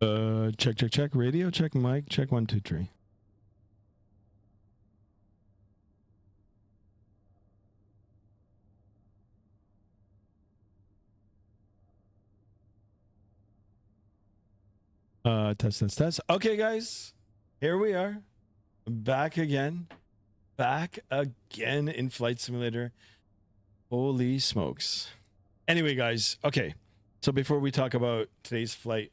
Check. Radio check. Mic check. 1, 2, 3. Test. Okay, guys, here we are, back again, in Flight Simulator. Holy smokes! Anyway, guys, okay. So before we talk about today's flight,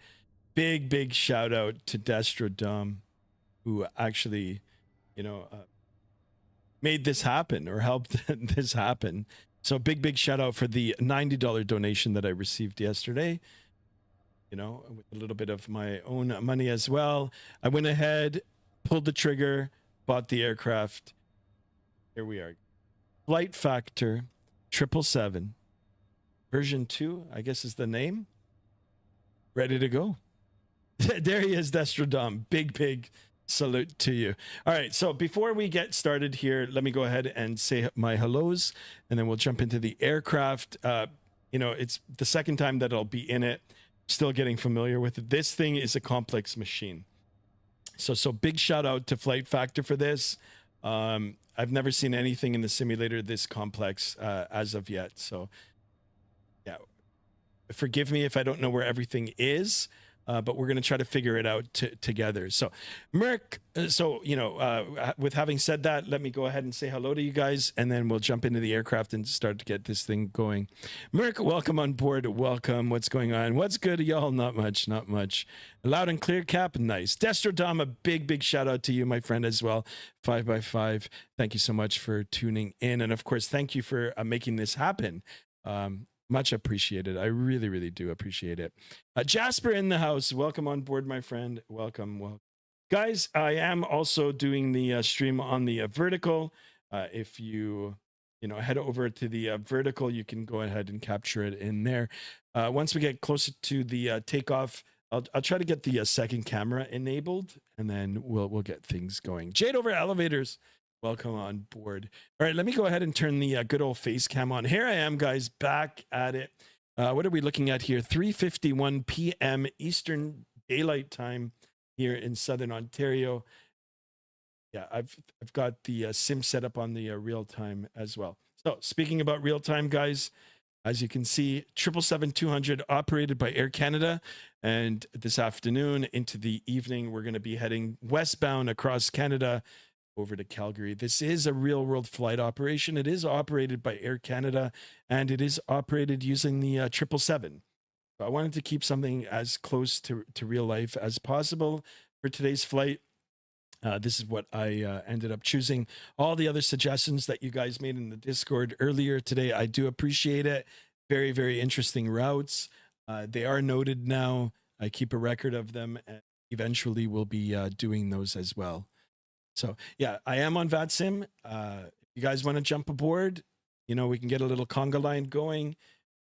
big shout out to Destrodom, who actually, made this happen or helped this happen. So big shout out for the $90 donation that I received yesterday. With a little bit of my own money as well. I went ahead, pulled the trigger, bought the aircraft. Here we are. Flight Factor 777 version 2, I guess is the name. Ready to go. There he is, Destrodom. Big salute to you. All right, so before we get started here, let me go ahead and say my hellos, and then we'll jump into the aircraft. It's the second time that I'll be in it. Still getting familiar with it. This thing is a complex machine. So big shout out to Flight Factor for this. I've never seen anything in the simulator this complex as of yet. So yeah, forgive me if I don't know where everything is. But we're going to try to figure it out together. So, Merc, with having said that, let me go ahead and say hello to you guys, and then we'll jump into the aircraft and start to get this thing going. Merc, welcome on board. Welcome. What's going on? What's good, y'all? Not much. Loud and clear, Cap. Nice. Destrodom, a big shout out to you, my friend, as well. 5x5. Thank you so much for tuning in. And of course, thank you for making this happen. Much appreciated. I really do appreciate it. Jasper in the house. Welcome on board, my friend. Welcome. Guys, I am also doing the stream on the vertical. If you head over to the vertical, you can go ahead and capture it in there. Once we get closer to the takeoff, I'll try to get the second camera enabled, and then we'll get things going. Jade over elevators. Welcome on board. All right, let me go ahead and turn the good old face cam on. Here I am, guys, back at it. What are we looking at here? 3:51 p.m. Eastern Daylight Time here in Southern Ontario. Yeah, I've got the sim set up on the real time as well. So speaking about real time, guys, as you can see, 777-200 operated by Air Canada. And this afternoon into the evening, we're going to be heading westbound across Canada over to Calgary. This is a real world flight operation. It is operated by Air Canada, and it is operated using the 777. So I wanted to keep something as close to real life as possible for today's flight. This is what I ended up choosing. All the other suggestions that you guys made in the Discord earlier today, I do appreciate it. Very interesting routes. They are noted now. I keep a record of them, and eventually we'll be doing those as well. So yeah, I am on VATSIM. If you guys want to jump aboard, we can get a little conga line going.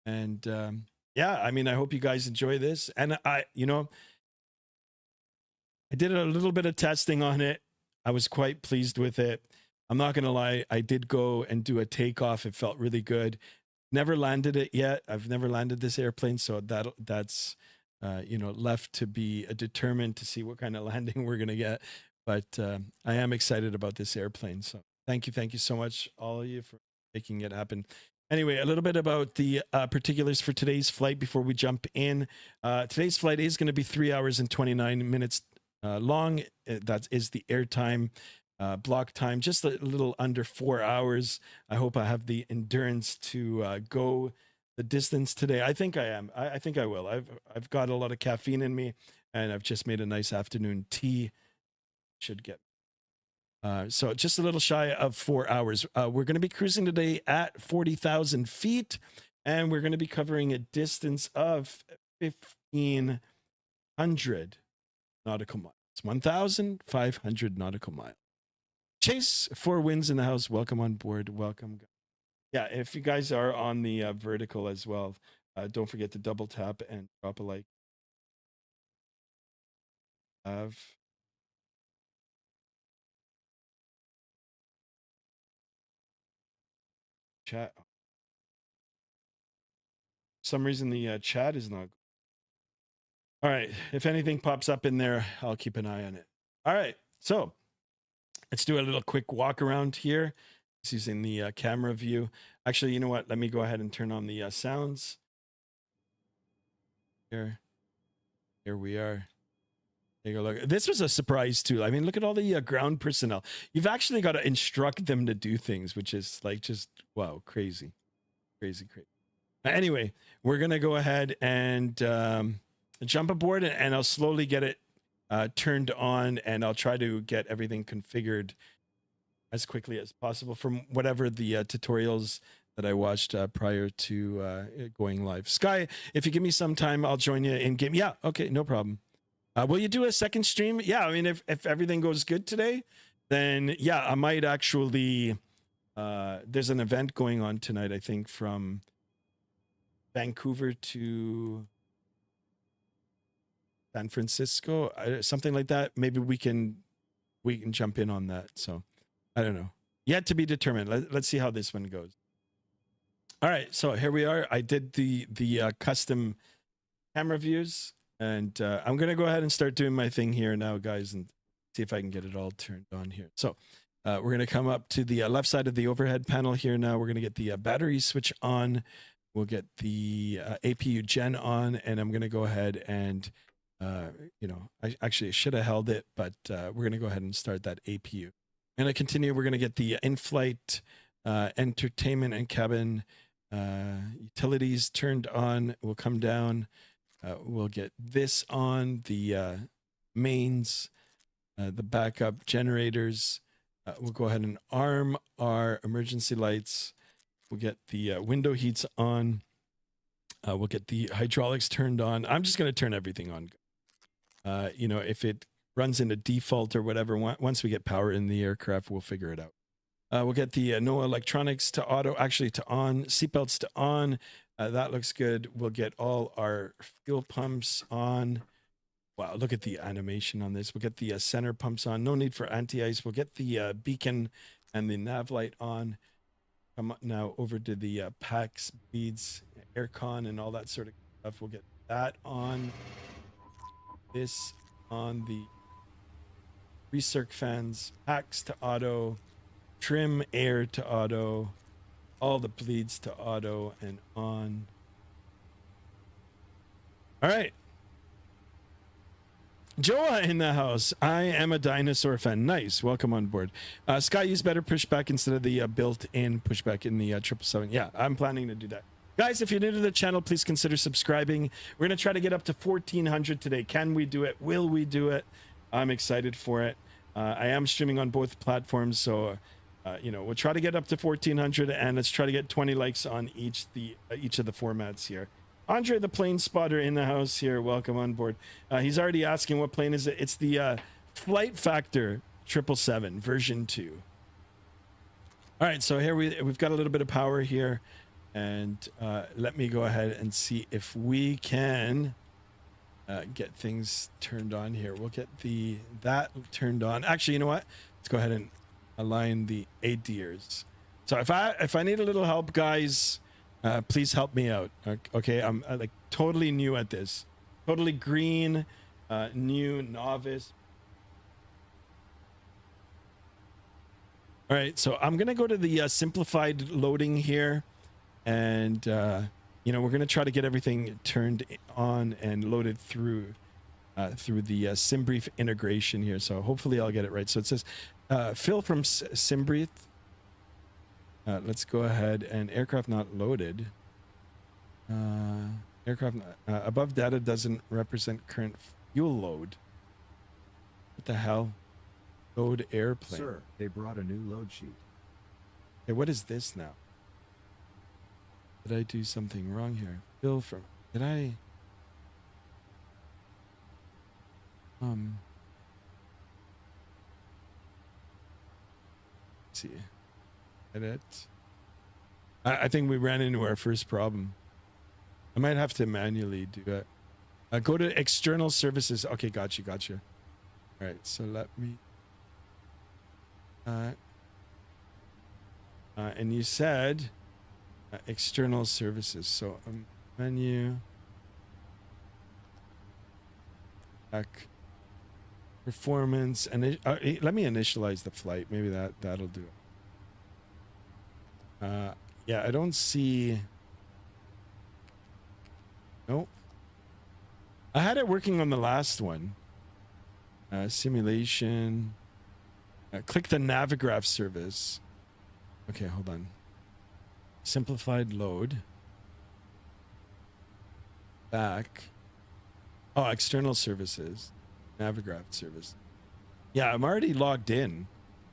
And yeah, I mean, I hope you guys enjoy this. And I did a little bit of testing on it. I was quite pleased with it. I'm not going to lie. I did go and do a takeoff. It felt really good. Never landed it yet. I've never landed this airplane. So that's, left to be determined to see what kind of landing we're going to get. But I am excited about this airplane. So thank you so much, all of you, for making it happen. Anyway, a little bit about the particulars for today's flight before we jump in. Today's flight is going to be 3 hours and 29 minutes long. That is the airtime. Block time, just a little under 4 hours. I hope I have the endurance to go the distance today. I think I am. I think I will. I've got a lot of caffeine in me, and I've just made a nice afternoon tea. Should get so just a little shy of 4 hours. We're going to be cruising today at 40,000 feet, and we're going to be covering a distance of 1,500 nautical miles. 1,500 nautical miles. Chase, 4 Winds in the house. Welcome on board. Welcome. Yeah, if you guys are on the vertical as well, don't forget to double tap and drop a like. Chat. For some reason the chat is not. All right. If anything pops up in there, I'll keep an eye on it. All right. So let's do a little quick walk around here. It's using the camera view. Actually, you know what? Let me go ahead and turn on the sounds. Here we are. Take a look. This was a surprise too. I mean, look at all the ground personnel. You've actually got to instruct them to do things, which is like just wow, crazy. Anyway, we're gonna go ahead and jump aboard, and I'll slowly get it turned on, and I'll try to get everything configured as quickly as possible from whatever the tutorials that I watched prior to going live. Sky, if you give me some time, I'll join you in game. Yeah, okay, no problem. Will you do a second stream? Yeah, I mean, if everything goes good today, then yeah, I might actually. There's an event going on tonight, I think, from Vancouver to San Francisco, something like that. Maybe we can jump in on that. So I don't know. Yet to be determined. Let's see how this one goes. All right, so here we are. I did the custom camera views. And I'm going to go ahead and start doing my thing here now, guys, and see if I can get it all turned on here. So we're going to come up to the left side of the overhead panel here now. We're going to get the battery switch on. We'll get the APU gen on, and I'm going to go ahead and, I should have held it, but we're going to go ahead and start that APU. I'm going to continue. We're going to get the in-flight entertainment and cabin utilities turned on. We'll come down. We'll get this on, the mains, the backup generators. We'll go ahead and arm our emergency lights. We'll get the window heats on. We'll get the hydraulics turned on. I'm just going to turn everything on. If it runs into default or whatever, once we get power in the aircraft, we'll figure it out. We'll get the no electronics to auto, actually to on, seatbelts to on. That looks good. We'll get all our fuel pumps on. Wow, look at the animation on this. We'll get the center pumps on. No need for anti-ice. We'll get the beacon and the nav light on. Come now over to the PAX, beads, aircon, and all that sort of stuff. We'll get that on. This on the recirc fans, PAX to auto, trim air to auto. All the bleeds to auto and on. All right. Joa in the house. I am a dinosaur fan. Nice. Welcome on board. Sky, use better pushback instead of the built-in pushback in the 777. Yeah, I'm planning to do that. Guys, if you're new to the channel, please consider subscribing. We're going to try to get up to 1,400 today. Can we do it? Will we do it? I'm excited for it. I am streaming on both platforms, so... we'll try to get up to 1,400, and let's try to get 20 likes on each of the formats here. Andre, the plane spotter in the house here. Welcome on board. He's already asking what plane is it. It's the Flight Factor 777 version 2. All right, so here we've got a little bit of power here, and let me go ahead and see if we can get things turned on here. We'll get that turned on. Actually, you know what? Let's go ahead and align the ADIRs. So if I need a little help, guys, please help me out. Okay, I'm like totally new at this, totally green, new novice. All right, so I'm gonna go to the simplified loading here, and we're gonna try to get everything turned on and loaded through the SimBrief integration here. So hopefully I'll get it right. So it says Phil from SimBrief. Let's go ahead and aircraft not loaded. Aircraft above data doesn't represent current fuel load. What the hell? Load airplane. Sir, they brought a new load sheet. Okay, what is this now? Did I do something wrong here? Phil from... Did I... Let's see. Edit. I think we ran into our first problem. I might have to manually do it. Go to external services. Okay, gotcha. All right, so let me... and you said external services. So menu. Back. Performance and let me initialize the flight. Maybe that'll do it. Yeah, I don't see. Nope. I had it working on the last one. Simulation. Click the Navigraph service. Okay, hold on. Simplified load. Back. Oh, external services. Navigraph service. Yeah, I'm already logged in.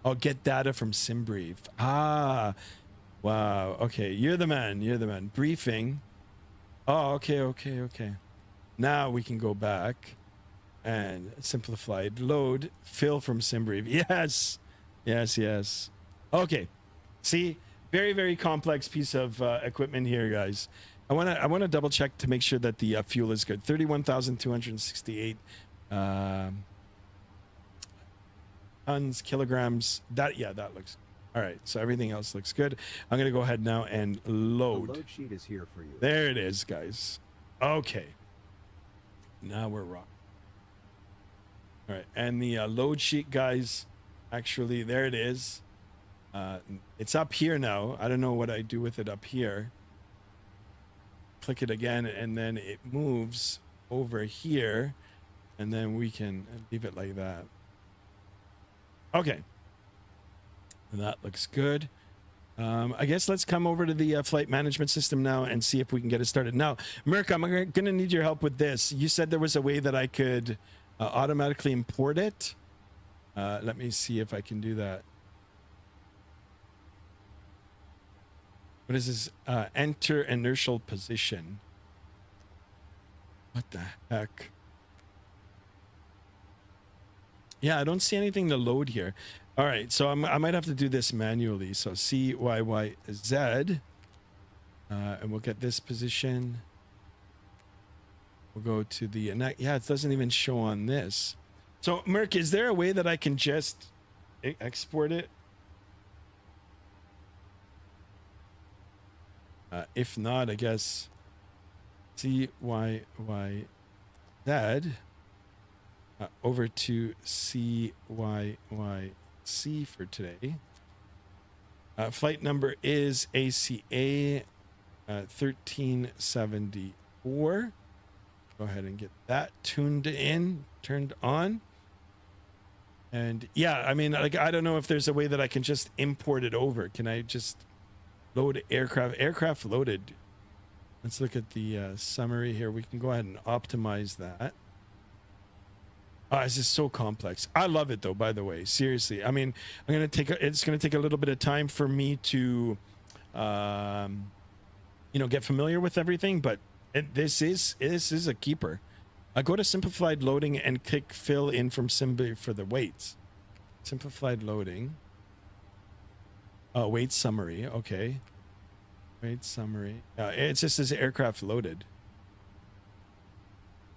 I'll get data from SimBrief. Ah, wow. Okay, you're the man. You're the man. Briefing. Oh, okay. Now we can go back and simplified load. Fill from SimBrief. Yes. Okay. See, very complex piece of equipment here, guys. I want to double check to make sure that the fuel is good. 31,268 tons, kilograms. That looks all right. So everything else looks good. I'm gonna go ahead now and load. The load sheet is here for you. There it is, guys. Okay. Now we're rocking. All right, and the load sheet, guys. Actually, there it is. It's up here now. I don't know what I do with it up here. Click it again, and then it moves over here, and then we can leave it like that. Okay, and that looks good. I guess let's come over to the flight management system now and see if we can get it started. Now, Mirka, I'm gonna need your help with this. You said there was a way that I could automatically import it. Let me see if I can do that. What is this? Enter inertial position. What the heck? Yeah, I don't see anything to load here. All right, so I might have to do this manually. So CYYZ, and we'll get this position. We'll go to the yeah. It doesn't even show on this. So, Merc, is there a way that I can just export it? If not, I guess CYYZ over to CYYC for today. Flight number is ACA 1374. Go ahead and get that turned on. And yeah, I mean, like, I don't know if there's a way that I can just import it over. Can I just load aircraft loaded? Let's look at the summary here. We can go ahead and optimize that. Oh, this is so complex. I love it though, by the way, seriously. I mean, it's going to take a little bit of time for me to, get familiar with everything, but this is a keeper. I go to simplified loading and click fill in from SimBrief for the weights. Simplified loading. Oh, weight summary. Okay. Weight summary. It just says aircraft loaded.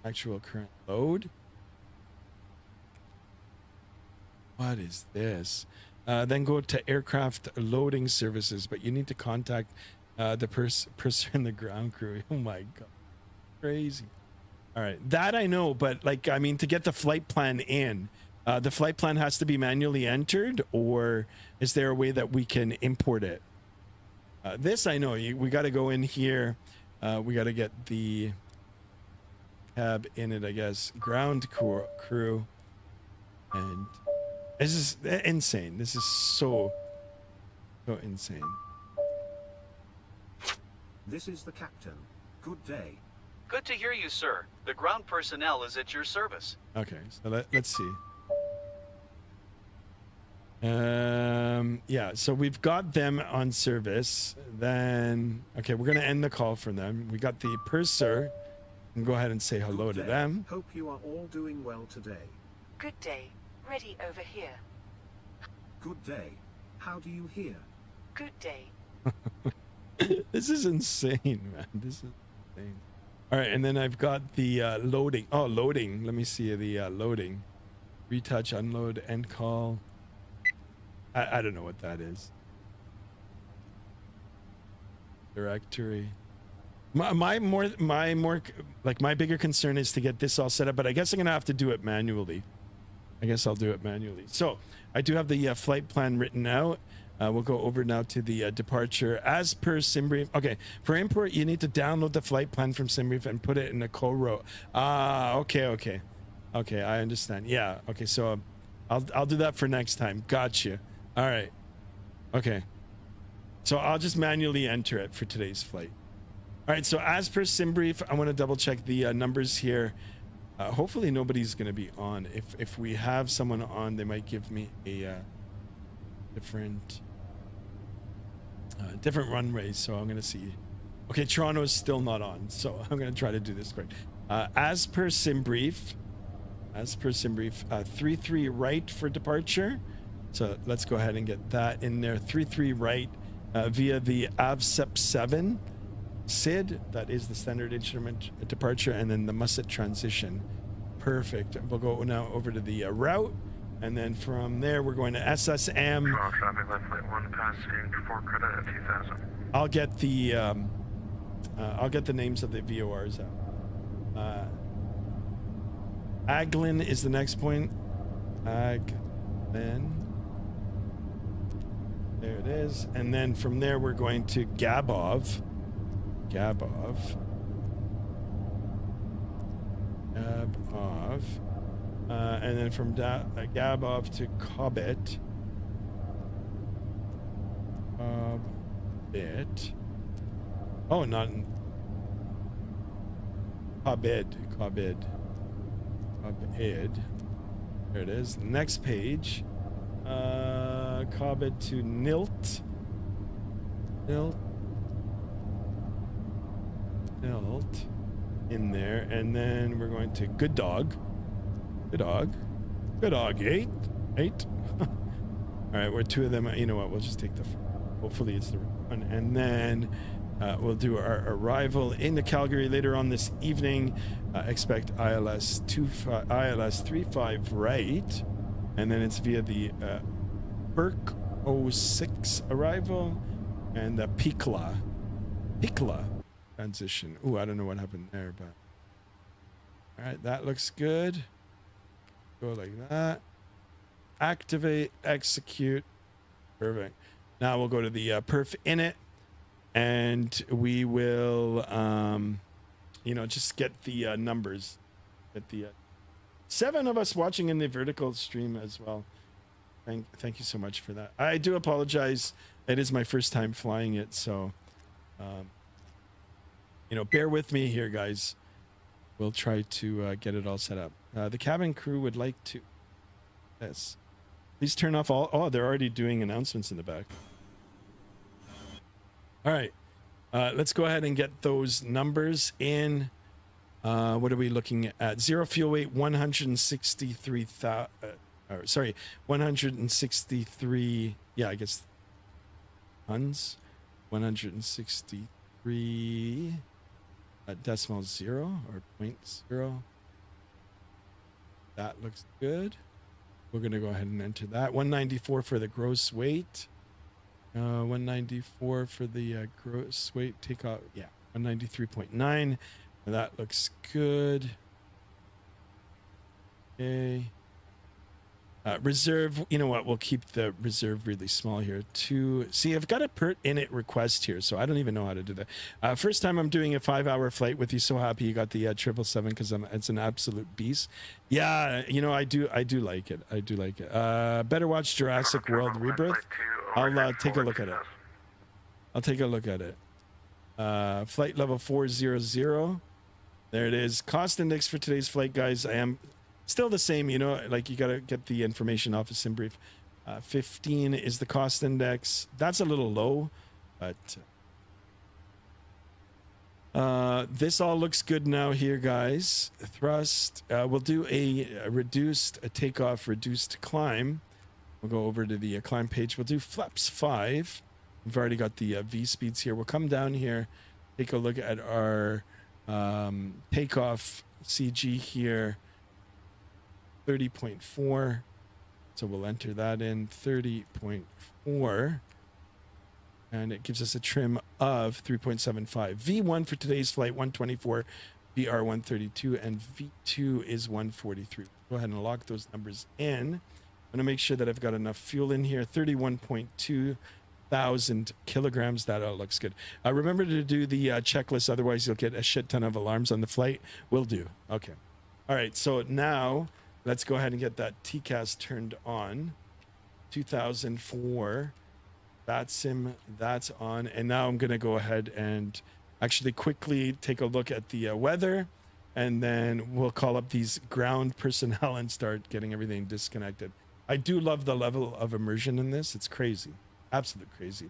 Actual current load. What is this? Then go to aircraft loading services, but you need to contact the purser and the ground crew. Oh my God. Crazy. All right. That I know, but like, I mean, to get the flight plan in, the flight plan has to be manually entered, or is there a way that we can import it? This I know. We got to go in here. We got to get the cab in it, I guess. Ground crew. And this is insane. This is so insane. This is the captain. Good day. Good to hear you, sir. The ground personnel is at your service. Okay, so let's see. Yeah, so we've got them on service. Then, okay, we're gonna end the call for them. We got the purser. And go ahead and say hello Good to day. them. Hope you are all doing well today. Good day. Ready over here. Good day. How do you hear? Good day. This is insane, man. This is insane. All right, and then I've got the loading. Oh, loading. Let me see the loading. Retouch, unload, end call. I don't know what that is. Directory. My bigger concern is to get this all set up, but I guess I'm gonna have to do it manually. I guess I'll do it manually. So I do have the flight plan written out. We'll go over now to the departure as per SimBrief. Okay, for import, you need to download the flight plan from SimBrief and put it in a co-row. Okay, I understand. Yeah, okay, so I'll do that for next time. Gotcha. All right. Okay. So I'll just manually enter it for today's flight. All right, so as per SimBrief, I want to double check the numbers here. Hopefully nobody's going to be on. If we have someone on, they might give me a different runways. So I'm going to see. Okay, Toronto is still not on, so I'm going to try to do this quick. As per SimBrief, 33 right for departure. So let's go ahead and get that in there. 33 right via the AVSEP 7 SID. That is the standard instrument departure, and then the Musset transition. Perfect. We'll go now over to the route, and then from there we're going to SSM. Toronto traffic light flight 1 passing for credit at 2000. I'll get the names of the VORs out. Aglin is the next point. Aglin. There it is. And then from there we're going to Gabov. And then from Gabov to Cobbett. Oh, not in Cobbett. There it is. Next page. Cobbett to Nilt in there, and then we're going to Good Dog 8. All right, we're two of them. You know what, we'll just take the hopefully it's the one, and then we'll do our arrival into Calgary later on this evening. Expect ILS 35 right, and then it's via the Burke 06 arrival and the Pikla transition. Ooh, I don't know what happened there, but all right, that looks good. Go like that. Activate, execute. Perfect. Now we'll go to the perf init, and we will just get the numbers. Get the 7 of us watching in the vertical stream as well. Thank you so much for that. I do apologize. It is my first time flying it, so bear with me here, guys. We'll try to get it all set up. The cabin crew would like to. Yes. Please turn off all. Oh, they're already doing announcements in the back. All right. Let's go ahead and get those numbers in. What are we looking at? 0 fuel weight, 163. Yeah, I guess tons. 163 decimal 0 or 0.0. That looks good. We're going to go ahead and enter that. 194 for the gross weight. 194 for the gross weight takeoff. Yeah, 193.9. That looks good. Okay. Reserve, you know what, we'll keep the reserve really small here. See, I've got a pert init request here, so I don't even know how to do that. First time I'm doing a 5-hour flight with you. So happy you got the 777 because it's an absolute beast. Yeah, I do like it. Better watch Jurassic World Rebirth. I'll take a look at it. Flight level 400. There it is. Cost index for today's flight, guys. I am still the same, you gotta get the information off of SimBrief. 15 is the cost index. That's a little low, but this all looks good now here, guys. Thrust. We'll do a reduced takeoff, reduced climb. We'll go over to the climb page. We'll do flaps 5. We've already got the V speeds here. We'll come down here, take a look at our takeoff CG here. 30.4. So we'll enter that in 30.4. And it gives us a trim of 3.75. V1 for today's flight, 124, VR 132, and V2 is 143. Go ahead and lock those numbers in. I'm gonna make sure that I've got enough fuel in here. 31.2 thousand kilograms. That all looks good. Remember to do the checklist, otherwise you'll get a shit ton of alarms on the flight. Will do. Okay. All right. So now let's go ahead and get that TCAS turned on. 2004. That's sim. That's on. And now I'm gonna go ahead and actually quickly take a look at the weather, and then we'll call up these ground personnel and start getting everything disconnected. I do love the level of immersion in this. It's crazy. Absolute crazy.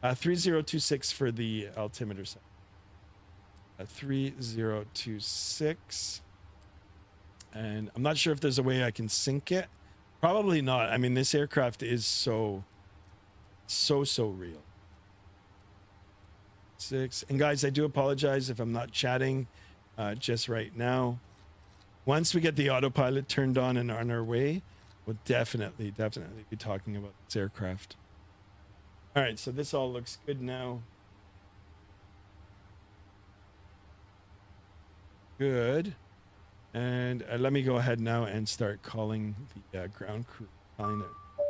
3026 for the altimeter set. 3026. And I'm not sure if there's a way I can sync it. Probably not. I mean, this aircraft is so real. 6. And guys, I do apologize if I'm not chatting just right now. Once we get the autopilot turned on and on our way, we'll definitely be talking about this aircraft. All right, so this all looks good now. Good. And let me go ahead now and start calling the ground crew, telling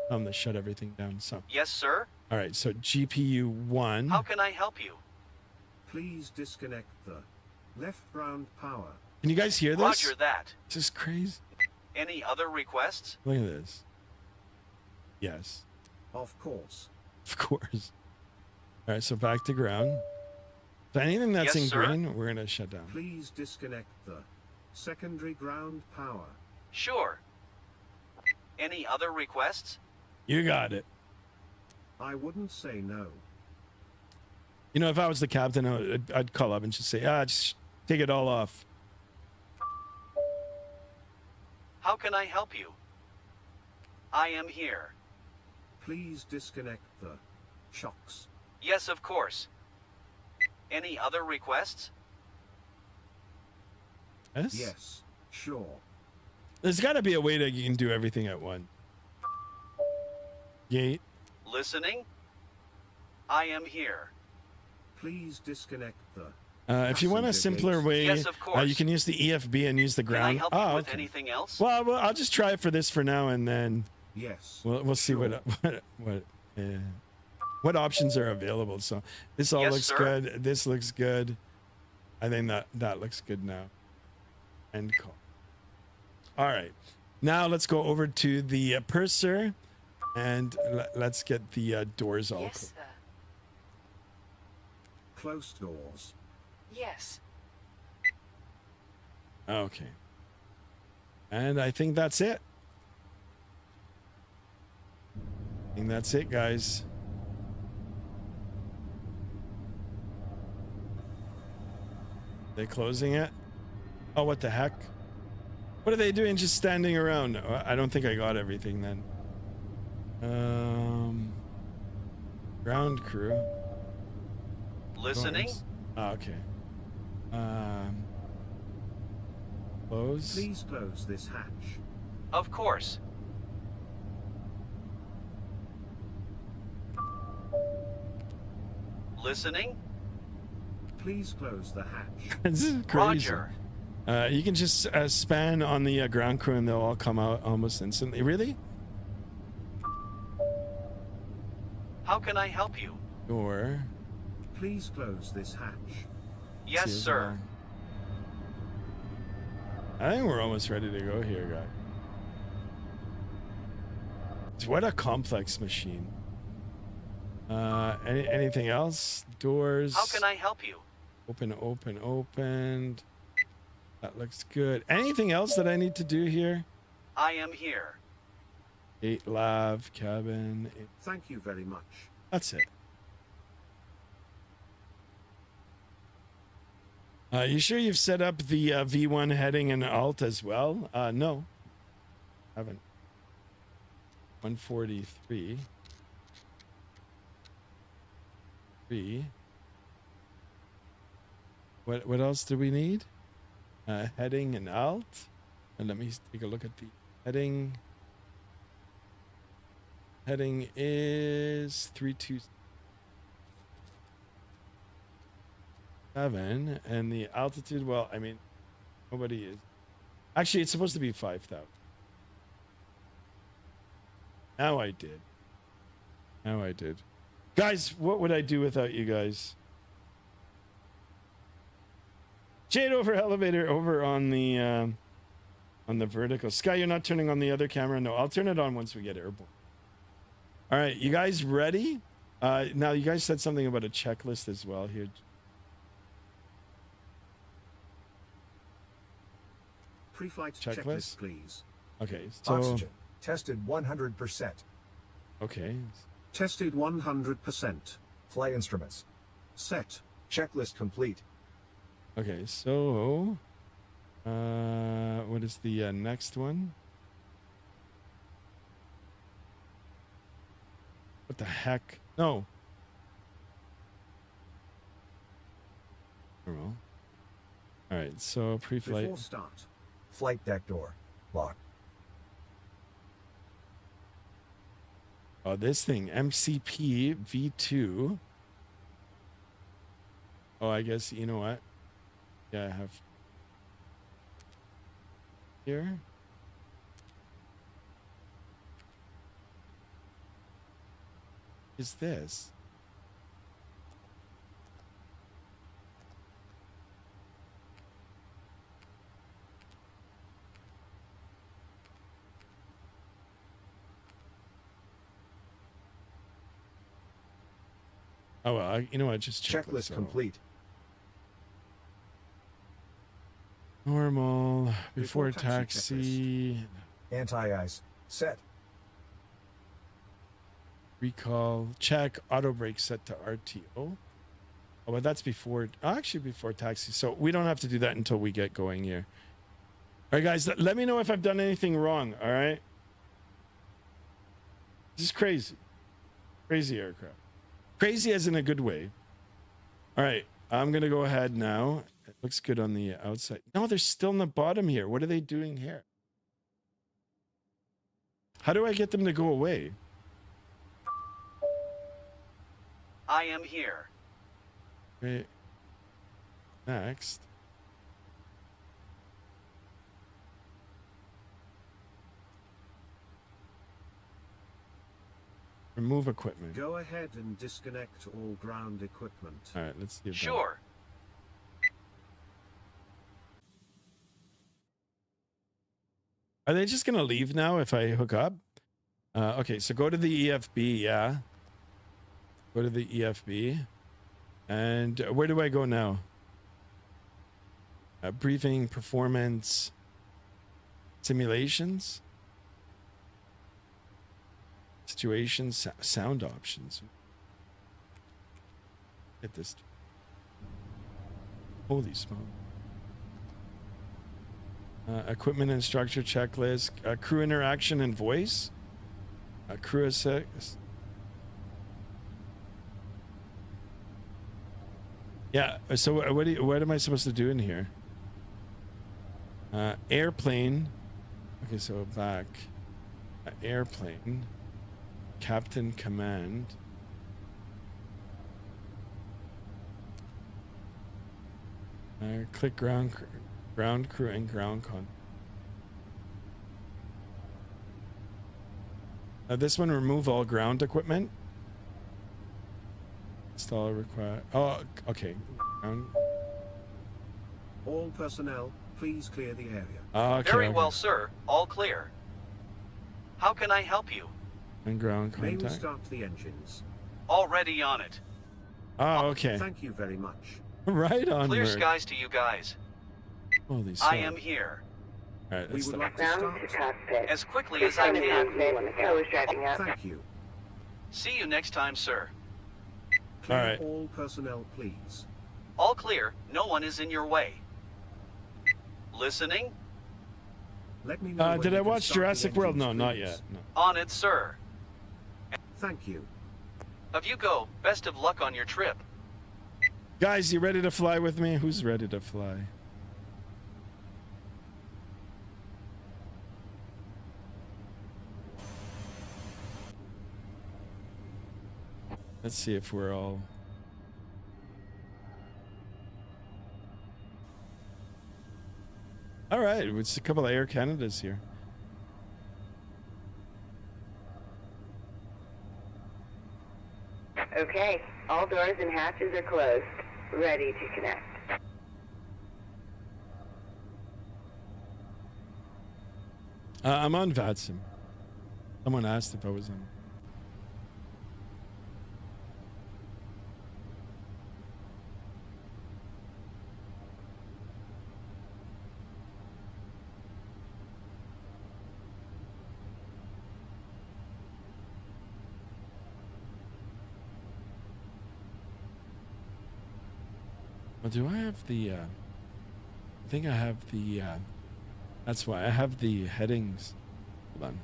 them to shut everything down. So. Yes, sir. All right, so GPU 1. How can I help you? Please disconnect the left ground power. Can you guys hear this? Roger that. This is crazy. Any other requests? Look at this. Yes. Of course. Of course. All right, so back to ground. So anything that's Yes, in sir. green, we're gonna shut down. Please disconnect the secondary ground power. Sure. Any other requests? You got it. I wouldn't say no. You know, if I was the captain, I'd call up and just say, just take it all off. How can I help you? I am here. Please disconnect the shocks. Yes, of course. Any other requests? Yes? Yes, sure. There's got to be a way that you can do everything at once. Gate. Listening? I am here. Please disconnect the If you want a passenger simpler gates. way, Yes, of course. you can use the EFB and use the Can I ground. help you with Okay. anything else? Well, I'll just try it for this for now, and then Yes. we'll see sure. what options are available. So this all Yes, looks sir. good. This looks good. I think that looks good now. End call. All right. Now let's go over to the purser, and let's get the doors all Yes, closed. sir. Close doors. Yes. Okay. And I think that's it. I think that's it, guys. They closing it? Oh, what the heck? What are they doing just standing around? I don't think I got everything then. Ground crew. Listening? Doors. Oh, okay. Close. Please close this hatch. Of course. Listening? Please close the hatch. This is crazy. Roger. You can just span on the ground crew and they'll all come out almost instantly. Really? How can I help you? Door. Please close this hatch. Yes, See as sir. well. I think we're almost ready to go here, guys. What a complex machine. Anything else? Doors. How can I help you? Opened. That looks good. Anything else that I need to do here? I am here. 8 lav, cabin. Thank you very much. That's it. You sure you've set up the V1 heading and alt as well? No. Haven't. 143. 3. What else do we need? Heading and alt. And let me take a look at the heading. Heading is 32. 7, and the altitude, well, I mean, nobody is. Actually, it's supposed to be 5,000. Now I did. Now I did. Guys, what would I do without you guys? Shade over elevator over on the vertical. Sky, you're not turning on the other camera? No, I'll turn it on once we get airborne. All right, you guys ready? Now, you guys said something about a checklist as well here. Pre-flight Checklist? checklist, please. Okay, so... Oxygen. Tested 100%. Okay. Tested 100%. Flight instruments. Set. Checklist complete. Okay, so... what is the next one? What the heck? No. Normal. All right, so pre-flight. Before start. Flight deck door. Locked. Oh, this thing, MCP V2. Oh, I guess, you know what? Yeah, I have here. Is this? Oh, well, you know what? Just Checklist complete. Normal. Before Before taxi taxi. Anti-ice. Set. Recall. Check. Auto brake set to RTO. Oh, but that's before. Actually, before taxi. So we don't have to do that until we get going here. All right, guys. Let me know if I've done anything wrong. All right. This is crazy. Crazy aircraft. Crazy as in a good way. All right. I'm going to go ahead now. It looks good on the outside. No, they're still in the bottom here. What are they doing here? How do I get them to go away? I am here. Okay. Next. Remove equipment. Go ahead and disconnect all ground equipment. All right, let's see. Sure. Are they just going to leave now if I hook up? Okay, so go to the EFB, yeah. Go to the EFB. And where do I go now? Briefing, performance, simulations, situations, sound options. Get this. Holy smoke. Equipment and structure checklist, crew interaction and voice, crew assist. Yeah. So what am I supposed to do in here? Airplane. Okay, so back. Airplane. Captain command. Click ground crew and ground con. This one, remove all ground equipment. Install required. Oh, okay. All personnel, please clear the area. Okay, Very okay. well, sir. All clear. How can I help you? And ground May we contact. start the engines? Already on it. Oh, okay. Thank you very much. Right on. Clear Merc. skies to you guys. Holy I smokes. am here. All right, We let's would start. like to Ground to start. cockpit. As quickly as I can. I was driving up. Thank you. See you next time, sir. Clear All right. all personnel, please. All clear. No one is in your way. Listening? Let me know when Did we I can watch start the Jurassic World? engines, No, not please. yet. No. On it, sir. Thank you. Of you go. Best of luck on your trip. Guys, you ready to fly with me? Who's ready to fly? Let's see if we're all... All right, it's a couple of Air Canadas here. Okay, all doors and hatches are closed. Ready to connect. I'm on VATSIM. Someone asked if I was on. Well, do I have the, I think I have the, that's why I have the headings. Hold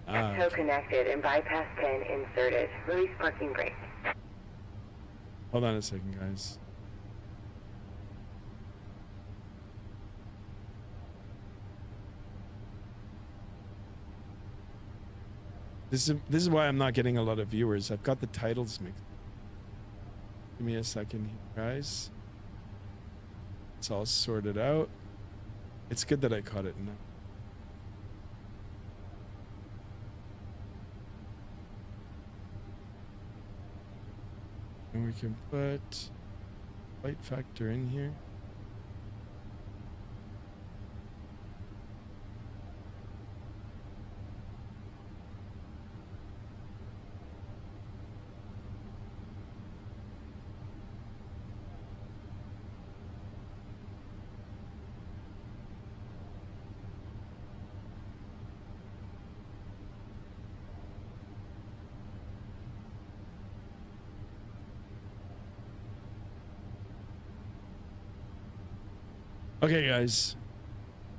on. Tow connected and bypass pin inserted. Release parking brake. Hold on a second, guys. This is why I'm not getting a lot of viewers. I've got the titles mixed. Give me a second here, guys. It's all sorted out. It's good that I caught it now. And we can put light factor in here. Okay, guys.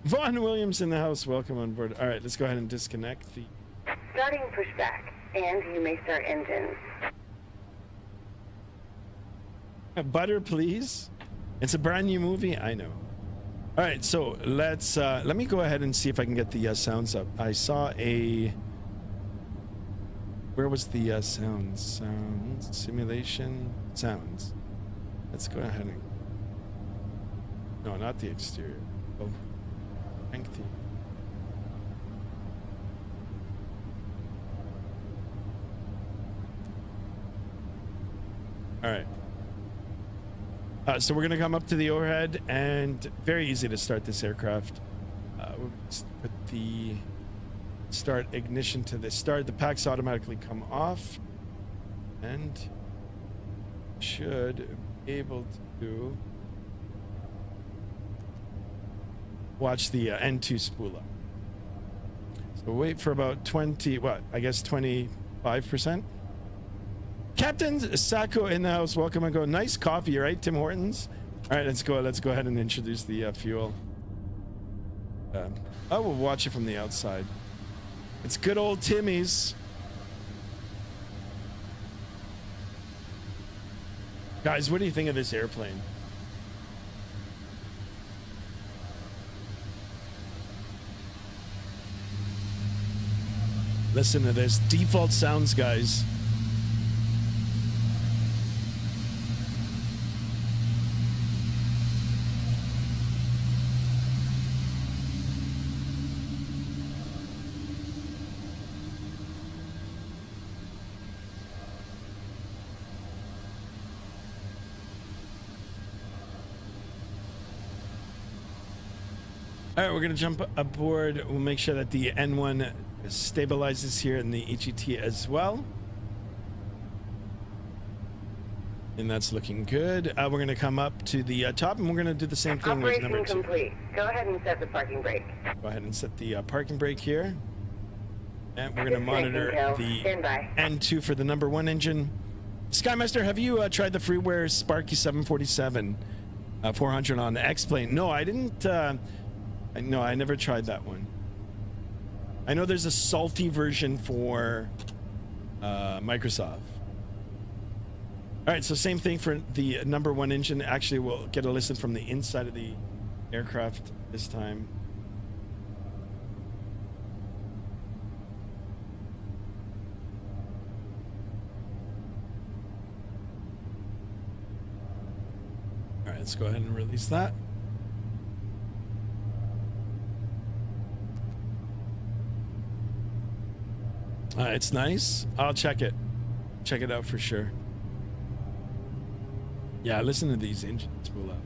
Vaughn Williams in the house. Welcome on board. All right, let's go ahead and disconnect the... Starting pushback, and you may start engines. Butter, please. It's a brand new movie. I know. All right, so let's... let me go ahead and see if I can get the sounds up. I saw a... Where was the sounds? Sounds, simulation, sounds. Let's go ahead and... No, not the exterior. Oh, strength. All right. So we're gonna come up to the overhead, and very easy to start this aircraft. We'll just put the start ignition to the start. The packs automatically come off, and should be able to watch the N2 spool up. So wait for about 20, what, I guess 25%. Captain Sacco in the house, welcome and go. Nice coffee, right, Tim Hortons? All right, let's go ahead and introduce the fuel. I will watch it from the outside. It's good old Timmy's. Guys, what do you think of this airplane? Listen to this. Default sounds, guys. All right, we're going to jump aboard. We'll make sure that the N1 stabilizes here in the EGT as well. And that's looking good. We're going to come up to the top, and we're going to do the same thing with number 2. Complete. Go ahead and set the parking brake. Go ahead and set the parking brake here. And we're going to monitor the N2 for the number 1 engine. Skymaster, have you tried the freeware Sparky 747 400 on the X-Plane? No, I didn't. No, I never tried that one. I know there's a salty version for Microsoft. All right, so same thing for the number 1 engine. Actually, we'll get a listen from the inside of the aircraft this time. right, let's go ahead and release that. It's nice. I'll check it. Check it out for sure. Yeah, listen to these engines pull up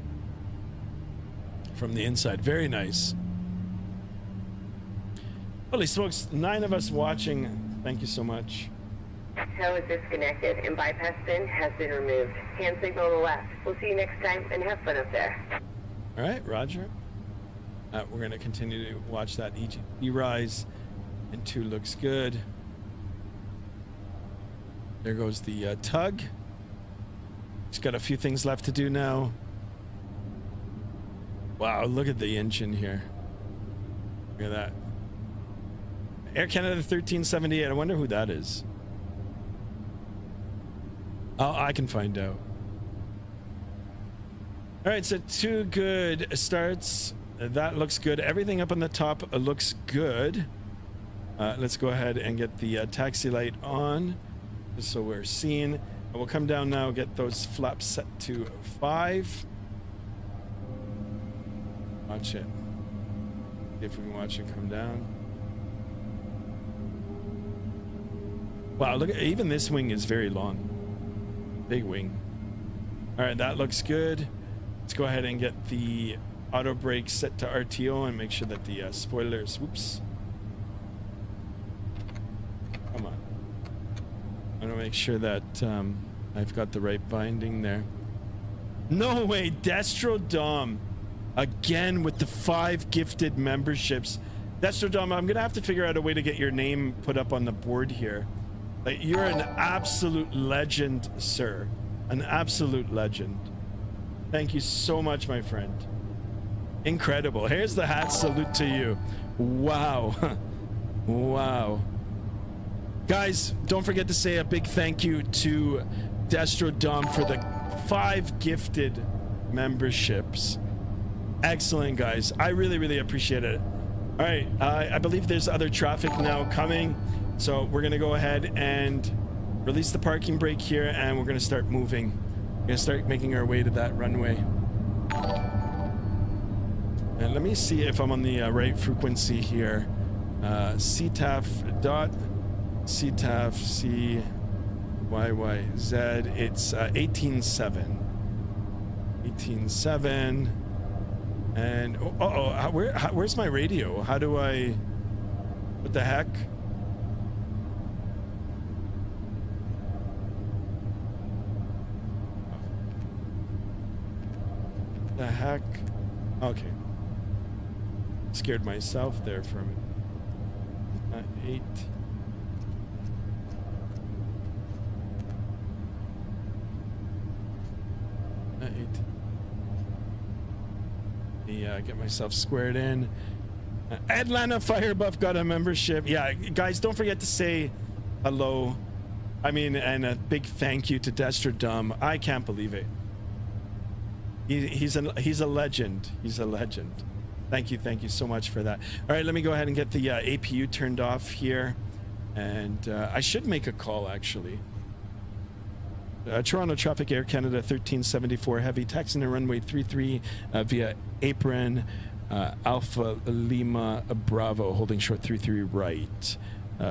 from the inside. Very nice. Holy smokes, 9 of us watching. Thank you so much. Tow is disconnected and bypass pin has been removed. Hand signal on the left. We'll see you next time and have fun up there. All right, Roger. We're going to continue to watch that EGP rise. And 2 looks good. There goes the tug. Just got a few things left to do now. Wow, look at the engine here. Look at that. Air Canada 1378. I wonder who that is. Oh, I can find out. All right, so 2 good starts. That looks good. Everything up on the top looks good. Let's go ahead and get the taxi light on, just so we're seen. We'll come down now, get those flaps set to 5. Watch it. See if we can watch it come down. Wow, look at, even this wing is very long. Big wing. All right, that looks good. Let's go ahead and get the auto brake set to RTO and make sure that the spoilers, whoops. Come on. I want to make sure that I've got the right binding there. No way, Destro Dom again with the 5 gifted memberships. Destro Dom, I'm gonna have to figure out a way to get your name put up on the board here. Like, you're an absolute legend, sir. An absolute legend. Thank you so much, my friend. Incredible. Here's the hat salute to you. Wow. Wow. Guys, don't forget to say a big thank you to Destro Dom for the 5 gifted memberships. Excellent, guys. I really, really appreciate it. All right. I believe there's other traffic now coming. So we're going to go ahead and release the parking brake here, and we're going to start moving. We're going to start making our way to that runway. And let me see if I'm on the right frequency here. CTAF dot CTAF C YYZ. It's 18.7. 18.7. And where's my radio? How do I? What the heck? The heck? Okay. Scared myself there for a minute. 8. Yeah, get myself squared in. Atlanta Fire Buff got a membership. Yeah, guys, don't forget to say hello. I mean, and a big thank you to Destro Dom. I can't believe it. He's a legend. He's a legend. Thank you so much for that. All right, let me go ahead and get the APU turned off here, and I should make a call actually. Toronto traffic, Air Canada 1374 heavy, taxiing to runway 33 via apron, Alpha Lima Bravo, holding short 33 right.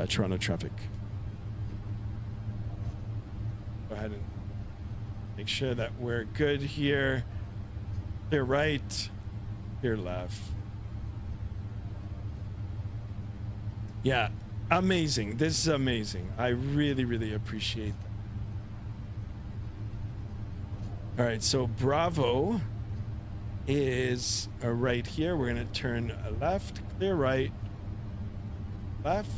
Toronto traffic. Go ahead and make sure that we're good here. Clear right, clear left. Yeah, amazing. This is amazing. I really, really appreciate that. All right, so Bravo is right here. We're going to turn left, clear right, left.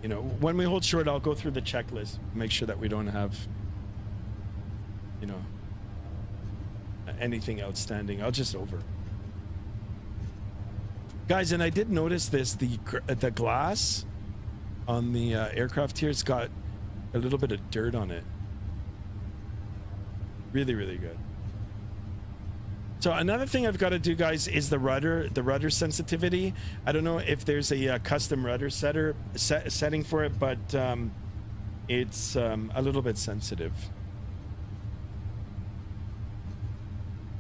You know, when we hold short, I'll go through the checklist, make sure that we don't have, you know, anything outstanding. I'll just over. Guys, and I did notice this, the glass on the aircraft here, it's got a little bit of dirt on it. Really, really good. So another thing I've got to do, guys, is the rudder sensitivity. I don't know if there's a custom rudder setting for it, but it's a little bit sensitive.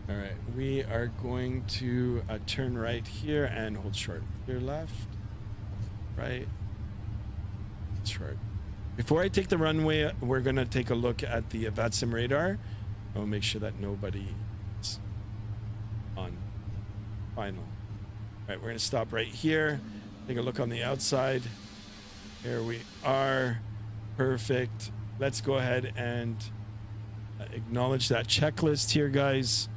All right, we are going to turn right here and hold short. Here, left, right, short. Before I take the runway, we're gonna take a look at the VATSIM radar. I'll make sure that nobody is on final. All right, we're gonna stop right here. Take a look on the outside. Here we are. Perfect. Let's go ahead and acknowledge that checklist here, guys.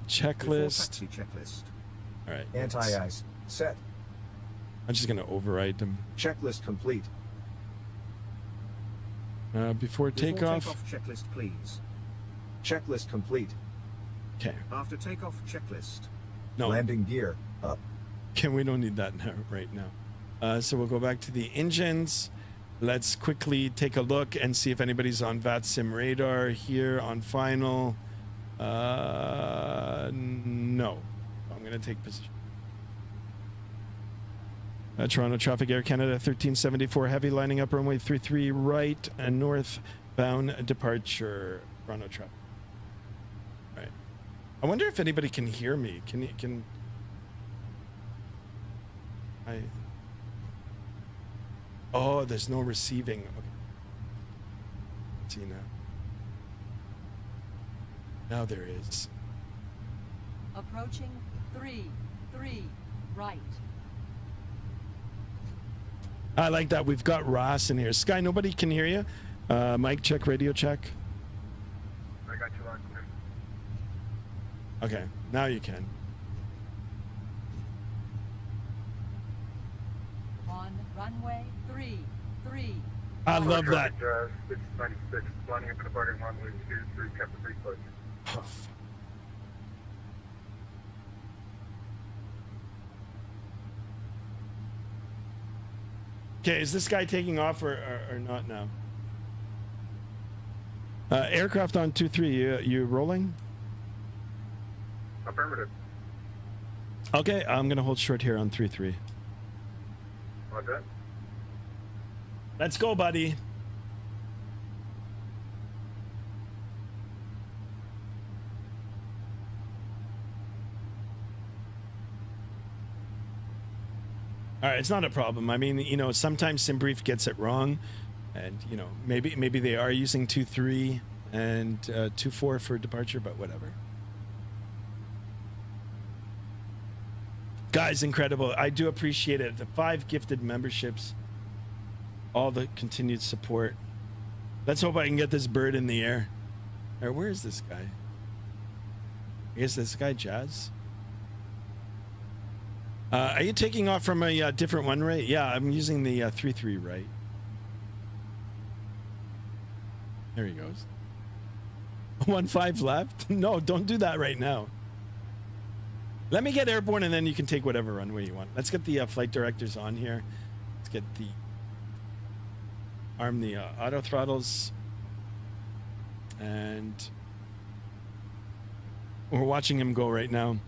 Checklist. Checklist. All right. Anti-ice. Set. I'm just gonna override them. Checklist complete. Before takeoff. Checklist, please. Checklist complete. Okay. After takeoff, checklist. No. Landing gear up. Okay, we don't need that now, right now. So we'll go back to the engines. Let's quickly take a look and see if anybody's on VATSIM radar here on final. No. I'm gonna take position. Toronto traffic, Air Canada 1374 heavy, lining up runway 33 right and northbound departure. Toronto traffic. All right. I wonder if anybody can hear me. Can I? Oh, there's no receiving. Okay. Let's see now. Now there is. Approaching 3 right. I like that. We've got Ross in here. Sky, nobody can hear you. Mic check, radio check. I got you on clear. Okay, now you can. On runway 3. I love that. 696, lining up in the parking runway 23, Captain 3 foot. Oh, fuck. Okay, is this guy taking off or not now? Aircraft on 2-3, you rolling? Affirmative. Okay, I'm gonna hold short here on 3-3. On that. Let's go, buddy. All right, it's not a problem. I mean, you know, sometimes SimBrief gets it wrong, and you know, maybe they are using 2-3 and 2-4 for departure, but whatever. Guys, incredible. I do appreciate it. The 5 gifted memberships, all the continued support. Let's hope I can get this bird in the air. Or where is this guy? I guess this guy Jazz. Are you taking off from a different one, right? Yeah, I'm using the 3-3 right. There he goes. 1-5 left? No, don't do that right now. Let me get airborne and then you can take whatever runway you want. Let's get the flight directors on here. Let's get the arm the auto throttles, and we're watching him go right now.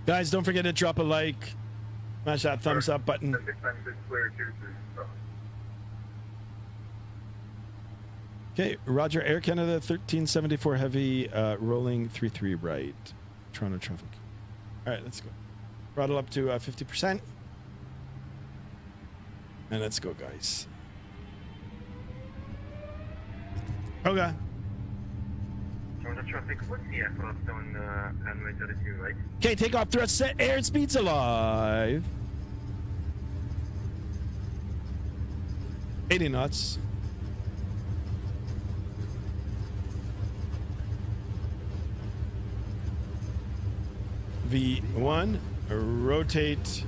Guys, don't forget to drop a like, smash that thumbs up button. Okay, Roger. Air Canada 1374 heavy, rolling 3-3 right. Toronto traffic. All right, let's go. Throttle up to 50%. And let's go, guys. Okay. Toronto traffic, what's the aircraft on runway 32 right? Okay, takeoff thrust set, airspeed's alive. 80 knots. V1, rotate.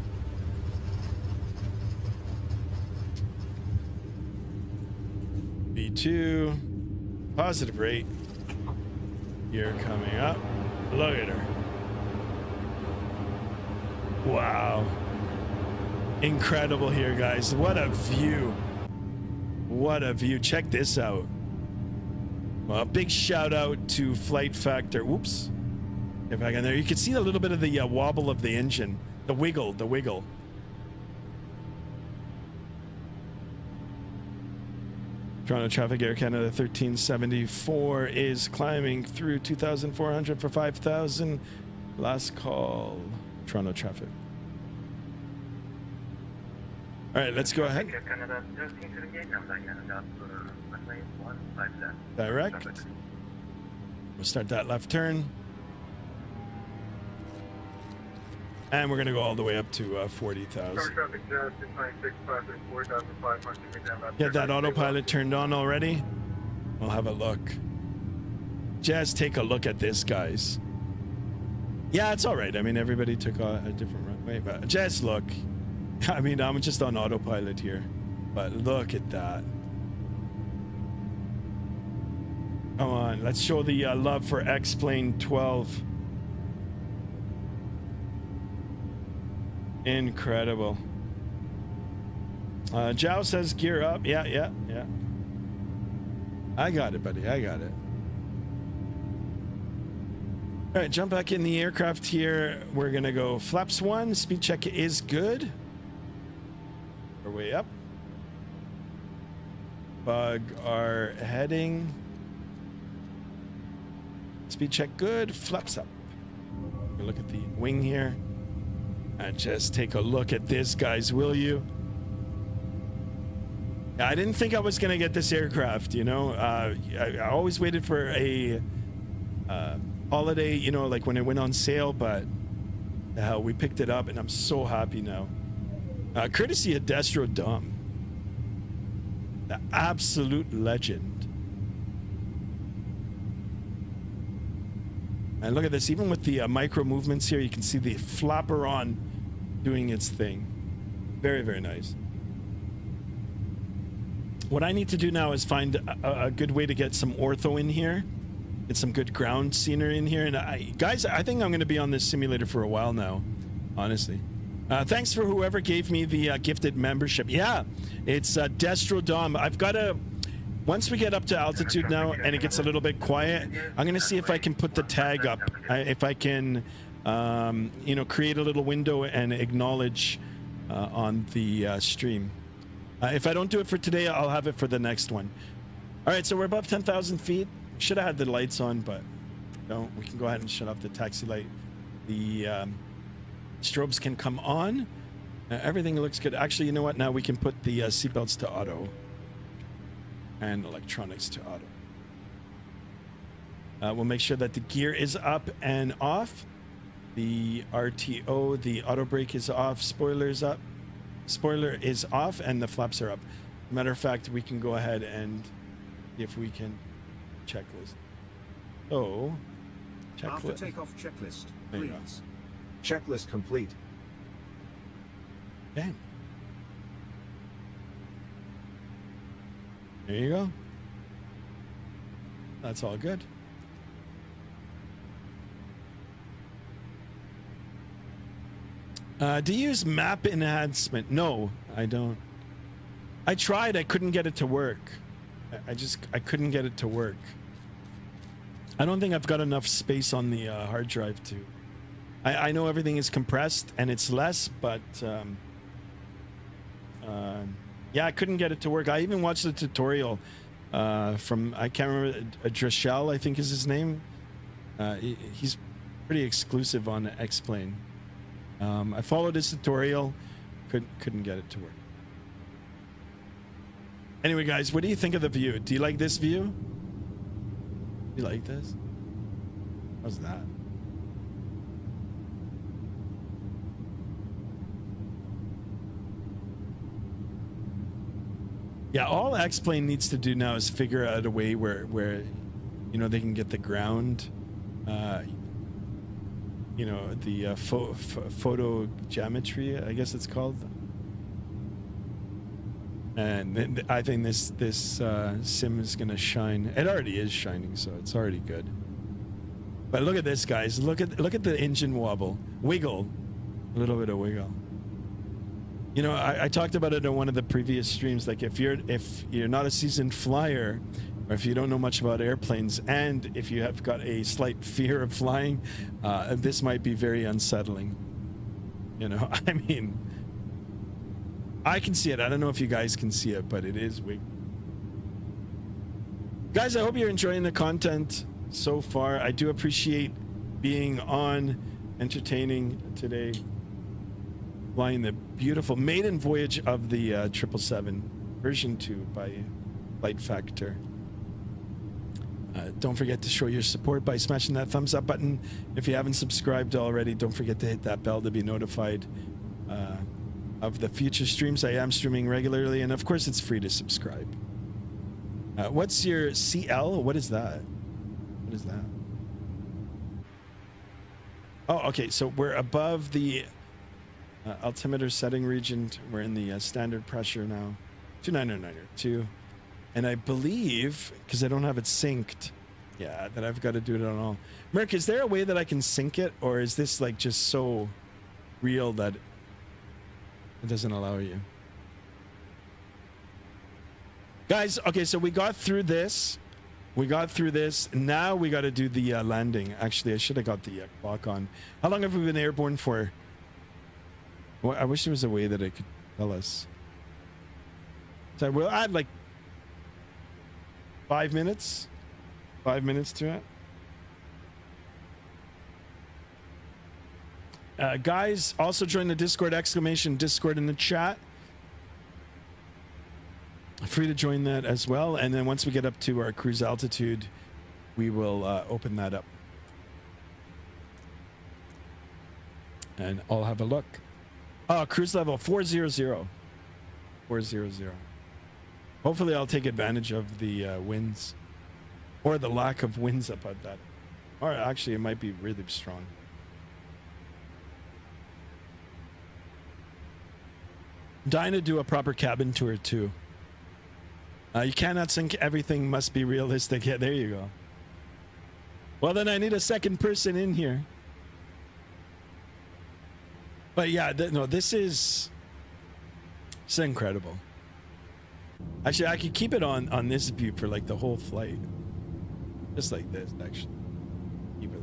V2, positive rate. You're coming up. Look at her. Wow. Incredible here, guys. What a view. What a view. Check this out. Well, a big shout out to Flight Factor. Oops. Get back in there. You can see a little bit of the wobble of the engine. The wiggle. Toronto Traffic Air Canada 1374 is climbing through 2,400 for 5,000. Last call. Toronto Traffic. All right, let's go ahead. Direct. We'll start that left turn. And we're going to go all the way up to 40,000. Get that autopilot turned on already. We'll have a look. Just take a look at this, guys. Yeah, it's all right. I mean, everybody took a different runway, but just look. I mean, I'm just on autopilot here, but look at that. Come on, let's show the love for X-Plane 12. Incredible. Jow says gear up. Yeah. I got it, buddy. I got it. All right, jump back in the aircraft here. We're gonna go flaps 1. Speed check is good. We're way up. Bug our heading. Speed check good. Flaps up. We'll look at the wing here. And just take a look at this, guys, will you? I didn't think I was gonna get this aircraft, you know. I always waited for a holiday, you know, like when it went on sale, but we picked it up and I'm so happy now. Courtesy of Destro Dom, the absolute legend. And look at this, even with the micro movements here, you can see the flapper on doing its thing. Very, very nice. What I need to do now is find a good way to get some ortho in here, get some good ground scenery in here. And guys, I think I'm going to be on this simulator for a while now, honestly. Thanks for whoever gave me the gifted membership. Yeah, it's Destro Dom. I've got to... Once we get up to altitude now and it gets a little bit quiet, I'm going to see if I can put the tag up. If I can, you know, create a little window and acknowledge on the stream. If I don't do it for today, I'll have it for the next one. All right, so we're above 10,000 feet. Should have had the lights on, but no, we can go ahead and shut off the taxi light. The strobes can come on. Everything looks good. Actually, you know what? Now we can put the seatbelts to auto. And electronics to auto. We'll make sure that the gear is up and off. The RTO, the auto brake is off. Spoiler is up. Spoiler is off, and the flaps are up. Matter of fact, we can go ahead and see if we can checklist. Oh, checklist. After takeoff checklist, please. Checklist complete. Bang. There you go. That's all good. Do you use map enhancement? No, I don't. I tried. I couldn't get it to work. I couldn't get it to work. I don't think I've got enough space on the hard drive to. I know everything is compressed and it's less, but yeah, I couldn't get it to work. I even watched the tutorial from, I can't remember, Drashel, I think is his name. He's pretty exclusive on X-Plane. I followed his tutorial, couldn't get it to work. Anyway, guys, what do you think of the view? Do you like this view? You like this? How's that? Yeah, all X-Plane needs to do now is figure out a way where you know, they can get the ground, you know, the photo geometry, I guess it's called. And I think this sim is gonna shine. It already is shining, so it's already good. But look at this, guys. Look at the engine wobble, wiggle, a little bit of wiggle. You know, I talked about it on one of the previous streams. Like if you're not a seasoned flyer, or if you don't know much about airplanes, and if you have got a slight fear of flying, this might be very unsettling. You know, I mean, I can see it. I don't know if you guys can see it, but it is weird. Guys, I hope you're enjoying the content so far. I do appreciate being on, entertaining today, flying the beautiful maiden voyage of the 777 version 2 by Flight Factor. Don't forget to show your support by smashing that thumbs up button. If you haven't subscribed already, don't forget to hit that bell to be notified of the future streams. I am streaming regularly, and of course it's free to subscribe. What's your CL? What is that? What is that? Oh, okay, so we're above the altimeter setting region. We're in the standard pressure now. 29992. And I believe, because I don't have it synced, yeah, that I've got to do it on all. Merc, is there a way that I can sync it, or is this like just so real that it doesn't allow you? Guys, okay, so we got through this. Now we got to do the landing. Actually, I should have got the clock on. How long have we been airborne for? Well, I wish there was a way that it could tell us. So we'll add like 5 minutes. 5 minutes to it. Guys, also join the Discord, Discord in the chat. Free to join that as well. And then once we get up to our cruise altitude, we will open that up. And I'll have a look. Cruise level 400. 400. Hopefully I'll take advantage of the winds, or the lack of winds up at that. Or actually it might be really strong. Dying to do a proper cabin tour too. You cannot sync everything, must be realistic. Yeah, there you go. Well, then I need a second person in here. But yeah, no, this is incredible. Actually, I could keep it on this view for like the whole flight. Just like this, actually. Keep it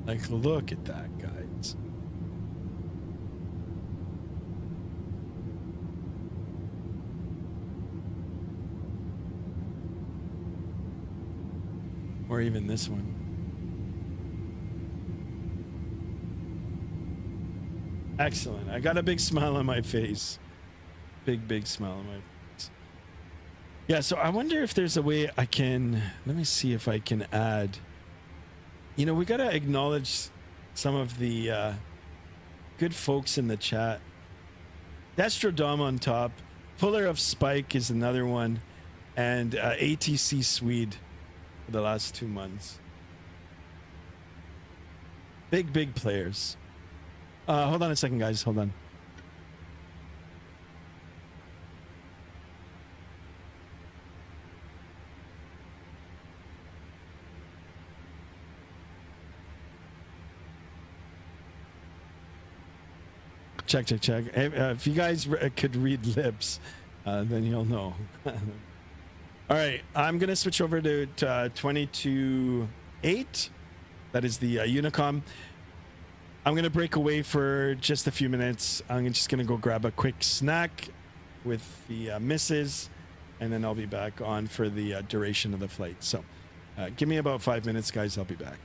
like look at that, guys. Or even this one. Excellent. I got a big smile on my face. Big smile on my face. Yeah, so I wonder if there's a way I can... Let me see if I can add... You know, we got to acknowledge some of the good folks in the chat. Destrodom on top. Puller of Spike is another one. And ATC Swede for the last 2 months. Big players. Hold on a second, guys. Hold on. Check. If you guys could read lips, then you'll know. All right, I'm gonna switch over to 22.8. That is the Unicom. I'm gonna break away for just a few minutes. I'm just gonna go grab a quick snack with the missus, and then I'll be back on for the duration of the flight. So give me about 5 minutes, guys. I'll be back.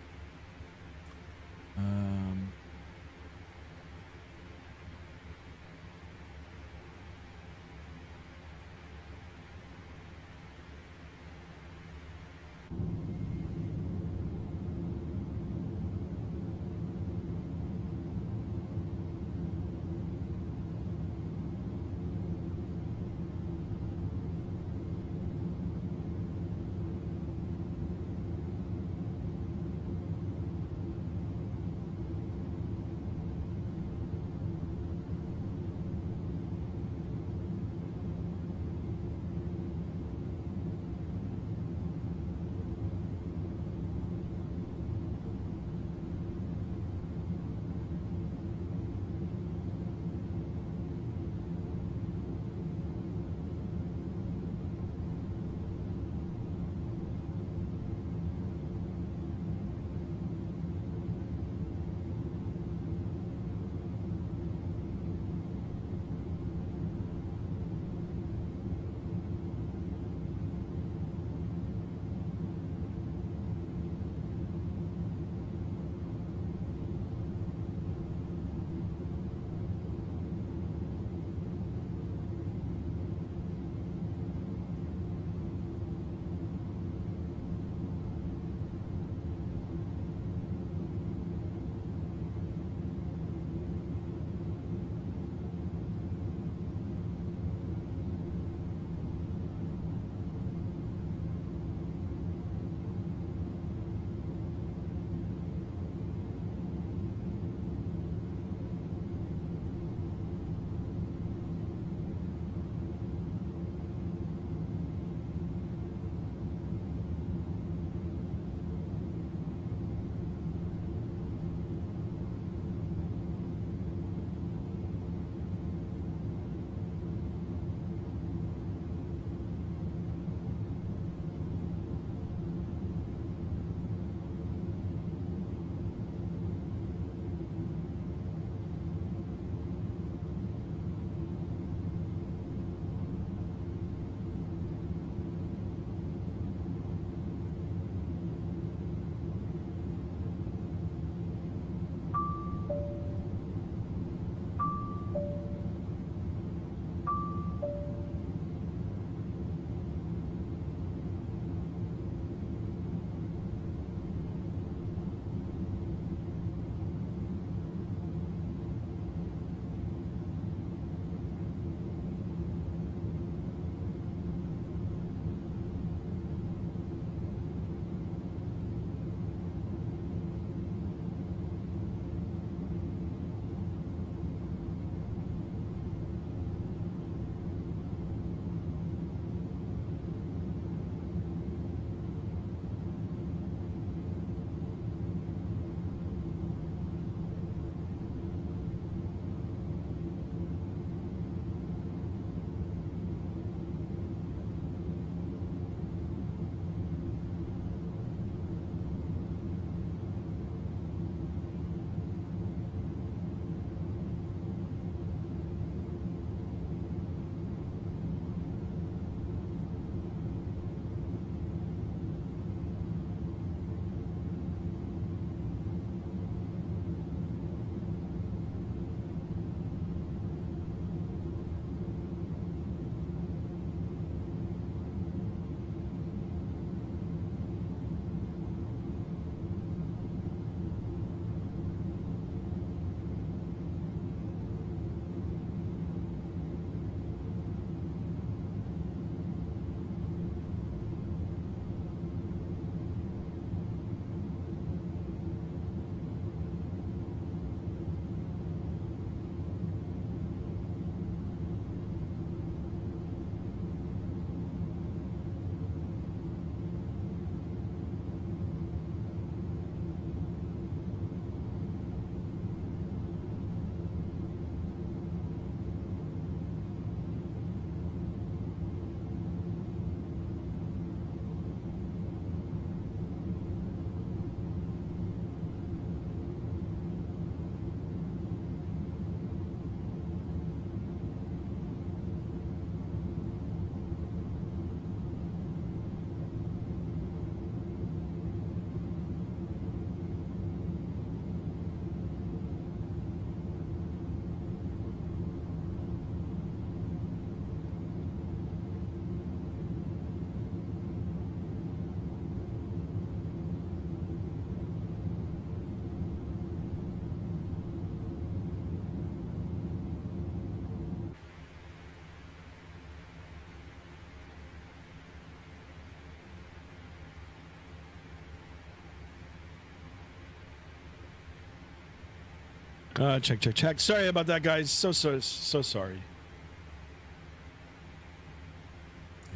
Check. Sorry about that, guys. So sorry.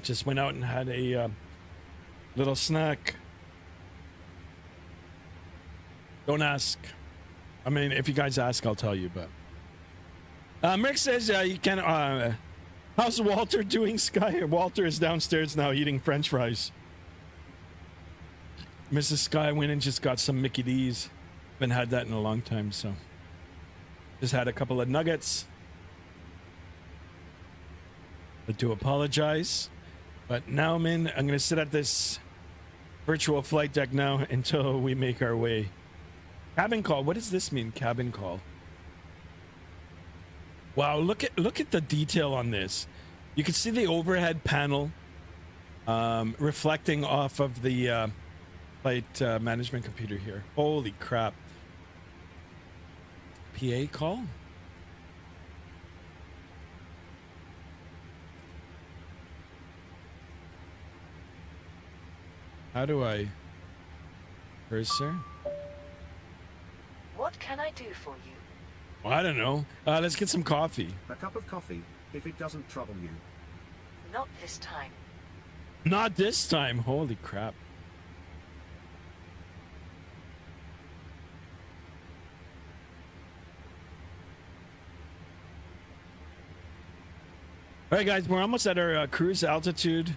Just went out and had a little snack. Don't ask. I mean, if you guys ask, I'll tell you. But Mick says you can. How's Walter doing, Sky? Walter is downstairs now eating French fries. Mrs. Sky went and just got some Mickey D's. Haven't had that in a long time, so just had a couple of nuggets. I do apologize, but now I'm going to sit at this virtual flight deck now until we make our way. Cabin call. What does this mean? Cabin call. Wow, look at the detail on this. You can see the overhead panel reflecting off of the flight management computer here. Holy crap. PA call? How do I cursor? What can I do for you? Well, I don't know. Let's get some coffee. A cup of coffee, if it doesn't trouble you. Not this time. Not this time. Holy crap. All right, guys, we're almost at our cruise altitude.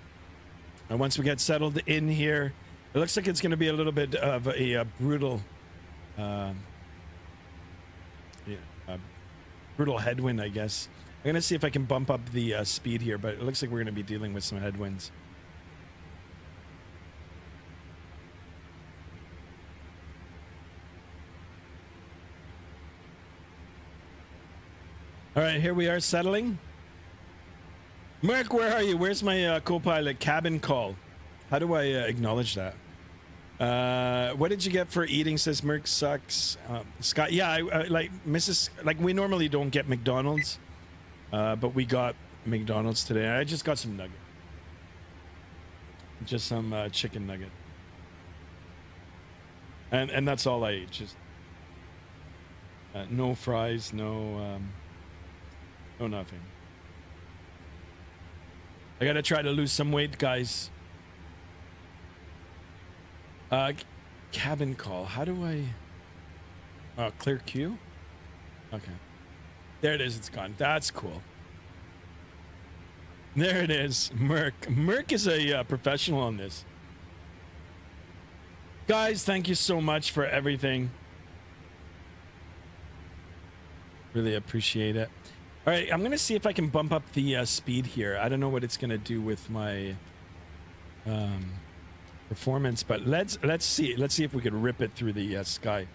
And once we get settled in here, it looks like it's going to be a little bit of a brutal, brutal headwind, I guess. I'm going to see if I can bump up the speed here, but it looks like we're going to be dealing with some headwinds. All right, here we are settling. Mark, where are you? Where's my co-pilot cabin call? How do I acknowledge that? What did you get for eating? Says Merc sucks. Scott, yeah, I like Mrs. Like we normally don't get McDonald's, but we got McDonald's today. I just got some nugget, just some chicken nugget, and that's all I ate. Just no fries, no nothing. I gotta try to lose some weight, guys. Cabin call. How do I? Clear queue. Okay. There it is. It's gone. That's cool. There it is. Merc. Merc is a professional on this. Guys, thank you so much for everything. Really appreciate it. All right, I'm gonna see if I can bump up the speed here. I don't know what it's gonna do with my performance, but let's see. Let's see if we could rip it through the sky.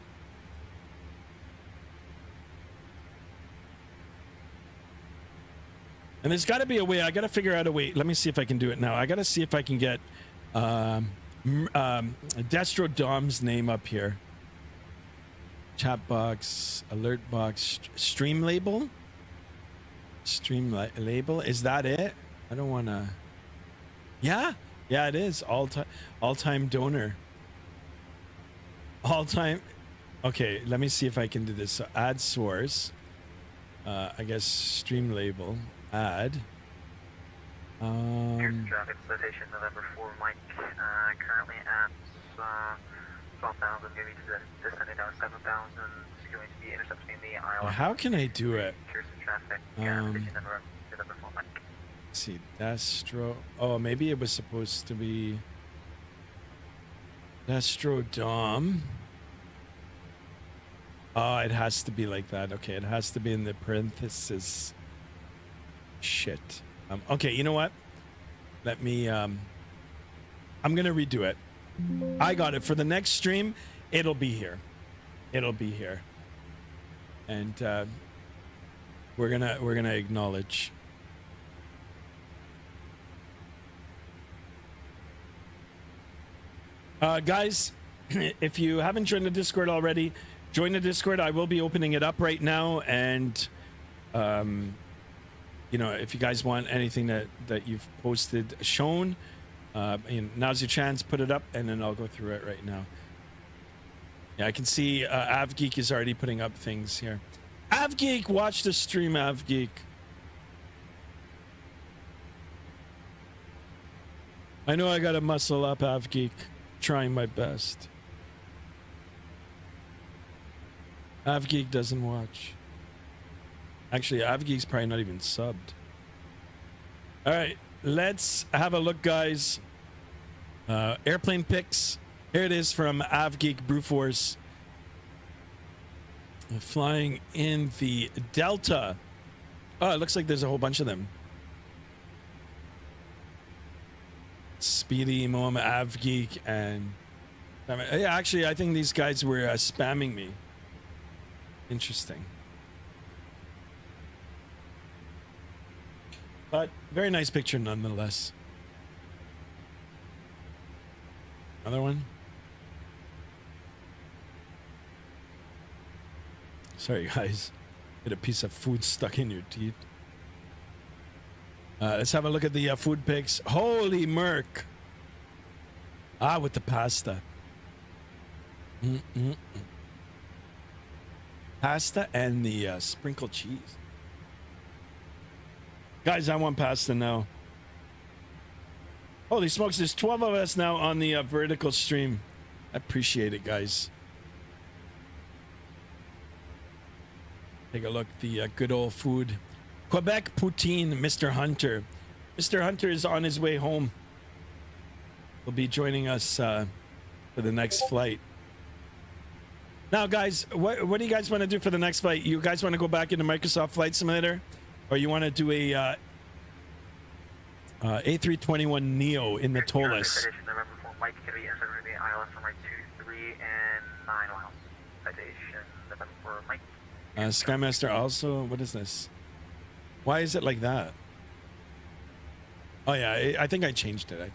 And there's got to be a way. I got to figure out a way. Let me see if I can do it now. I got to see if I can get Destro Dom's name up here. Chat box, alert box, stream label. Stream label, is that it? I don't want to. Yeah, it is all-time donor. All-time. Okay, let me see if I can do this. So add source. I guess stream label. Add. Here's traffic citation November 4 Mike. Currently at 12,000, maybe descending down 7,000. It's going to be intercepting the ILS. How can I do it? Here's the traffic. November 4 Mike. Let's see, Destro. Oh, maybe it was supposed to be Destro Dom. Oh, it has to be like that. Okay, it has to be in the parenthesis. Shit. Okay, you know what? Let me. I'm gonna redo it. I got it for the next stream. It'll be here. It'll be here. And we're gonna acknowledge. Guys, if you haven't joined the Discord already, join the Discord. I will be opening it up right now, and you know, if you guys want anything that you've posted shown, now's your chance. Put it up, and then I'll go through it right now. Yeah, I can see AvGeek is already putting up things here. AvGeek, watch the stream, AvGeek. I know I gotta muscle up, AvGeek. Trying my best. AvGeek doesn't watch. Actually, AvGeek's probably not even subbed. All right, let's have a look, guys. Airplane pics. Here it is from AvGeek Brewforce. Flying in the Delta. Oh, it looks like there's a whole bunch of them. Speedy, Moam, AvGeek, and... Yeah, actually, I think these guys were spamming me. Interesting. But very nice picture nonetheless. Another one. Sorry, guys. Get a piece of food stuck in your teeth. Let's have a look at the food pics. Holy Merc. Ah, with the pasta. Pasta and the sprinkled cheese. Guys, I want pasta now. Holy smokes, there's 12 of us now on the vertical stream. I appreciate it, guys. Take a look, the good old food. Quebec poutine, Mr. Hunter. Mr. Hunter is on his way home. He'll be joining us for the next flight. Now, guys, what do you guys want to do for the next flight? You guys want to go back into Microsoft Flight Simulator? Or you want to do a A321 Neo in the TOLUS? Mike, can we insert the ILS for Mike 2, 3, and 9 miles? Citation, November for Mike. Skymaster also, what is this? Why is it like that? Oh yeah, I think I changed it.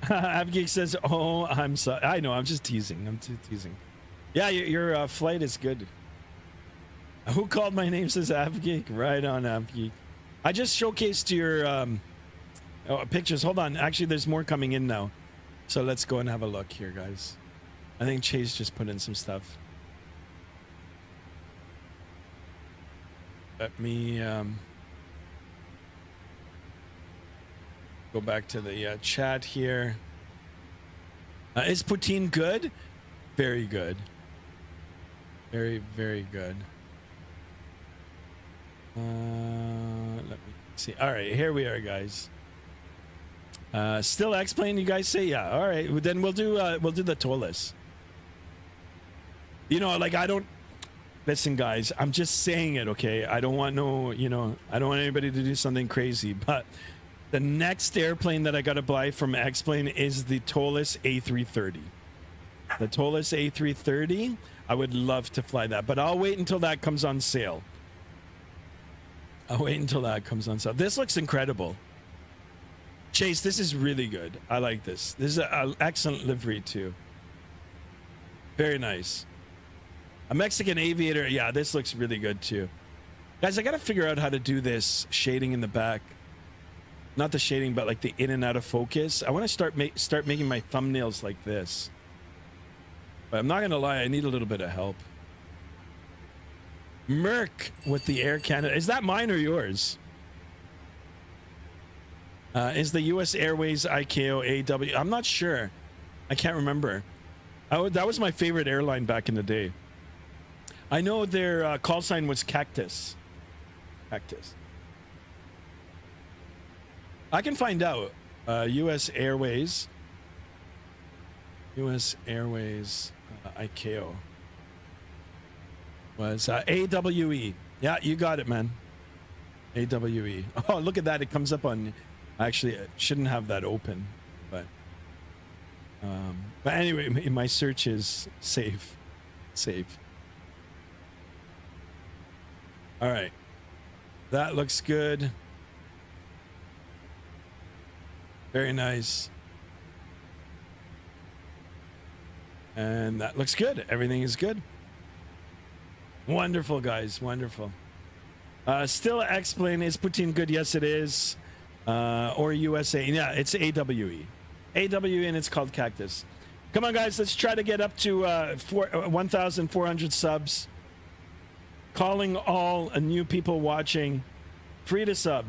AvGeek says, oh, I'm sorry. I know, I'm just teasing. I'm teasing. Yeah, your flight is good. Who called my name, says AvGeek. Right on, AvGeek. I just showcased your pictures. Hold on. Actually, there's more coming in now. So let's go and have a look here, guys. I think Chase just put in some stuff. Let me go back to the chat here. Is poutine good? Very good. Very, very good. Let me see. All right, here we are, guys. Still X-Plane, you guys say? Yeah. All right, then we'll do the TOLUS. You know, like, I don't... Listen, guys, I'm just saying it, okay? I don't want no, you know, I don't want anybody to do something crazy, but the next airplane that I got to buy from X-Plane is the TOLUS A330. The TOLUS A330, I would love to fly that, but I'll wait until that comes on sale. This looks incredible. Chase, this is really good. I like this. This is an excellent livery, too. Very nice. A Mexican aviator. Yeah, this looks really good too. Guys, I got to figure out how to do this shading in the back. Not the shading, but like the in and out of focus. I want to start making my thumbnails like this. But I'm not going to lie, I need a little bit of help. Merc with the Air Canada. Is that mine or yours? Is the US Airways ICAO AW? I'm not sure. I can't remember. That was my favorite airline back in the day. I know their call sign was Cactus. Cactus. I can find out. US Airways. US Airways ICAO was AWE. Yeah, you got it, man. AWE. Oh, look at that. It comes up on... Actually, I shouldn't have that open, but anyway, my search is safe. All right, that looks good. Very nice. And that looks good. Everything is good. Wonderful, guys. Wonderful. Still X-Plane. Is poutine good? Yes, it is. Or USA. Yeah, it's AWE. AWE, and it's called Cactus. Come on, guys. Let's try to get up to 1,400 subs. Calling all new people watching. Free to sub.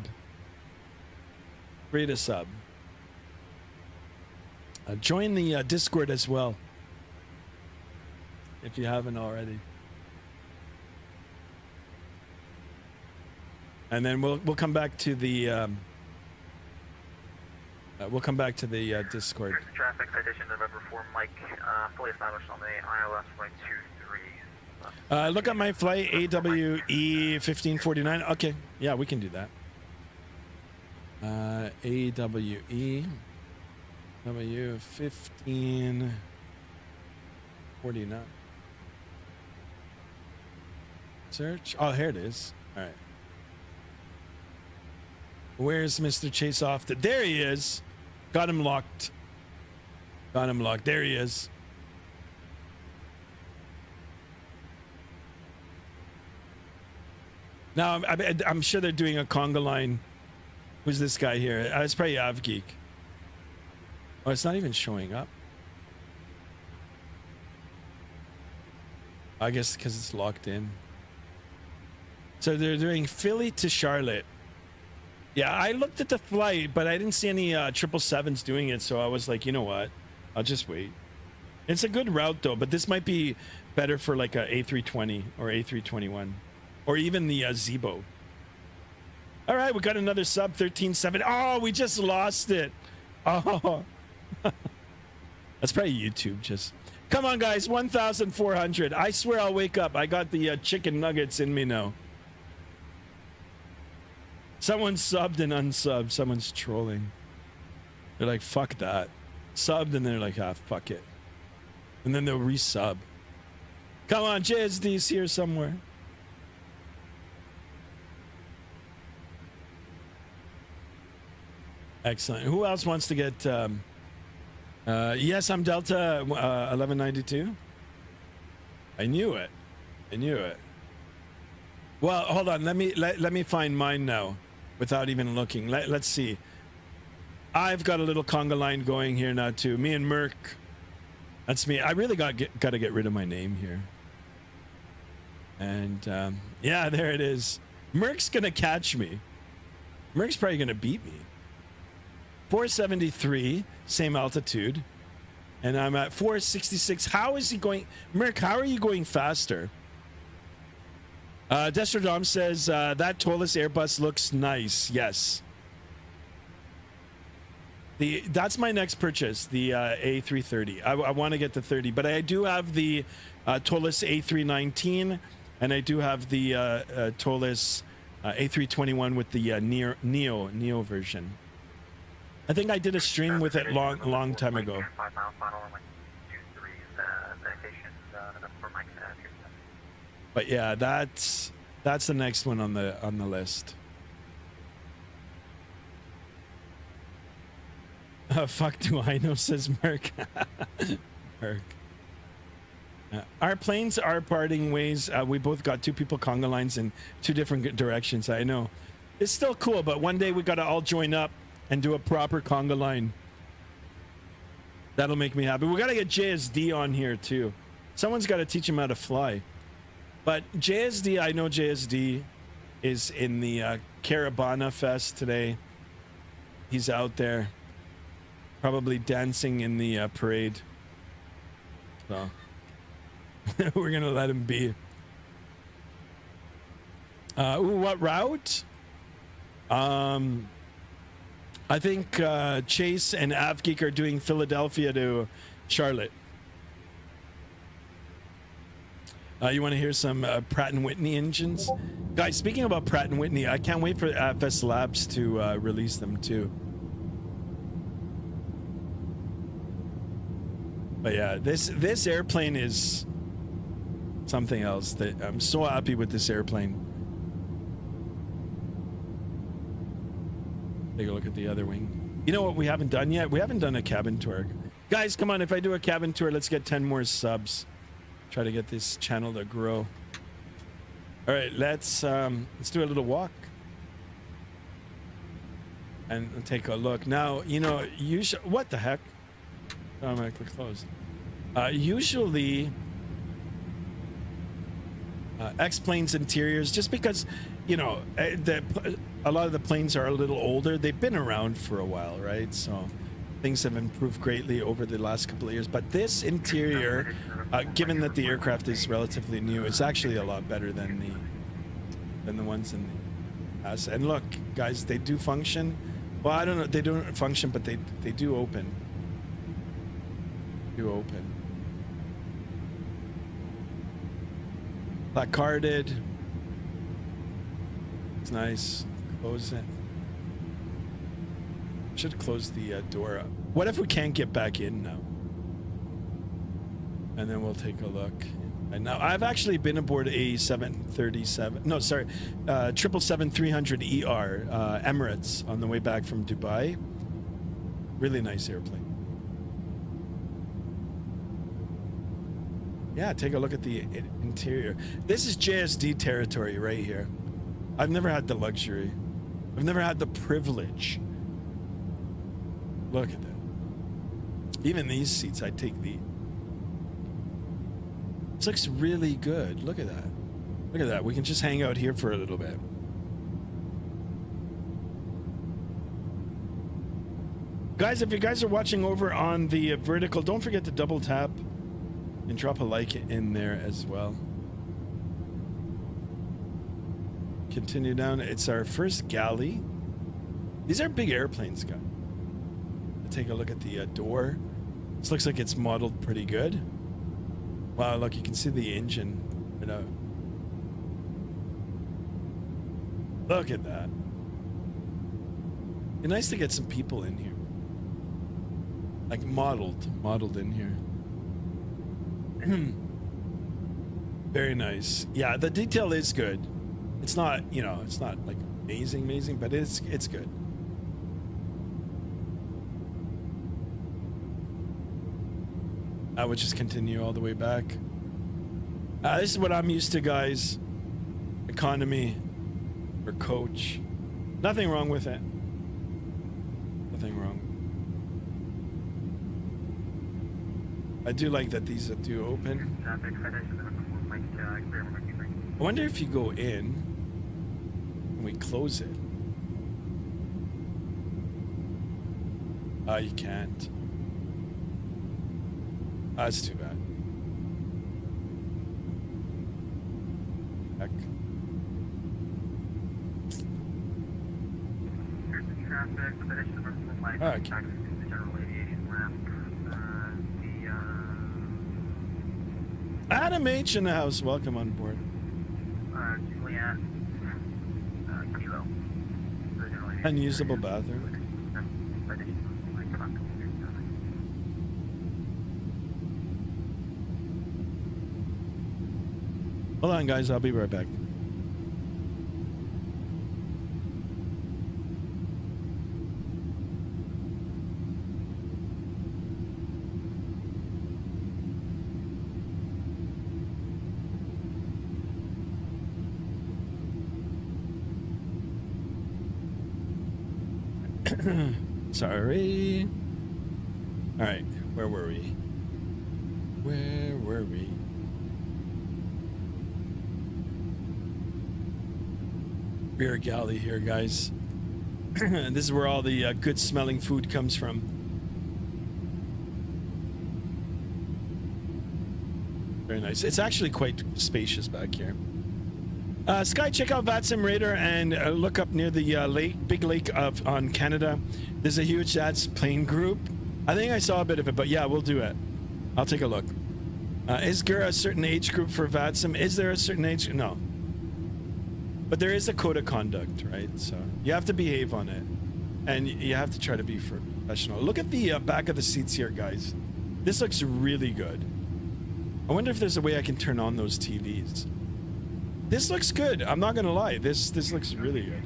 Free to sub. Join the Discord as well, if you haven't already. And then we'll come back to the Discord. Traffic citation November 4 Mike, fully established on the ILS flight 23. Look at my flight AWE 1549. Okay, yeah, we can do that. AWE W1549. Search. Oh, here it is. All right. Where's Mr. Chase off? There he is. Got him locked. Got him locked. There he is. Now, I'm sure they're doing a conga line. Who's this guy here? It's probably AvGeek. Oh, it's not even showing up. I guess because it's locked in. So they're doing Philly to Charlotte. Yeah, I looked at the flight, but I didn't see any 777s doing it. So I was like, you know what? I'll just wait. It's a good route, though. But this might be better for like a A320 or A321. Or even the Zebo. All right, we got another sub, 13.7. Oh, we just lost it. Oh. That's probably YouTube just. Come on, guys, 1,400. I swear I'll wake up. I got the chicken nuggets in me now. Someone subbed and unsubbed. Someone's trolling. They're like, fuck that. Subbed and they're like, ah, fuck it. And then they'll resub. Come on, JSD's here somewhere. Excellent. Who else wants to get... yes, I'm Delta 1192. I knew it. I knew it. Well, hold on. Let me find mine now without even looking. Let's see. I've got a little conga line going here now too. Me and Merc. That's me. I really got to get rid of my name here. And yeah, there it is. Merc's going to catch me. Merc's probably going to beat me. 473, same altitude, and I'm at 466. How is he going? Merc, how are you going faster? Destrodom says that Tolless Airbus looks nice. Yes. That's my next purchase, the A330. I want to get the 30, but I do have the Tolless A319, and I do have the Tolless A321 with the Neo version. I think I did a stream with it long time ago. But yeah, that's the next one on the list. Fuck do I know, says Merc. Merc. Our planes are parting ways. We both got two people conga lines in two different directions. I know. It's still cool, but one day we gotta all join up and do a proper conga line. That'll make me happy. We gotta get JSD on here too. Someone's gotta teach him how to fly. But JSD, I know JSD is in the Caravana Fest today. He's out there, probably dancing in the parade. So we're gonna let him be. Ooh, what route? I think Chase and AvGeek are doing Philadelphia to Charlotte. You want to hear some Pratt & Whitney engines? Guys, speaking about Pratt & Whitney, I can't wait for FS Labs to release them too. But yeah, this airplane is something else. That I'm so happy with this airplane. Take a look at the other wing. You know what we haven't done yet? We haven't done a cabin tour. Guys, come on. If I do a cabin tour, let's get 10 more subs. Try to get this channel to grow. All right, let's do a little walk. And take a look. Now, you know, what the heck? Automatically closed. Usually X-Planes interiors, just because, you know, a lot of the planes are a little older. They've been around for a while, right? So things have improved greatly over the last couple of years. But this interior, given that the aircraft is relatively new, is actually a lot better than the ones in the past. And look, guys, they do function. Well, I don't know, they don't function, but they do open. Placarded. It's nice. Close it. Should close the door up. What if we can't get back in now? And then we'll take a look. And now I've actually been aboard a 737. No, sorry, 777-300ER Emirates on the way back from Dubai. Really nice airplane. Yeah, take a look at the interior. This is JSD territory right here. I've never had the luxury. I've never had the privilege. Look at that. Even these seats, I'd take the. This looks really good. Look at that. Look at that. We can just hang out here for a little bit. Guys, if you guys are watching over on the vertical, don't forget to double tap and drop a like in there as well. Continue down. It's our first galley. These are big airplanes, guys. Take a look at the door. This looks like it's modeled pretty good. Wow, look, you can see the engine right out. Look at that. It's nice to get some people in here. Like modeled in here. Very nice. Yeah, the detail is good. It's not, you know, it's not like amazing, but it's good. I would just continue all the way back. This is what I'm used to, guys. Economy or coach. Nothing wrong with it. Nothing wrong. I do like that these do open. I wonder if you go in and we close it. You can't. That's too bad. Heck. Okay. Adam H in the house. Welcome on board. Unusable bathroom. Hold on, guys. I'll be right back. Sorry. All right. Where were we? Beer galley here, guys. And this is where all the good smelling food comes from. Very nice. It's actually quite spacious back here. Sky, check out VATSIM Radar and look up near the big lake on Canada. There's a huge jazz plane group. I think I saw a bit of it, but yeah, we'll do it. I'll take a look. Is there a certain age group for VATSIM? Is there a certain age? No. But there is a code of conduct, right? So you have to behave on it. And you have to try to be professional. Look at the back of the seats here, guys. This looks really good. I wonder if there's a way I can turn on those TVs. This looks good. I'm not going to lie. This looks really good.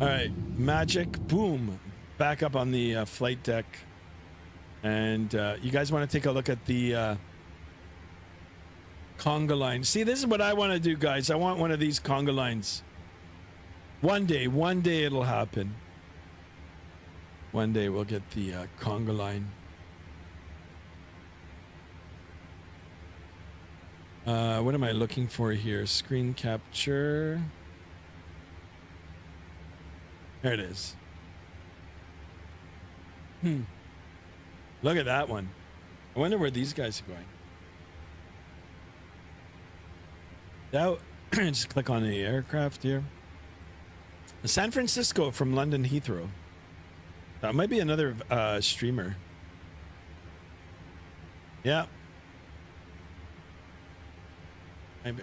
All right. Magic. Boom. Back up on the flight deck. And you guys want to take a look at the conga line. See, this is what I want to do, guys. I want one of these conga lines. One day it'll happen. One day we'll get the Congo line. What am I looking for here? Screen capture. There it is. Look at that one. I wonder where these guys are going. Now, just click on the aircraft here. San Francisco from London Heathrow. That might be another streamer. Yeah.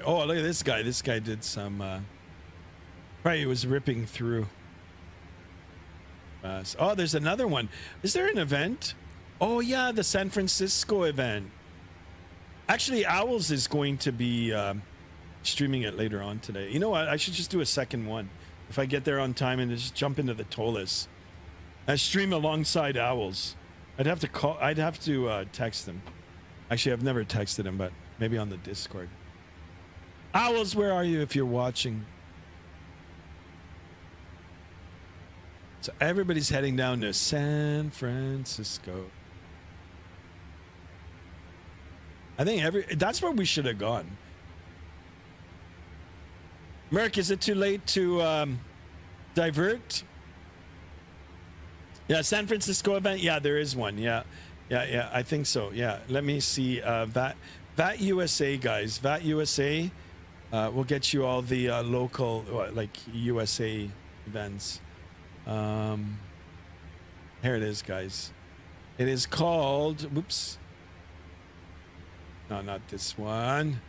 Oh, look at this guy. This guy did some... probably was ripping through. Oh, there's another one. Is there an event? Oh, yeah, the San Francisco event. Actually, Owls is going to be streaming it later on today. You know what? I should just do a second one. If I get there on time and just jump into the Tollus. I stream alongside Owls. I'd have to text him. Actually, I've never texted him, but maybe on the Discord. Owls, where are you if you're watching? So everybody's heading down to San Francisco. I think that's where we should have gone. Merc, is it too late to divert? Yeah, San Francisco event. Yeah, there is one. Yeah, I think so. Yeah, let me see. VAT USA, guys. VAT USA will get you all the local, like USA events. Here it is, guys. It is called. Whoops. No, not this one.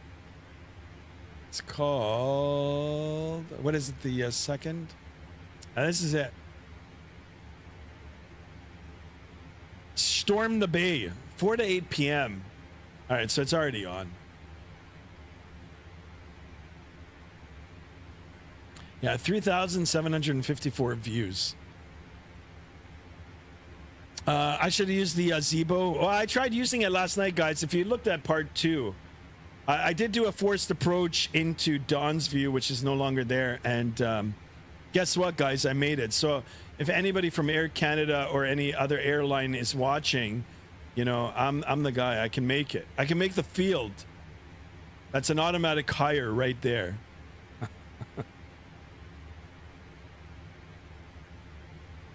It's called. What is it? The second. This is it. Storm the Bay, 4 to 8 p.m. All right, so it's already on. Yeah, 3,754 views. I should have used the Zebo. Well, I tried using it last night, guys. If you looked at part 2, I did do a forced approach into Dawn's View, which is no longer there. And guess what, guys? I made it. So if anybody from Air Canada or any other airline is watching, you know, I'm the guy. I can make it. I can make the field. That's an automatic hire right there.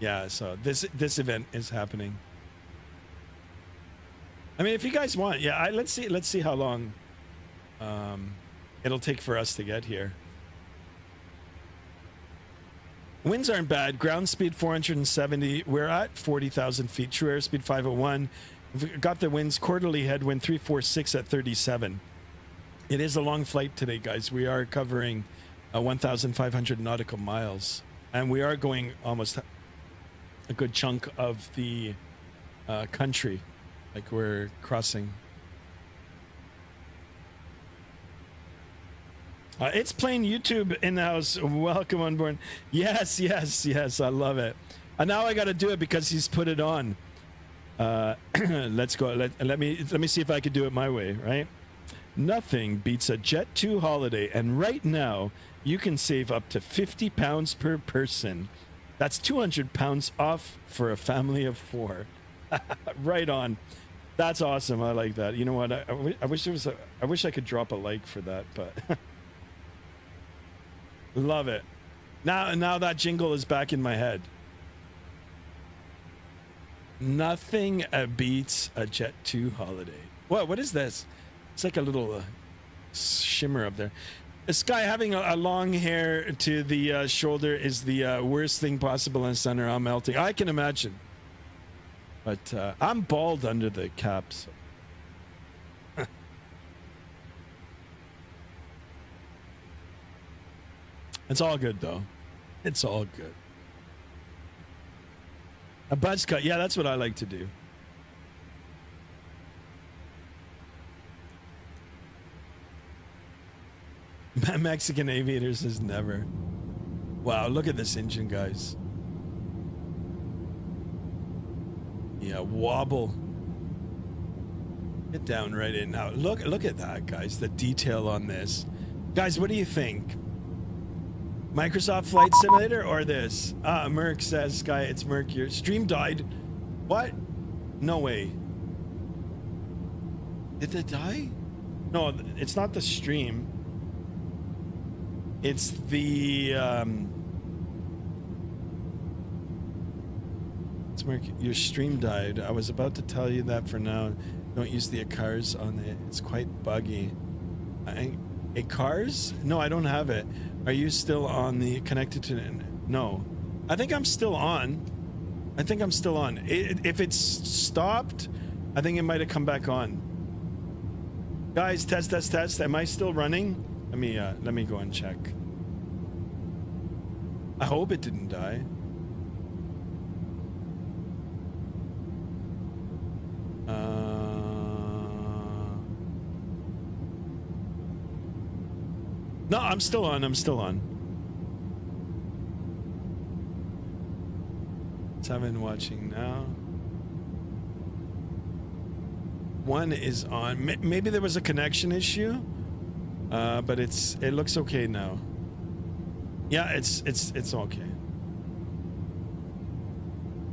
Yeah, so this event is happening. I mean, if you guys want, yeah, let's see how long it'll take for us to get here. Winds aren't bad. Ground speed 470. We're at 40,000 feet. True airspeed 501. We've got the winds quarterly headwind 346 at 37. It is a long flight today, guys. We are covering 1,500 nautical miles, and we are going almost a good chunk of the country, like we're crossing. It's playing YouTube in the house. Welcome on board. Yes. I love it. And now I got to do it because he's put it on. Let's go. Let me see if I can do it my way. Right. Nothing beats a Jet2 holiday, and right now you can save up to £50 per person. That's 200 pounds off for a family of 4. Right on. That's awesome. I like that. You know what? I wish there was I wish I could drop a like for that, but love it. Now that jingle is back in my head. Nothing beats a Jet2 holiday. What is this? It's like a little shimmer up there. This guy having a long hair to the shoulder is the worst thing possible in the center. I'm melting. I can imagine. But I'm bald under the cap. So. It's all good, though. It's all good. A buzz cut. Yeah, that's what I like to do. Mexican aviators is never. Wow, look at this engine, guys. Yeah, wobble. Get down right in now. Look at that, guys. The detail on this. Guys, what do you think? Microsoft Flight Simulator or this? Merc says, Sky, it's Merc. Your stream died. What? No way. Did it die? No, it's not the stream. It's the it's Merc. Your stream died. I was about to tell you that for now. Don't use the cars on it. It's quite buggy. A cars? No, I don't have it. Are you still on the connected to? No, I think I'm still on. I think I'm still on. If it's stopped, I think it might have come back on. Guys, test. Am I still running? Let me go and check. I hope it didn't die. No, I'm still on. Seven watching now. One is on. Maybe there was a connection issue, but it looks okay now. Yeah, it's okay.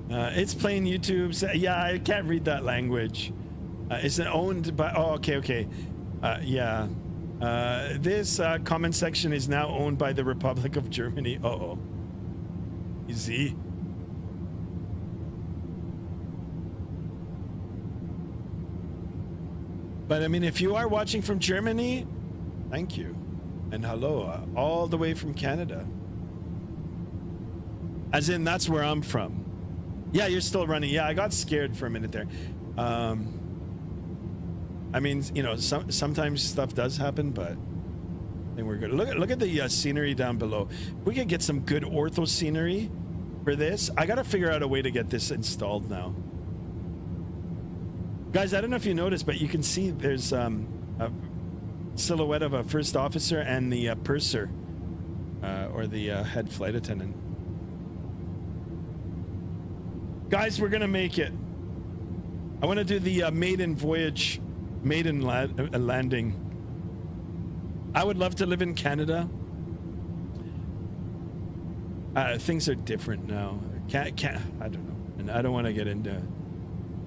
It's playing YouTube. Yeah, I can't read that language. Is it owned by? Oh, okay. Yeah. This comment section is now owned by the Republic of Germany. Uh-oh. Easy. But I mean, if you are watching from Germany, thank you. And hello, all the way from Canada. As in, that's where I'm from. Yeah, you're still running. Yeah, I got scared for a minute there. I mean, you know, sometimes stuff does happen, but I think we're good. Look at the scenery down below. We could get some good ortho scenery for this. I got to figure out a way to get this installed now. Guys, I don't know if you noticed, but you can see there's a silhouette of a first officer and the purser, or the head flight attendant. Guys, we're gonna make it. I want to do the maiden voyage, maiden landing. I would love to live in Canada. Things are different now. I don't know, and I don't want to get into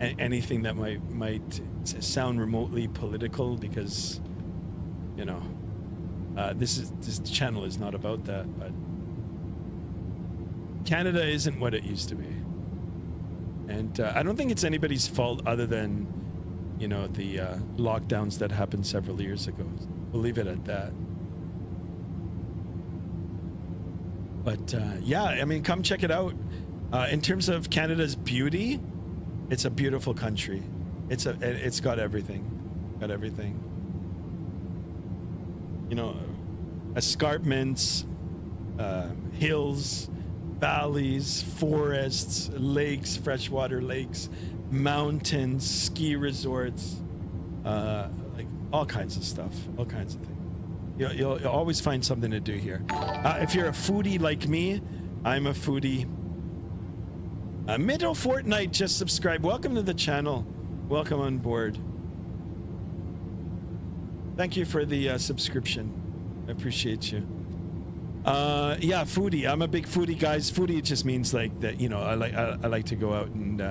anything that might sound remotely political, because, you know, this channel is not about that. But Canada isn't what it used to be, and I don't think it's anybody's fault other than, you know, the lockdowns that happened several years ago. We'll leave it at that. But yeah, I mean, come check it out. In terms of Canada's beauty, it's a beautiful country. It's got everything. You know, escarpments, hills, valleys, forests, lakes, freshwater lakes, mountains, ski resorts, like all kinds of stuff, all kinds of things. You'll always find something to do here. If you're a foodie like me, I'm a foodie. Middle Fortnite just subscribed. Welcome to the channel. Welcome on board. Thank you for the subscription. I appreciate you. Yeah, foodie. I'm a big foodie, guys. Foodie just means like that. You know, I like to go out and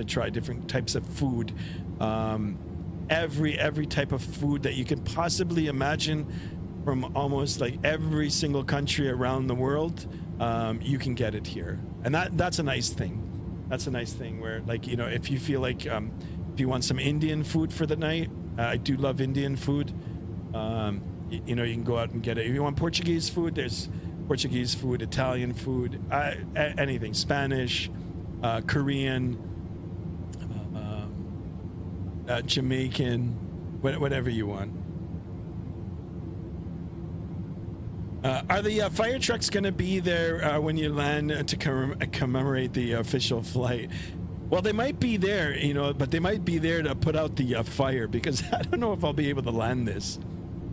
try different types of food. Every type of food that you can possibly imagine, from almost like every single country around the world. You can get it here, and that's a nice thing. That's a nice thing where, like, you know, if you feel like if you want some Indian food for the night, I do love Indian food. You know, you can go out and get it. If you want Portuguese food, there's Portuguese food, Italian food, anything, Spanish, Korean, Jamaican, whatever you want. Are the fire trucks going to be there when you land to commemorate the official flight? Well, they might be there, you know, but they might be there to put out the fire, because I don't know if I'll be able to land this.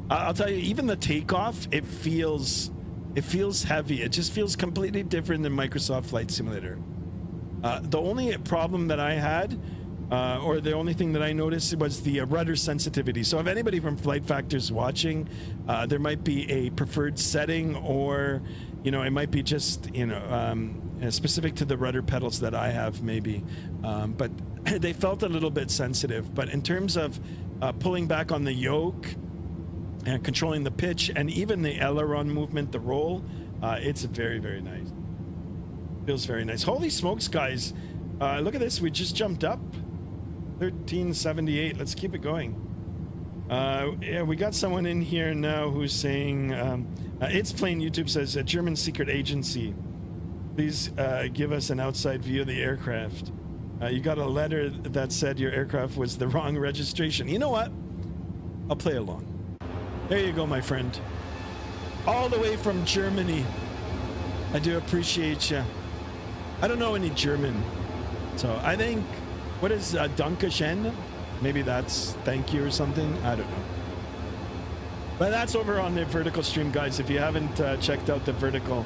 I'll tell you, even the takeoff, it feels heavy. It just feels completely different than Microsoft Flight Simulator. The only problem that I had or the only thing that I noticed was the rudder sensitivity. So if anybody from Flight Factor's watching, there might be a preferred setting, or it might be just specific to the rudder pedals that I have, maybe. But they felt a little bit sensitive. But in terms of pulling back on the yoke and controlling the pitch and even the aileron movement, the roll, it's very, very nice. Feels very nice. Holy smokes, guys. Look at this. We just jumped up. 1378. Let's keep it going. Yeah, we got someone in here now who's saying, it's plain. YouTube says, a German secret agency. Please give us an outside view of the aircraft. You got a letter that said your aircraft was the wrong registration. You know what? I'll play along. There you go, my friend. All the way from Germany. I do appreciate you. I don't know any German. So I think, what is Danke schön? Maybe that's thank you or something. I don't know. But that's over on the vertical stream, guys. If you haven't checked out the vertical,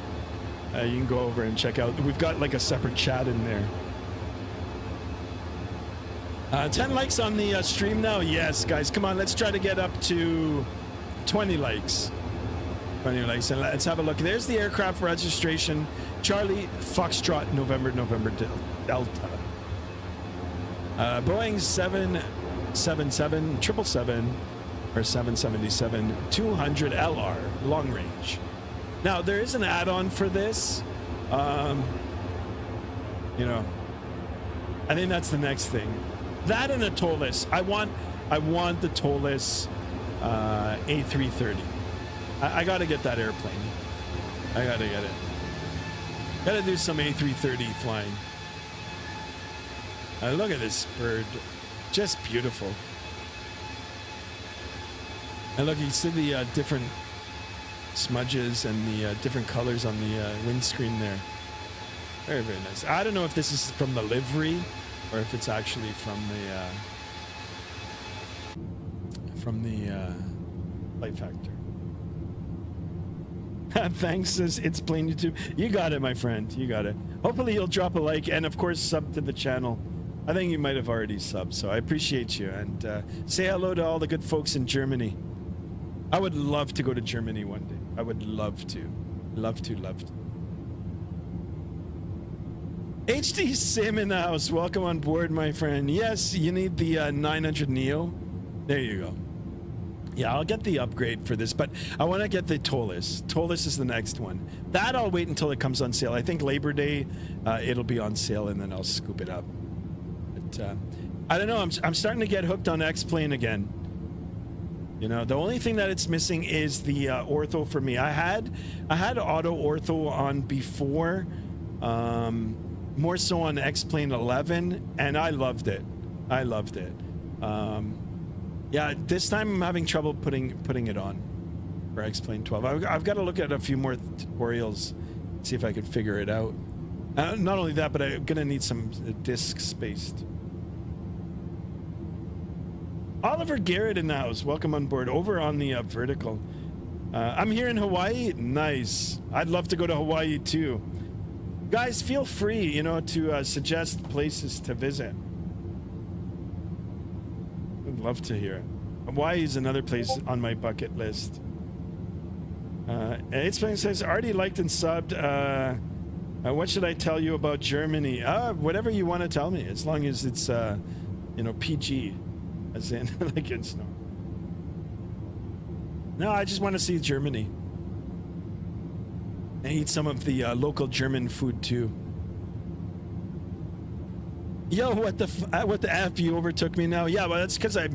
you can go over and check out. We've got like a separate chat in there. 10 likes on the stream now. Yes, guys, come on. Let's try to get up to 20 likes. 20 likes. And let's have a look. There's the aircraft registration. Charlie Foxtrot, November Delta. Boeing 777 777 or 777 200 LR long range. Now there is an add-on for this. I think that's the next thing. That and a tolless. I want the tolless A330. I gotta get that airplane. I gotta get it. Gotta do some A330 flying. Look at this bird. Just beautiful. And look, you see the different smudges and the different colors on the windscreen there. Very, very nice. I don't know if this is from the livery or if it's actually from the Flight Factor. Thanks, it's plain YouTube. You got it, my friend. You got it. Hopefully you'll drop a like and of course sub to the channel. I think you might have already subbed, so I appreciate you. And say hello to all the good folks in Germany. I would love to go to Germany one day. I would love to. Love to. HD Sim in the house. Welcome on board, my friend. Yes, you need the 900 Neo. There you go. Yeah, I'll get the upgrade for this, but I want to get the tolless. Tolless is the next one. That I'll wait until it comes on sale. I think Labor Day, it'll be on sale, and then I'll scoop it up. But I don't know. I'm starting to get hooked on X-Plane again. The only thing that it's missing is the ortho for me. I had auto ortho on before, more so on X-Plane 11, and I loved it. Yeah, this time I'm having trouble putting it on for X-Plane 12. I've got to look at a few more tutorials, see if I could figure it out. Not only that, but I'm gonna need some disk spaced. Oliver Garrett in the house. Welcome on board. Over on the vertical. I'm here in Hawaii. Nice. I'd love to go to Hawaii too. Guys, feel free, to suggest places to visit. I'd love to hear it. Hawaii is another place on my bucket list. It's been says already liked and subbed. What should I tell you about Germany? Whatever you want to tell me, as long as it's PG, as in like it's no. No, I just want to see Germany and eat some of the local German food too. Yo, what the F, you overtook me now? Yeah, well, that's because I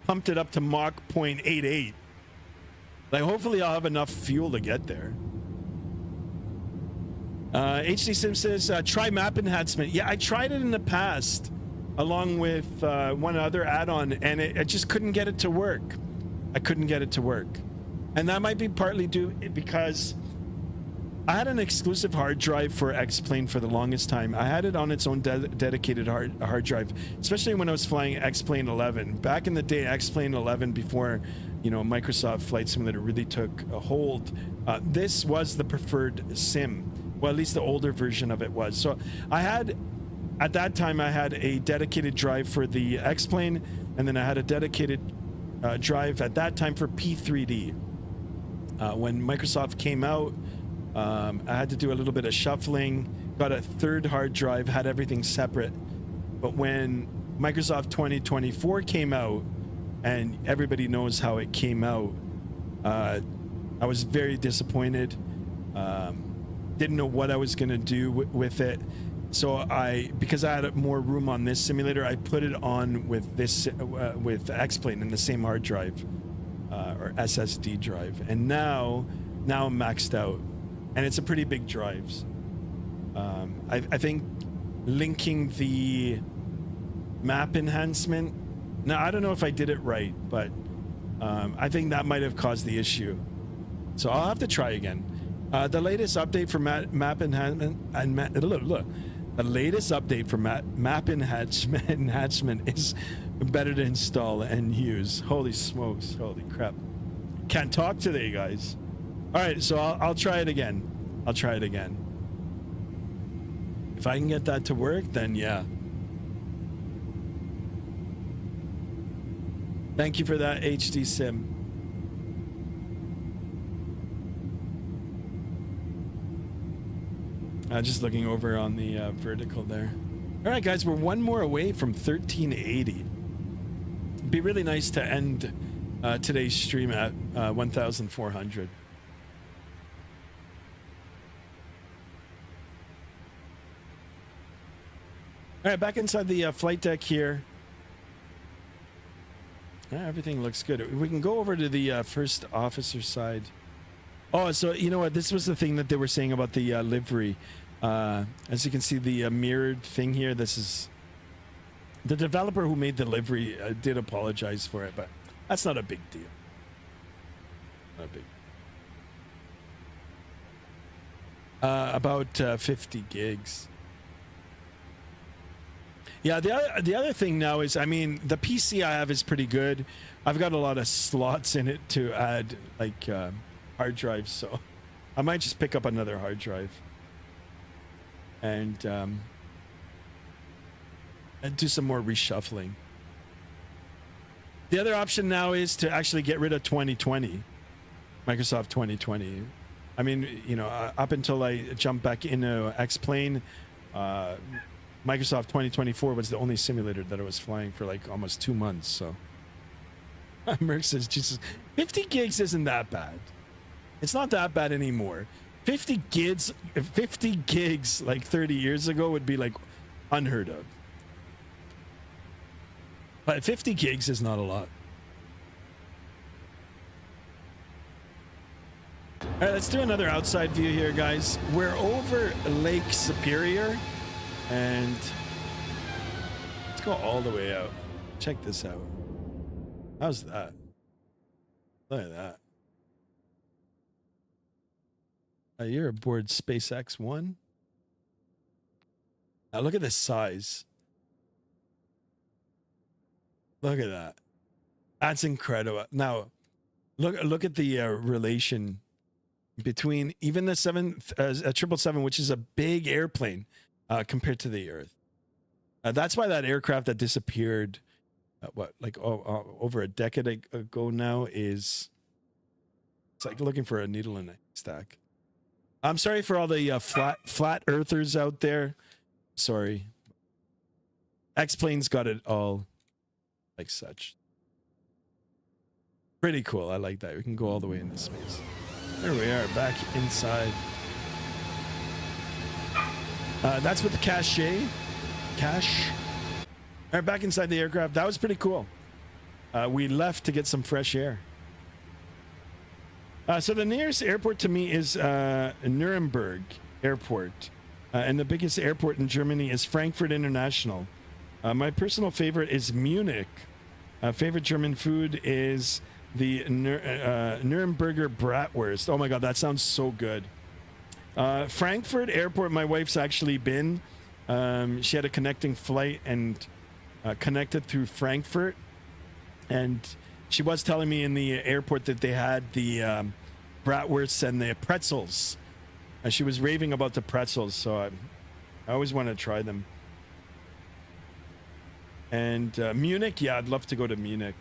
pumped it up to Mach 0.88. Like, hopefully I'll have enough fuel to get there. HD Sim says, try map enhancement. Yeah, I tried it in the past, along with one other add-on, and I just couldn't get it to work. I couldn't get it to work. And that might be partly due because I had an exclusive hard drive for X-Plane for the longest time. I had it on its own dedicated hard drive, especially when I was flying X-Plane 11. Back in the day, X-Plane 11, before Microsoft Flight Simulator really took a hold, this was the preferred sim. Well, at least the older version of it was. So I had at that time I had a dedicated drive for the X-Plane, and then I had a dedicated drive at that time for P3D. When Microsoft came out, I had to do a little bit of shuffling, got a third hard drive, had everything separate. But when Microsoft 2024 came out, and everybody knows how it came out, I was very disappointed. Didn't know what I was going to do with it. So because I had more room on this simulator, I put it on with this, with X-Plane in the same hard drive, or SSD drive. And now I'm maxed out, and it's a pretty big drive. I think linking the map enhancement, now I don't know if I did it right, but I think that might have caused the issue. So I'll have to try again. The latest update for map enhancement and the latest update for map enhancement is better to install and use. Holy smokes! Holy crap! Can't talk today, guys. All right, so I'll try it again. I'll try it again. If I can get that to work, then yeah. Thank you for that, HD Sim. Just looking over on the vertical there. All right, guys, we're one more away from 1380. It'd be really nice to end today's stream at 1,400. All right, back inside the flight deck here. Everything looks good. We can go over to the first officer side. Oh, so you know what? This was the thing that they were saying about the livery. As you can see, the mirrored thing here. This is the developer who made the livery did apologize for it, but that's not a big deal. Not big. About 50 gigs. Yeah, the other thing now is, I mean, the PC I have is pretty good. I've got a lot of slots in it to add, like, hard drives, so I might just pick up another hard drive and do some more reshuffling. The other option now is to actually get rid of 2020, Microsoft 2020. I mean, you know, up until I jump back into X-Plane, Microsoft 2024 was the only simulator that I was flying for like almost 2 months. So Merck says, Jesus, 50 gigs isn't that bad. It's not that bad anymore. 50 gigs like 30 years ago would be like unheard of. But 50 gigs is not a lot. All right, let's do another outside view here, guys. We're over Lake Superior, and let's go all the way out. Check this out. How's that? Look at that. You're aboard SpaceX 1. Now look at the size. Look at that. That's incredible. Now, look at the relation between even the 777, which is a big airplane compared to the Earth. That's why that aircraft that disappeared, over a decade ago now, it's like looking for a needle in a haystack. I'm sorry for all the flat earthers out there. Sorry. X-Plane's got it all like such. Pretty cool. I like that. We can go all the way into space. There we are, back inside. That's with the cache. All right, back inside the aircraft. That was pretty cool. We left to get some fresh air. So the nearest airport to me is Nuremberg Airport. And the biggest airport in Germany is Frankfurt International. My personal favorite is Munich. Favorite German food is the Nuremberger Bratwurst. Oh my God, that sounds so good. Frankfurt Airport, my wife's actually been. She had a connecting flight and connected through Frankfurt. And she was telling me in the airport that they had the bratwursts and the pretzels. And she was raving about the pretzels, so I always want to try them. And Munich, yeah, I'd love to go to Munich.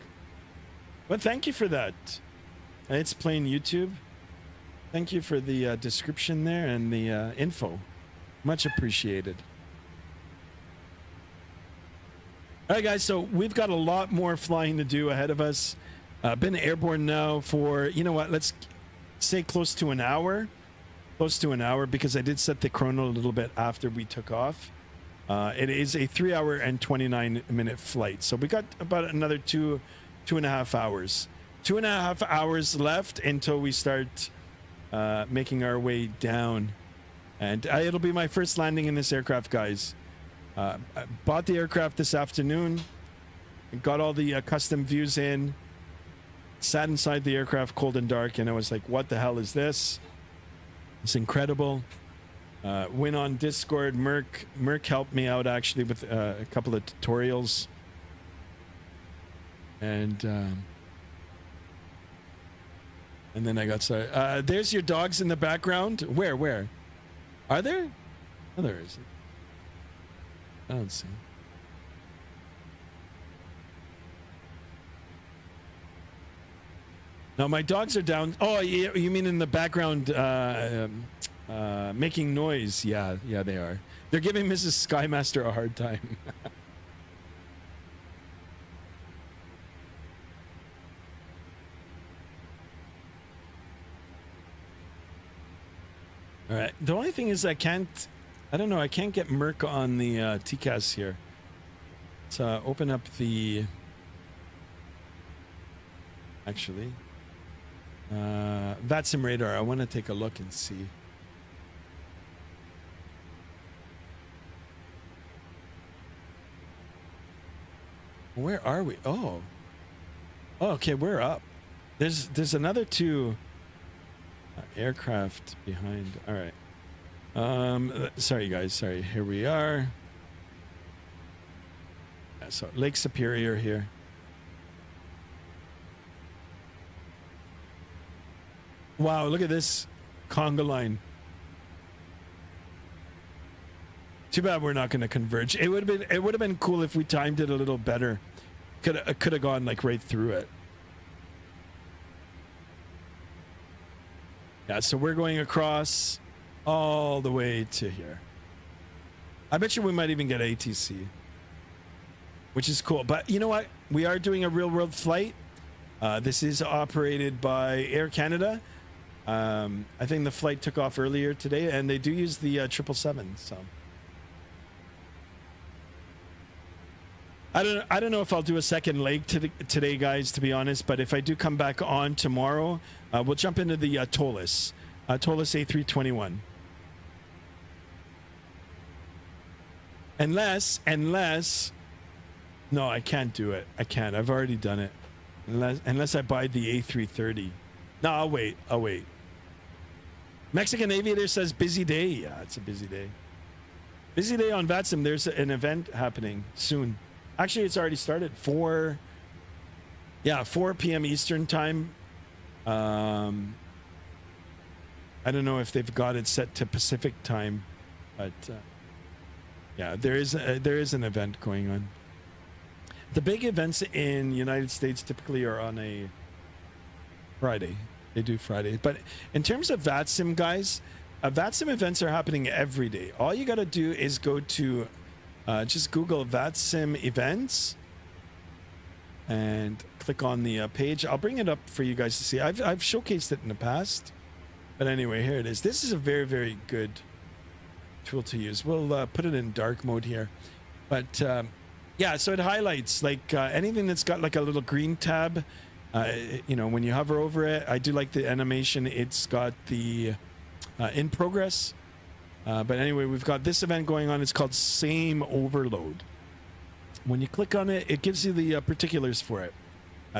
But thank you for that. It's plain YouTube. Thank you for the description there and the info. Much appreciated. All right, guys, so we've got a lot more flying to do ahead of us. Been airborne now for, you know what, let's say close to an hour. Close to an hour, because I did set the chrono a little bit after we took off. It is a 3 hour and 29-minute flight. So we got about another two and a half hours. 2.5 hours left until we start making our way down. And it'll be my first landing in this aircraft, guys. I bought the aircraft this afternoon, got all the custom views in, sat inside the aircraft cold and dark, and I was like, what the hell is this? It's incredible. Went on Discord. Merc helped me out actually with a couple of tutorials. And then I got started. There's your dogs in the background. Where? Are there? Oh, there is. I don't see. No, my dogs are down. Oh, you mean in the background making noise? Yeah, they are. They're giving Mrs. Skymaster a hard time. All right. The only thing is I can't get Merc on the TCAS here. Let's open up the... Actually... VATSIM radar. I want to take a look and see. Where are we? Oh, okay, we're up. There's another two aircraft behind. All right. Sorry guys. Sorry. Here we are. Yeah, so Lake Superior here. Wow, look at this conga line. Too bad we're not going to converge. It would have been cool if we timed it a little better. Could have gone like right through it. Yeah, so we're going across all the way to here. I bet you we might even get ATC, which is cool. But you know what? We are doing a real world flight. This is operated by Air Canada. I think the flight took off earlier today, and they do use the 777. So I don't know if I'll do a second leg today, guys, to be honest. But if I do come back on tomorrow, we'll jump into the Tolis A321. Unless, no, I can't do it. I can't. I've already done it. Unless I buy the A330. No, I'll wait. Mexican Aviator says busy day. Yeah, it's a busy day. Busy day on VATSIM. There's an event happening soon. Actually, it's already started. 4 p.m. Eastern time. I don't know if they've got it set to Pacific time, but yeah, there is an event going on. The big events in the United States typically are on a Friday. They do Friday. But in terms of VATSIM, guys, VATSIM events are happening every day. All you got to do is go to just Google VATSIM events and click on the page. I'll bring it up for you guys to see. I've showcased it in the past. But anyway, here it is. This is a very, very good tool to use. We'll put it in dark mode here. But yeah, so it highlights like anything that's got like a little green tab. You know, when you hover over it, I do like the animation. It's got the in progress. But anyway, we've got this event going on. It's called Same Overload. When you click on it, it gives you the particulars for it.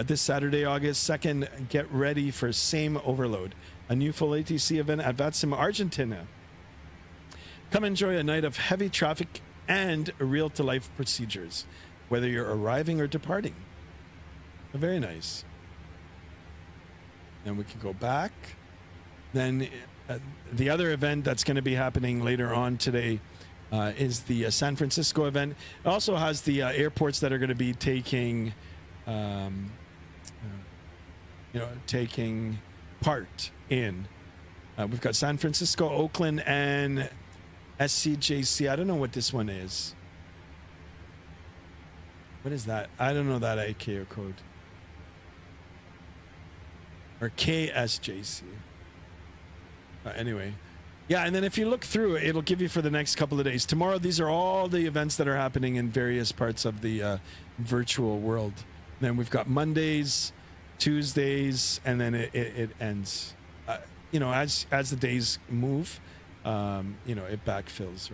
This Saturday, August 2nd, get ready for Same Overload, a new full ATC event at VATSIM Argentina. Come enjoy a night of heavy traffic and real-to-life procedures, whether you're arriving or departing. Very nice. Then we can go back. Then the other event that's going to be happening later on today is the San Francisco event. It also has the airports that are going to be taking, taking part in. We've got San Francisco, Oakland, and SCJC. I don't know what this one is. What is that? I don't know that ICAO code. Or KSJC. Anyway. Yeah, and then if you look through it, it'll give you for the next couple of days. Tomorrow, these are all the events that are happening in various parts of the virtual world. Then we've got Mondays, Tuesdays, and then it ends. As the days move, it backfills.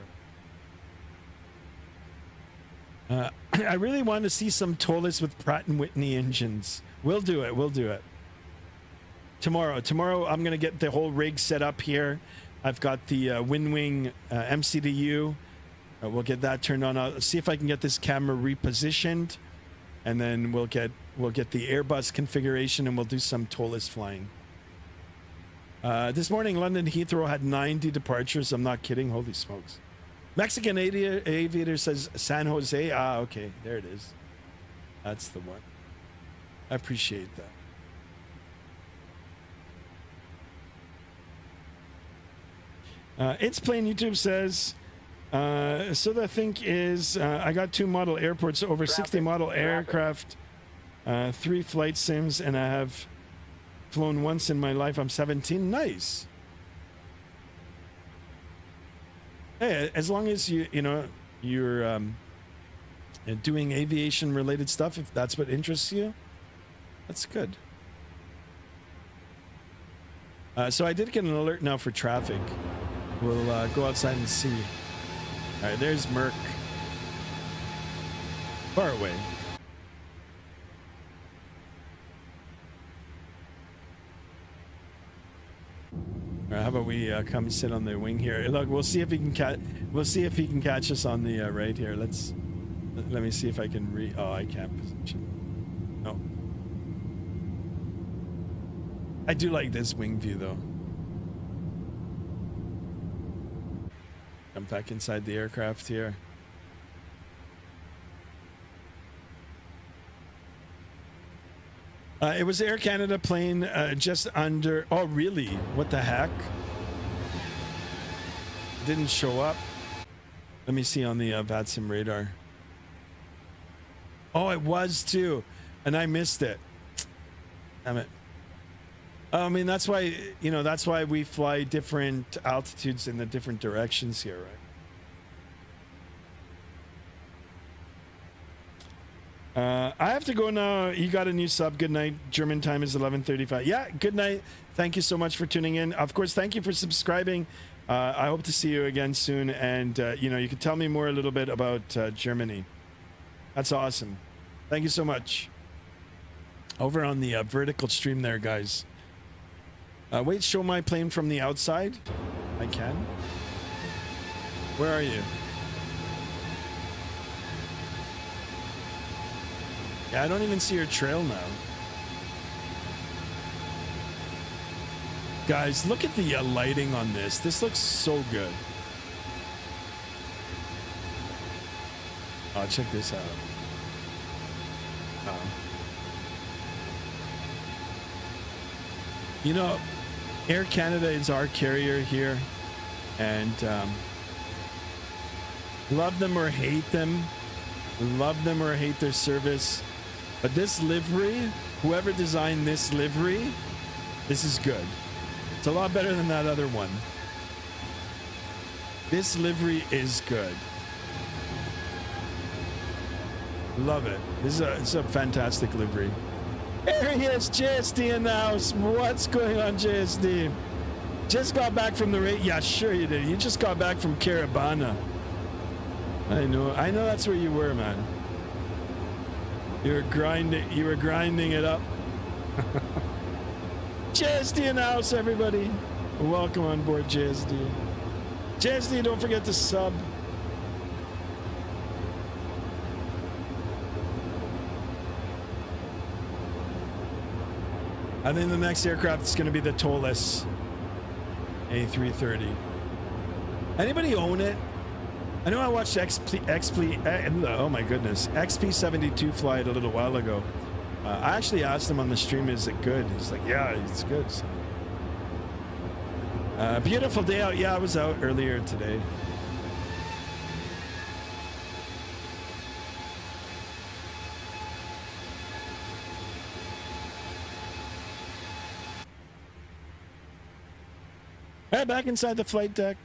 Right? I really want to see some Tollus with Pratt & Whitney engines. We'll do it. Tomorrow, I'm going to get the whole rig set up here. I've got the WinWing MCDU. We'll get that turned on. I'll see if I can get this camera repositioned, and then we'll get the Airbus configuration, and we'll do some Tollus flying. This morning, London Heathrow had 90 departures. I'm not kidding. Holy smokes. Mexican aviator says San Jose. Ah, okay. There it is. That's the one. I appreciate that. It's Plain YouTube says, so the thing is, I got 2 model airports, over 60 model aircraft, 3 flight sims, and I have flown once in my life. I'm 17. Nice. Hey, as long as you're doing aviation related stuff, if that's what interests you, that's good. So I did get an alert now for traffic. We'll go outside and see. All right, there's Merck. Far away. All right, how about we come sit on the wing here? Look, we'll see if he can catch us on the right here. Let me see if I can Oh, I can't position. No. I do like this wing view though. I'm back inside the aircraft here. It was Air Canada plane just under. Oh, really? What the heck? Didn't show up. Let me see on the VATSIM radar. Oh, it was too, and I missed it. Damn it. I mean, that's why we fly different altitudes in the different directions here, right? I have to go now. You got a new sub. Good night. German time is 11:35. Yeah, good night. Thank you so much for tuning in. Of course, thank you for subscribing. I hope to see you again soon. And, you can tell me more a little bit about Germany. That's awesome. Thank you so much. Over on the vertical stream there, guys. Wait, show my plane from the outside. I can. Where are you? Yeah, I don't even see your trail now. Guys, look at the lighting on this. This looks so good. Oh, check this out. Air Canada is our carrier here, and love them or hate them, their service, but this livery, whoever designed this livery, this is good. It's a lot better than that other one. This livery is good. Love it. It's a fantastic livery. There he is, JSD in the house. What's going on, JSD? Just got back from the race. Yeah, sure you did. You just got back from Caravana. I know that's where you were, man. You were grinding it up. JSD in the house, everybody. Welcome on board, JSD. JSD, don't forget to sub. I think the next aircraft is going to be the Tollus A330. Anybody own it? I know I watched oh my goodness, XP72 fly it a little while ago. I actually asked him on the stream, is it good? He's like, yeah, it's good. So. Beautiful day out. Yeah, I was out earlier today. All right, back inside the flight deck.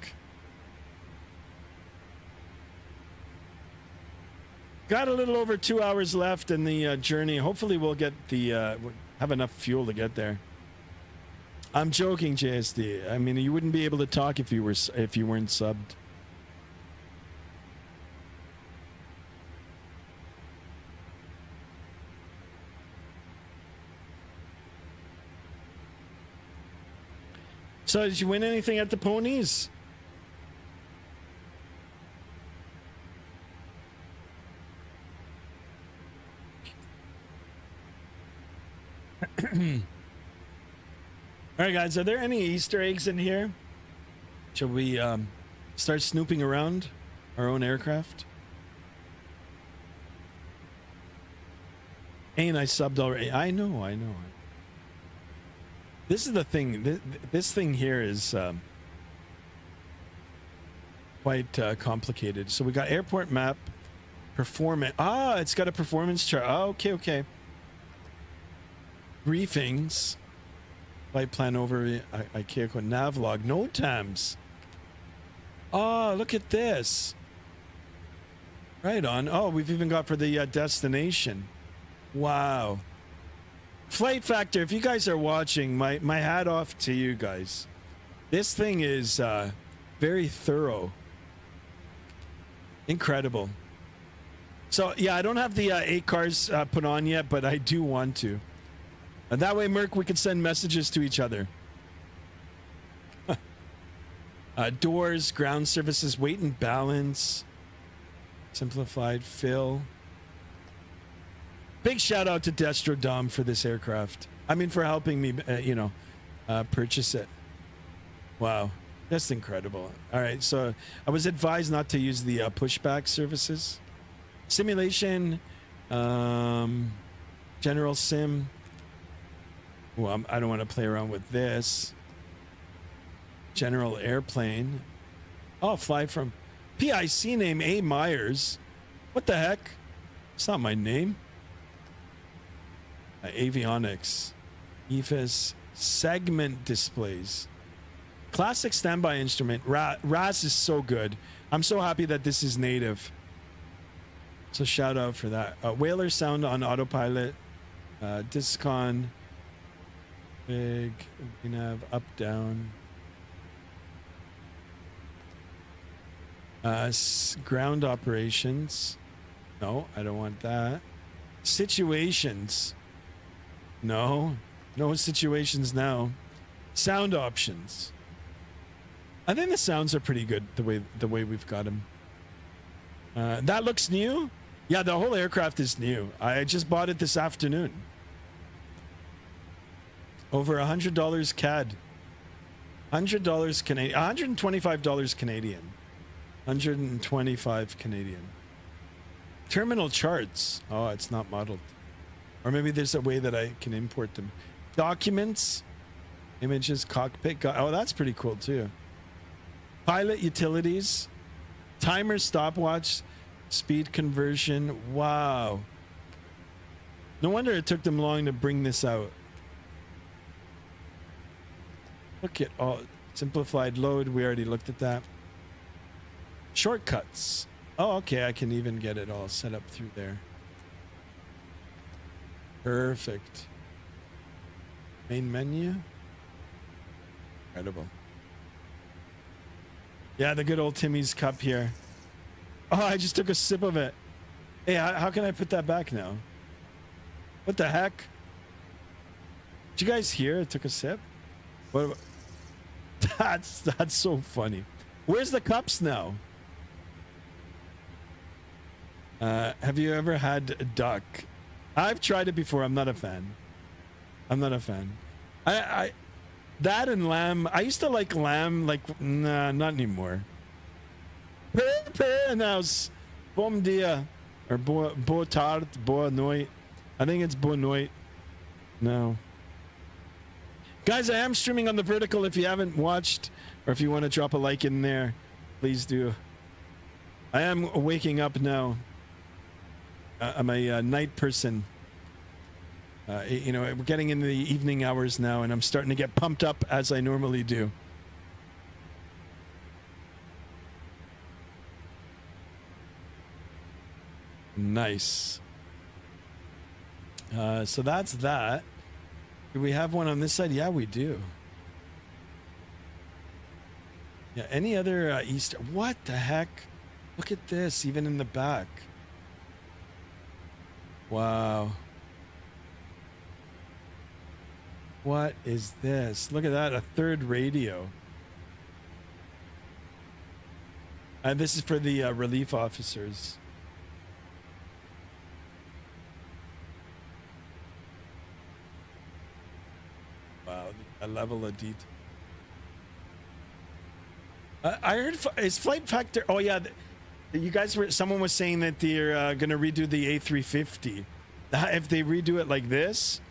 Got a little over 2 hours left in the journey. Hopefully we'll get the have enough fuel to get there. I'm joking, JSD. I mean, you wouldn't be able to talk if you weren't subbed. So did you win anything at the ponies? All right, guys, are there any Easter eggs in here? Shall we start snooping around our own aircraft? Ain't I subbed already? I know. This is the thing. This thing here is quite complicated. So we got airport map, performance. Ah, it's got a performance chart. Oh, okay. Briefings, flight plan over ICAO navlog, no times. Oh, look at this. Right on. Oh, we've even got for the destination. Wow. Flight Factor, if you guys are watching, my hat off to you guys. This thing is very thorough. Incredible. So, yeah, I don't have the 8 cars put on yet, but I do want to. And that way, Merc, we can send messages to each other. Doors, ground services, weight and balance. Simplified fill. Big shout out to Destro Dom for this aircraft. I mean, for helping me, purchase it. Wow, that's incredible. All right, so I was advised not to use the pushback services. Simulation, general sim. Well, I don't want to play around with this. General airplane. Oh, fly from PIC name A. Myers. What the heck? It's not my name. Avionics. EFIS. Segment displays. Classic standby instrument. RAS is so good. I'm so happy that this is native. So shout out for that. Whaler sound on autopilot. Discon. Big. We can have up, down. Ground operations. No, I don't want that. Situations. No situations now. Sound options. I think the sounds are pretty good the way we've got them. That looks new. Yeah, the whole aircraft is new. I just bought it this afternoon. Over $100 CAD. $100 Canadian. $125 Canadian. 125 Canadian. Terminal charts. Oh, it's not modeled. Or maybe there's a way that I can import them. Documents. Images, cockpit. Oh, that's pretty cool too. Pilot utilities. Timer, stopwatch. Speed conversion. Wow. No wonder it took them long to bring this out. Look at all. Simplified load. We already looked at that. Shortcuts. Oh, okay. I can even get it all set up through there. Perfect. Main menu. Incredible. Yeah, the good old Timmy's cup here. Oh, I just took a sip of it. Hey, how can I put that back now? What the heck? Did you guys hear? I took a sip. What about... That's so funny. Where's the cups now? Have you ever had duck? I've tried it before. I'm not a fan. I that and lamb. I used to like lamb. Like, nah, not anymore. Pepe in the house. Bom dia. Or boa tarde, boa noite. I think it's boa noite. No. Guys, I am streaming on the vertical. If you haven't watched, or if you want to drop a like in there, please do. I am waking up now. I'm a night person. You know, we're getting into the evening hours now, and I'm starting to get pumped up as I normally do. Nice. So that's that. Do we have one on this side? Yeah, we do. Yeah, any other Easter? What the heck? Look at this, even in the back. Wow. What is this? Look at that, a third radio. This is for the relief officers. Wow, a level of detail. I heard is Flight Factor. Oh yeah, you guys were. Someone was saying that they're going to redo the A350. If they redo it like this,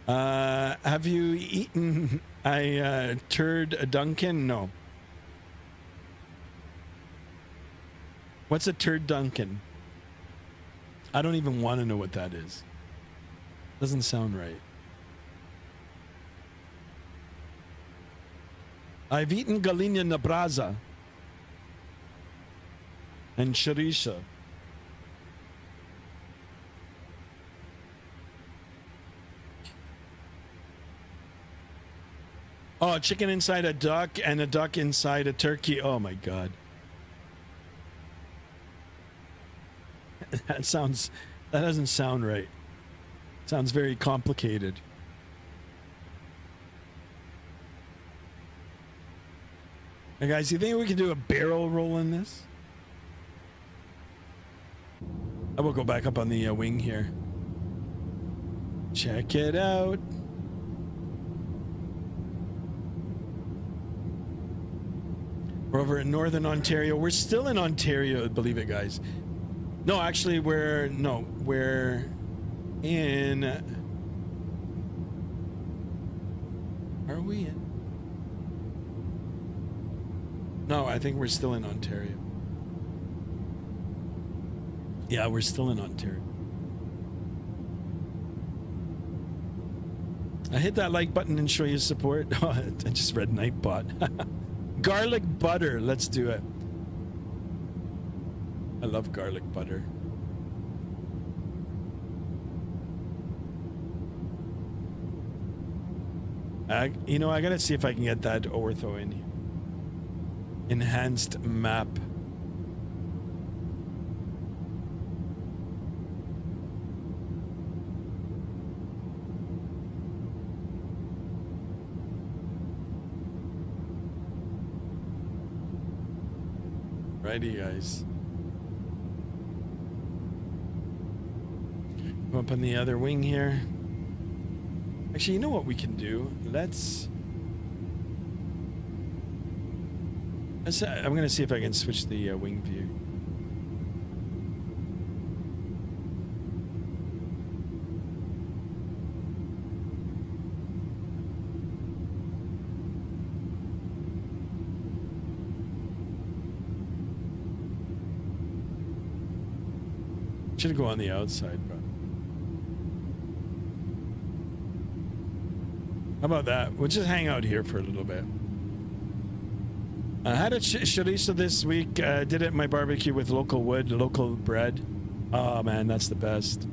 have you eaten a turd Dunkin'? No. What's a turd Dunkin'? I don't even want to know what that is. Doesn't sound right. I've eaten galinha na brasa and chorizo. Oh, chicken inside a duck and a duck inside a turkey. Oh my God. That doesn't sound right. Sounds very complicated. Hey guys, you think we can do a barrel roll in this? I will go back up on the wing here. Check it out. We're over in Northern Ontario. We're still in Ontario, believe it, guys. No, actually, we're in. Are we in? No, I think we're still in Ontario. Yeah, we're still in Ontario. I hit that like button and show you support. Oh, I just read Nightbot. Garlic butter. Let's do it. I love garlic butter. You know, I gotta see if I can get that ortho in here. Enhanced map. Righty, guys. Go up on the other wing here. Actually, you know what we can do? I'm gonna see if I can switch the wing view. Should go on the outside, bro. How about that? We'll just hang out here for a little bit. I had a chorizo this week. Did it at my barbecue with local wood, local bread. Oh man, that's the best.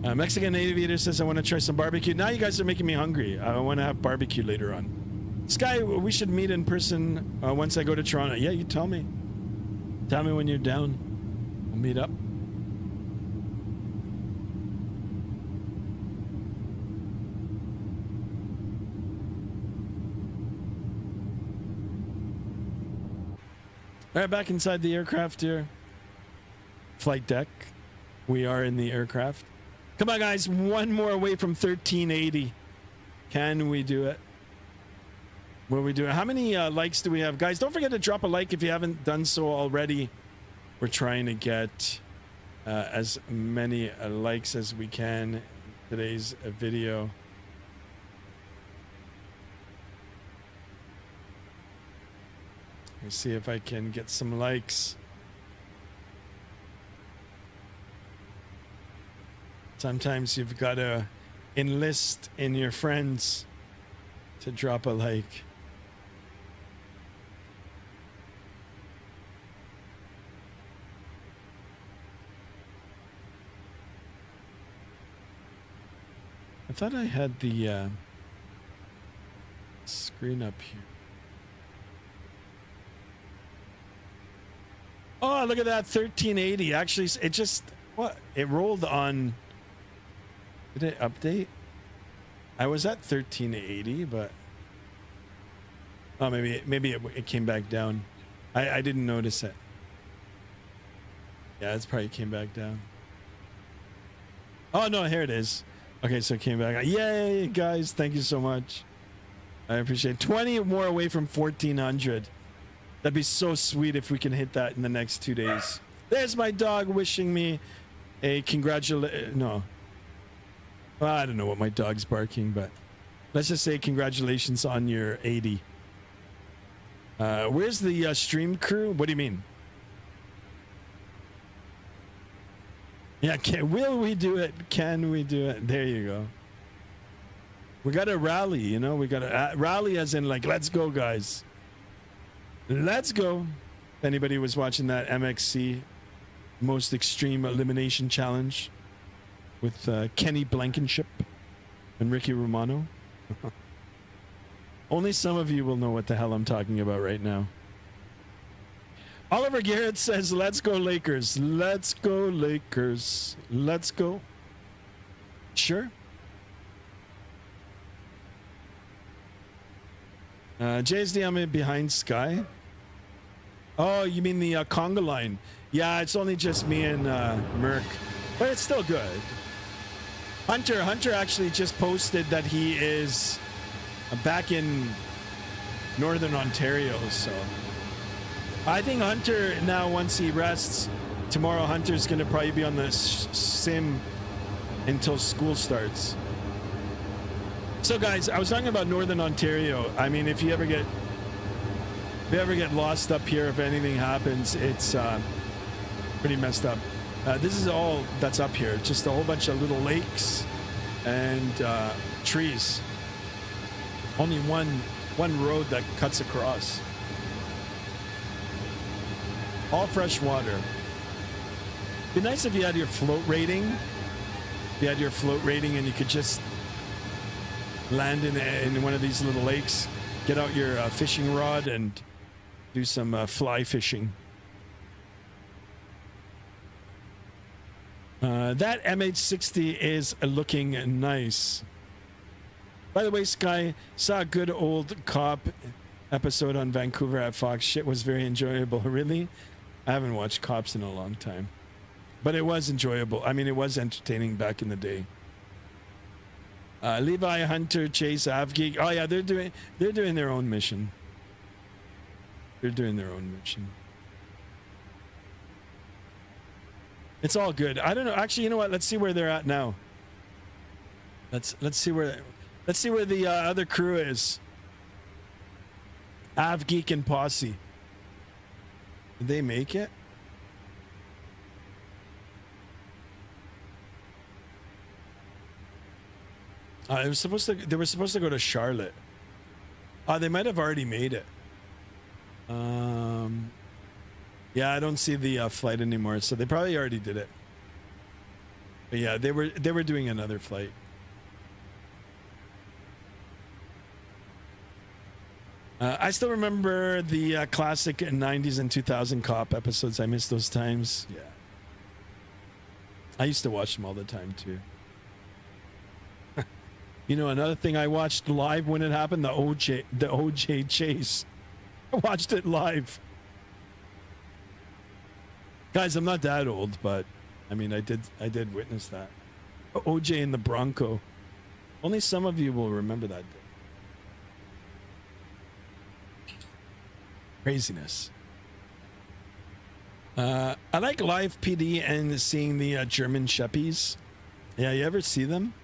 Mexican Aviator says I want to try some barbecue. Now you guys are making me hungry. I want to have barbecue later on. Sky, we should meet in person once I go to Toronto. Yeah, you tell me. Tell me when you're down. We'll meet up. All right, back inside the aircraft here. Flight deck. We are in the aircraft. Come on, guys. One more away from 1380. Can we do it? What are we doing? How many likes do we have? Guys, don't forget to drop a like if you haven't done so already. We're trying to get as many likes as we can in today's video. Let me see if I can get some likes. Sometimes you've got to enlist in your friends to drop a like. I thought I had the screen up here. Oh, look at that, 1380. Actually, it just, what? It rolled on, did it update? I was at 1380, but, oh, maybe it came back down. I didn't notice it. Yeah, it's probably came back down. Oh, no, here it is. Okay, so it came back. Yay, guys. Thank you so much. I appreciate it. 20 more away from 1400. That'd be so sweet if we can hit that in the next 2 days. There's my dog wishing me a no. Well, I don't know what my dog's barking, but let's just say congratulations on your 80. Where's the stream crew? What do you mean? Yeah, will we do it? Can we do it? There you go. We got to rally, you know? We got to rally as in like, let's go, guys. Let's go. If anybody was watching that MXC Most Extreme Elimination Challenge with Kenny Blankenship and Ricky Romano. Only some of you will know what the hell I'm talking about right now. Oliver Garrett says, let's go Lakers. Let's go Lakers. Let's go. Sure. JSD, I'm in behind Sky. Oh, you mean the conga line? Yeah, it's only just me and Merc, but it's still good. Hunter actually just posted that he is back in Northern Ontario, so I think Hunter now, once he rests, tomorrow Hunter's going to probably be on the sim until school starts. So guys, I was talking about Northern Ontario. I mean, if you ever get lost up here, if anything happens, it's pretty messed up. This is all that's up here. Just a whole bunch of little lakes and trees. Only one road that cuts across. All fresh water. Be nice if you had your float rating. If you had your float rating and you could just land in one of these little lakes, get out your fishing rod and do some fly fishing. That MH60 is looking nice. By the way, Sky, saw a good old cop episode on Vancouver at Fox. Shit was very enjoyable. Really? I haven't watched Cops in a long time. But it was enjoyable. I mean, it was entertaining back in the day. Levi, Hunter, Chase, Avgeek. Oh yeah, they're doing their own mission. They're doing their own mission. It's all good. I don't know. Actually, you know what? Let's see where they're at now. Let's see where the other crew is. Avgeek and Posse. Did they make it? They were supposed to go to Charlotte. They might have already made it. Yeah, I don't see the flight anymore, so they probably already did it. But yeah, they were doing another flight. I still remember the classic 90s and 2000 Cop episodes. I miss those times. Yeah. I used to watch them all the time too. You know, another thing I watched live when it happened, the OJ chase. I watched it live. Guys, I'm not that old, but I mean, I did witness that. OJ in the Bronco. Only some of you will remember that day. Craziness. I like live PD and seeing the German Sheppies. Yeah, you ever see them?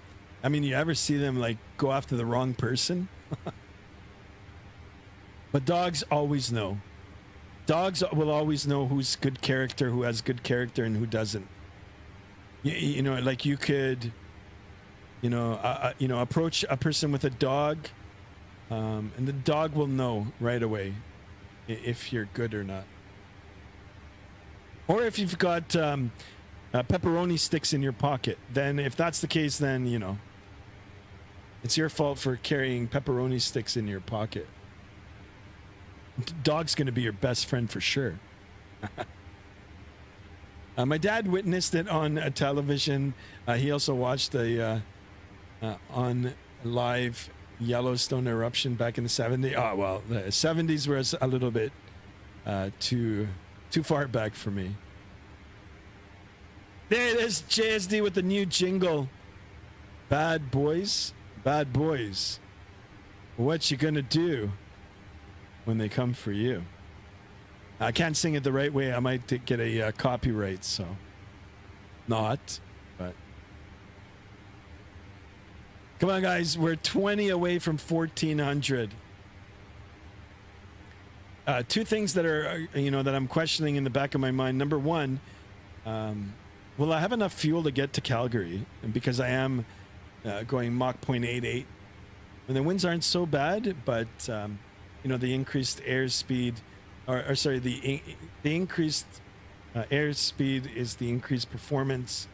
I mean, you ever see them like go after the wrong person? But dogs always know. Dogs will always know who's good character, who has good character, and who doesn't. You know, like you could, approach a person with a dog, and the dog will know right away if you're good or not. Or if you've got pepperoni sticks in your pocket, then if that's the case, then, it's your fault for carrying pepperoni sticks in your pocket. Dog's going to be your best friend for sure. My dad witnessed it on television. He also watched on live Yellowstone eruption back in the 70s. Oh, well, the 70s was a little bit too far back for me. There it is, JSD with the new jingle. Bad boys, bad boys. What you gonna do when they come for you? I can't sing it the right way. I might get a copyright, so not. But come on, guys, we're 20 away from 1400. Two things that are, that I'm questioning in the back of my mind. Number one, will I have enough fuel to get to Calgary? And because I am going Mach 0.88, and the winds aren't so bad, but the increased airspeed, the increased airspeed is the increased performance,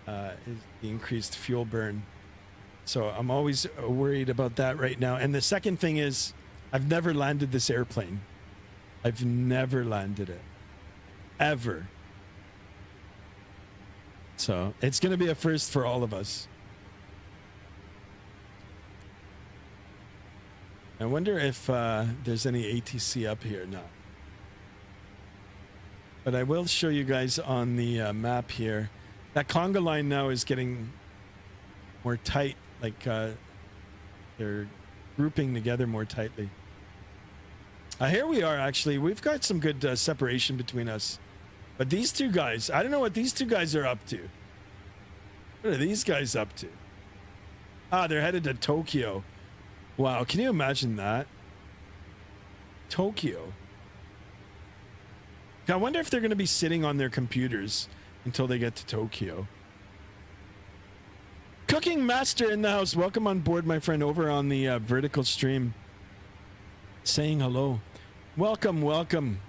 is the increased fuel burn. So I'm always worried about that right now. And the second thing is, I've never landed this airplane. I've never landed it, ever. So it's going to be a first for all of us. I wonder if there's any ATC up here. No. But I will show you guys on the map here. That conga line now is getting more tight. Like they're grouping together more tightly. Here we are, actually. We've got some good separation between us. But these two guys, I don't know what these two guys are up to. What are these guys up to? They're headed to Tokyo. Wow, can you imagine that? Tokyo. I wonder if they're going to be sitting on their computers until they get to Tokyo. Cooking Master in the house. Welcome on board, my friend, over on the vertical stream. Saying hello. Welcome, welcome.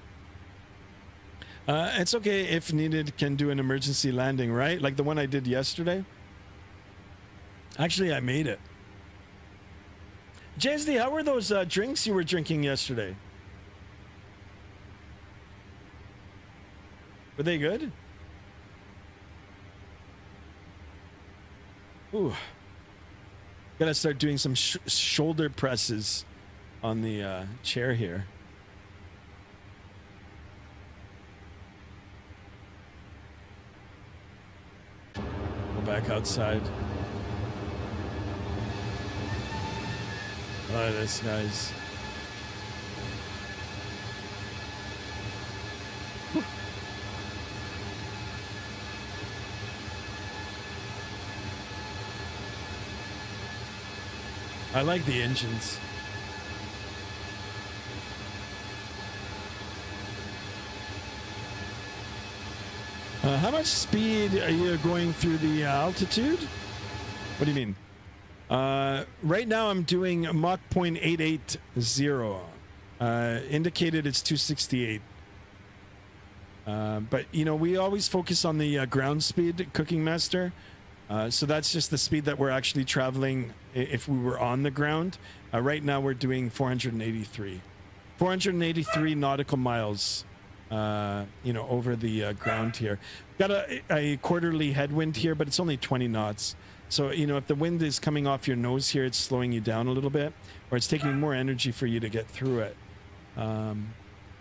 It's okay if needed, can do an emergency landing, right? Like the one I did yesterday. Actually, I made it. JSD, how were those drinks you were drinking yesterday? Were they good? Ooh. Gotta start doing some shoulder presses on the chair here. Go back outside. Oh, that's nice. I like the engines. How much speed are you going through the altitude? What do you mean? Right now I'm doing Mach 0.880. Indicated it's 268. But we always focus on the ground speed, Cooking Master. So that's just the speed that we're actually traveling if we were on the ground. Right now we're doing 483. 483 nautical miles, over the ground here. Got a quarterly headwind here, but it's only 20 knots. So, if the wind is coming off your nose here, it's slowing you down a little bit, or it's taking more energy for you to get through it.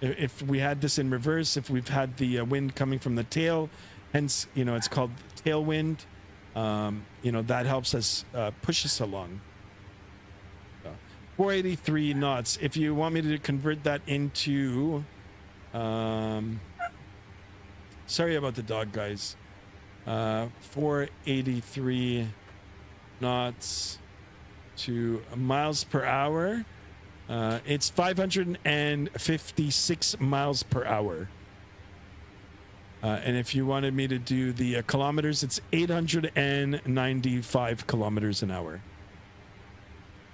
If we had this in reverse, if we've had the wind coming from the tail, hence, it's called tailwind, that helps us push us along. So, 483 knots. If you want me to convert that into, sorry about the dog, guys. 483 knots to miles per hour. It's 556 miles per hour. And if you wanted me to do the kilometers, it's 895 kilometers an hour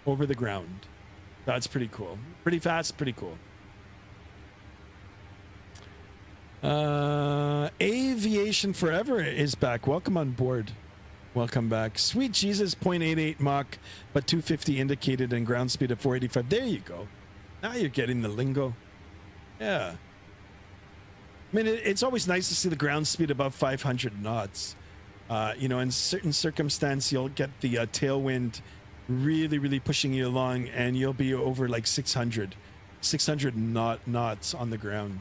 over the ground. That's pretty cool. Pretty fast, pretty cool. Aviation Forever is back. Welcome on board. Welcome back. Sweet Jesus, 0.88 Mach, but 250 indicated and ground speed of 485. There you go. Now you're getting the lingo. Yeah. I mean, it's always nice to see the ground speed above 500 knots. You know, in certain circumstance, you'll get the tailwind really pushing you along, and you'll be over like 600 knots on the ground.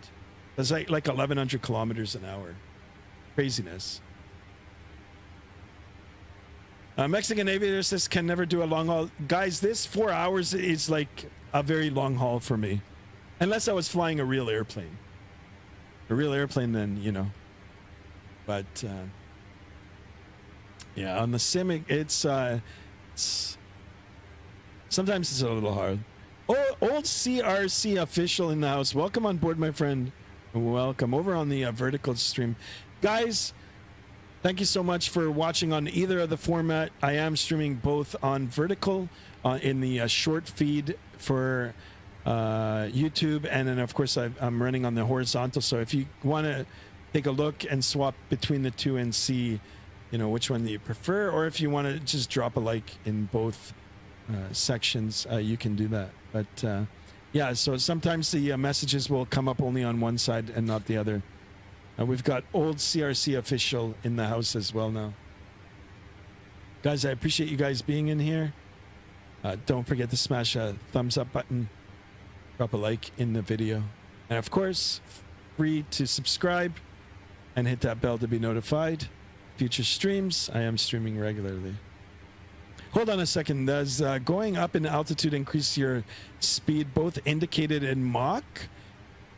That's like 1,100 kilometers an hour. Craziness. Mexican aviator says can never do a long haul. Guys, this 4 hours is like a very long haul for me. Unless I was flying a real airplane. A real airplane, then, you know. But, yeah, on the sim, it's sometimes it's a little hard. Oh, old CRC official in the house. Welcome on board, my friend. Welcome over on the vertical stream. Guys, thank you so much for watching on either of the format. I am streaming both on vertical in the short feed for YouTube, and then of course I'm running on the horizontal. So if you want to take a look and swap between the two and see, you know, which one that you prefer, or if you want to just drop a like in both sections, you can do that. But yeah, so sometimes the messages will come up only on one side and not the other. We've got old CRC official in the house as well now. Guys, I appreciate you guys being in here. Don't forget to smash a thumbs up button, drop a like in the video, and of course, free to subscribe and hit that bell to be notified. Future streams, I am streaming regularly. Hold on a second. Does going up in altitude increase your speed, both indicated and Mach?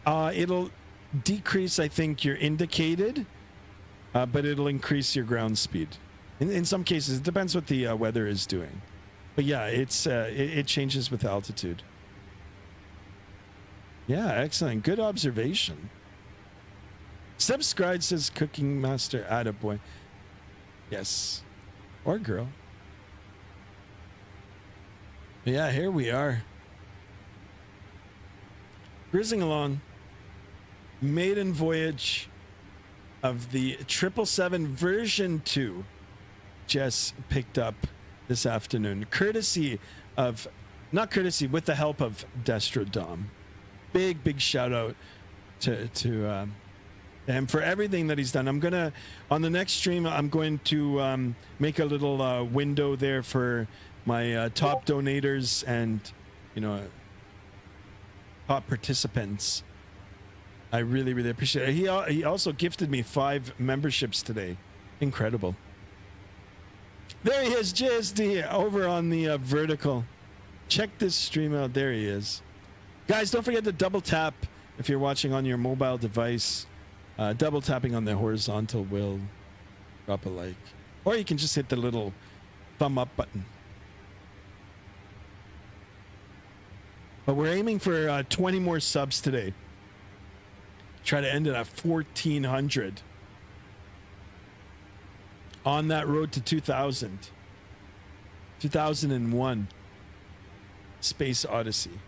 It'll decrease, I think, your indicated, but it'll increase your ground speed. In some cases, it depends what the weather is doing. But yeah, it changes with altitude. Yeah, excellent. Good observation. Subscribe, says Cooking Master. Attaboy. Yes. Or girl. Yeah, here we are. Cruising along. Maiden voyage of the 777 version 2 just picked up this afternoon, courtesy of, not courtesy, with the help of Destrodom. Big shout out to him for everything that he's done. I'm gonna, on the next stream, I'm going to make a little window there for my top donators and, you know, top participants. I really appreciate it. He also gifted me 5 memberships today. Incredible. There he is, JSD, over on the vertical. Check this stream out. There he is. Guys, don't forget to double tap if you're watching on your mobile device. Double tapping on the horizontal will drop a like. Or you can just hit the little thumb up button. But we're aiming for 20 more subs today. Try to end it at 1,400. On that road to 2000. 2001. Space Odyssey.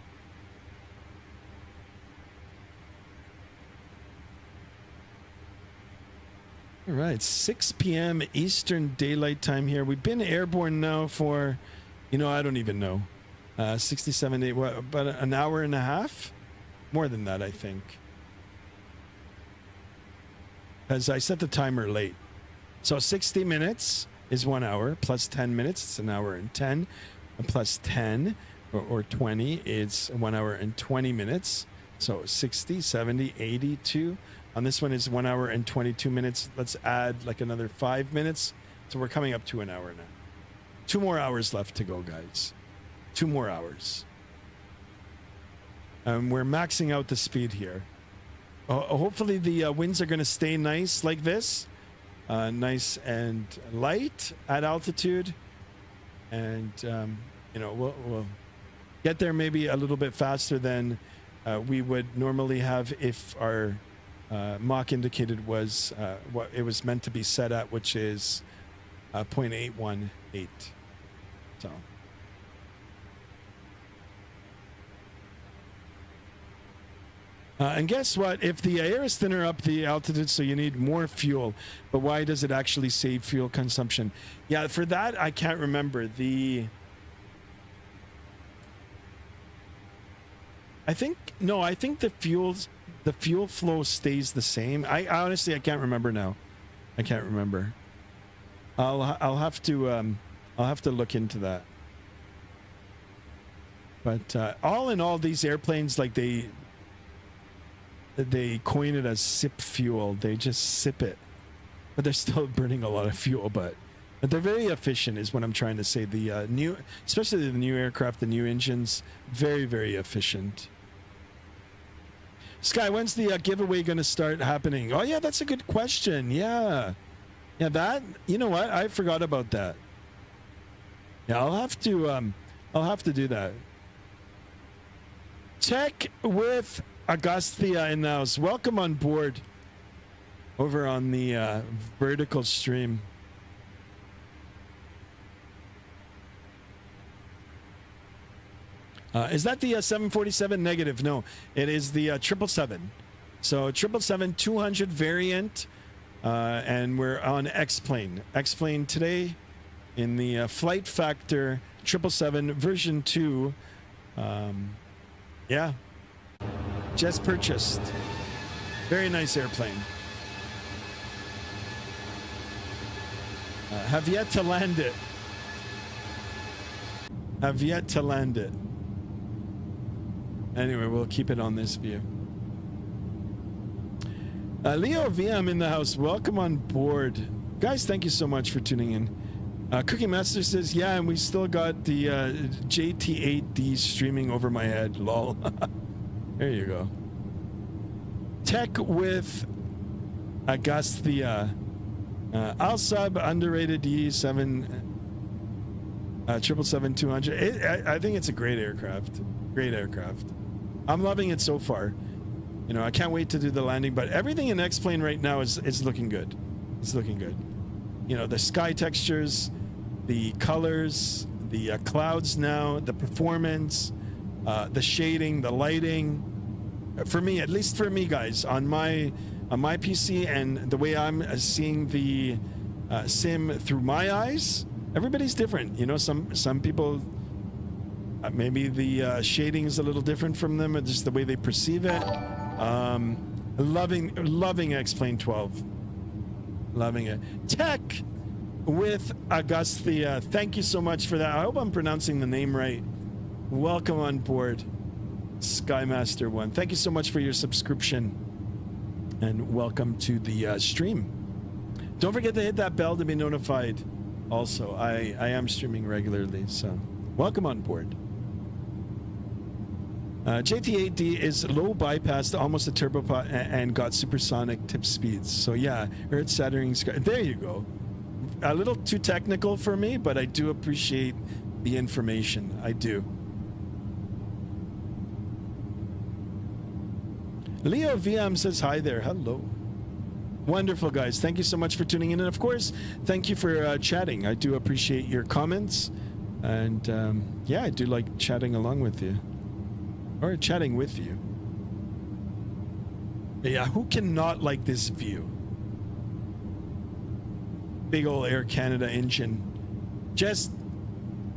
All right, 6 p.m. Eastern Daylight Time here. We've been airborne now for, you know, I don't even know. 67 days, what, about an hour and a half? More than that, I think. Because I set the timer late. So 60 minutes is 1 hour, plus 10 minutes, it's an hour and 10. And plus 10 or 20, it's 1 hour and 20 minutes. So 60, 70, 82. On this one is 1 hour and 22 minutes. Let's add like another 5 minutes. So we're coming up to an hour now. 2 more hours left to go, guys. 2 more hours. We're maxing out the speed here. Hopefully the winds are going to stay nice like this. Nice and light at altitude. And, you know, we'll get there maybe a little bit faster than we would normally have if our Mach indicated was what it was meant to be set at, which is 0.818. So. And guess what? If the air is thinner up the altitude, so you need more fuel, but why does it actually save fuel consumption? Yeah, for that, I can't remember. I think the fuel flow stays the same. I honestly, I can't remember now. I can't remember. I'll have to look into that. But all in all, these airplanes, like they coin it as sip fuel. They just sip it, but they're still burning a lot of fuel. But they're very efficient, is what I'm trying to say. The new, especially the new aircraft, the new engines, very, very efficient. Sky, when's the giveaway going to start happening? Oh yeah, that's a good question. Yeah, that, you know what? I forgot about that. Yeah, I'll have to do that. Tech with Augustia in the house. Welcome on board over on the vertical stream. Is that the 747 negative? No, it is the 777. So 777-200 variant, and we're on X-Plane. X-Plane today in the Flight Factor 777 version 2. Yeah, just purchased. Very nice airplane. Have yet to land it. Have yet to land it. Anyway, we'll keep it on this view. Leo VM in the house. Welcome on board. Guys, thank you so much for tuning in. Cookie Master says, yeah, and we still got the JT8D streaming over my head. Lol. There you go. Tech with Augustia. I'll sub underrated E7 777-200. I think it's a great aircraft. Great aircraft. I'm loving it so far. You know, I can't wait to do the landing, but everything in X-Plane right now is looking good. It's looking good. You know, the sky textures, the colors, the clouds now, the performance, the shading, the lighting. For me, at least for me, guys, on my PC and the way I'm seeing the sim through my eyes, everybody's different. You know, some people, maybe the shading is a little different from them, and just the way they perceive it. Loving X-Plane 12. Loving it. Tech with Augustia. Thank you so much for that. I hope I'm pronouncing the name right. Welcome on board, Skymaster 1. Thank you so much for your subscription, and welcome to the stream. Don't forget to hit that bell to be notified. Also, I am streaming regularly, so welcome on board. JT8D is low bypassed, almost a turbopod, and got supersonic tip speeds. So yeah, Earth shattering sky. There you go. A little too technical for me, but I do appreciate the information. I do. Leo VM says hi there. Hello. Wonderful, guys. Thank you so much for tuning in. And of course, thank you for chatting. I do appreciate your comments. And yeah, I do like chatting along with you. Or chatting with you. Yeah, who cannot like this view? Big old Air Canada engine. Just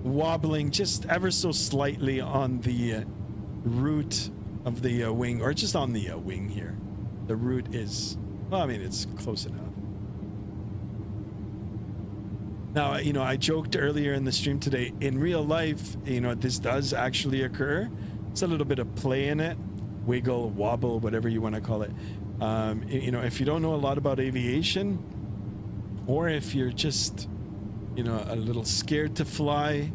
wobbling just ever so slightly on the root of the wing, or just on the wing here. The root is, well, I mean, it's close enough. Now, you know, I joked earlier in the stream today, in real life, you know, this does actually occur. It's a little bit of play in it, wiggle, wobble, whatever you want to call it. You know, if you don't know a lot about aviation, or if you're just, you know, a little scared to fly,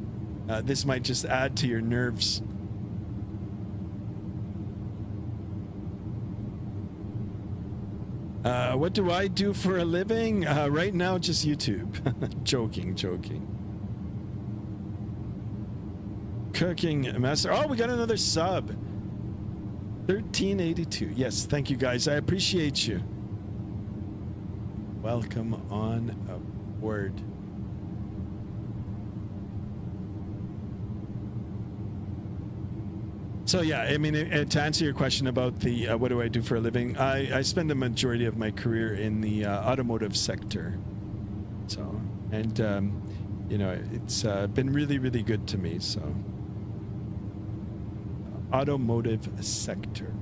this might just add to your nerves. What do I do for a living? Right now, just YouTube. Joking. Cooking master. Oh, we got another sub. 1382. Yes, thank you guys. I appreciate you. Welcome on aboard. So yeah, I mean, to answer your question about the what do I do for a living, I spend the majority of my career in the automotive sector. So, and you know, it's been really good to me. So, automotive sector.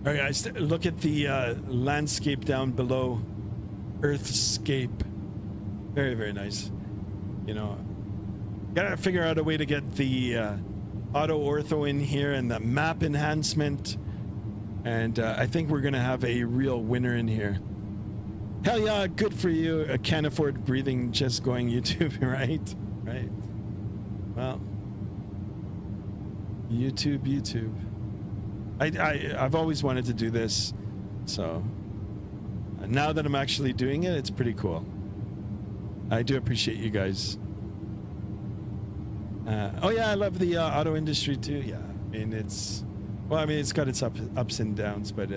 All right, guys, look at the landscape down below. Earthscape, very nice. You know. Gotta figure out a way to get the auto ortho in here and the map enhancement, and I think we're gonna have a real winner in here. Hell yeah, good for you. I can't afford breathing, just going YouTube. Right. Well, YouTube. I've always wanted to do this, so now that I'm actually doing it, it's pretty cool. I do appreciate you guys. Oh yeah, I love the auto industry too. Yeah, I mean it's got its ups and downs, but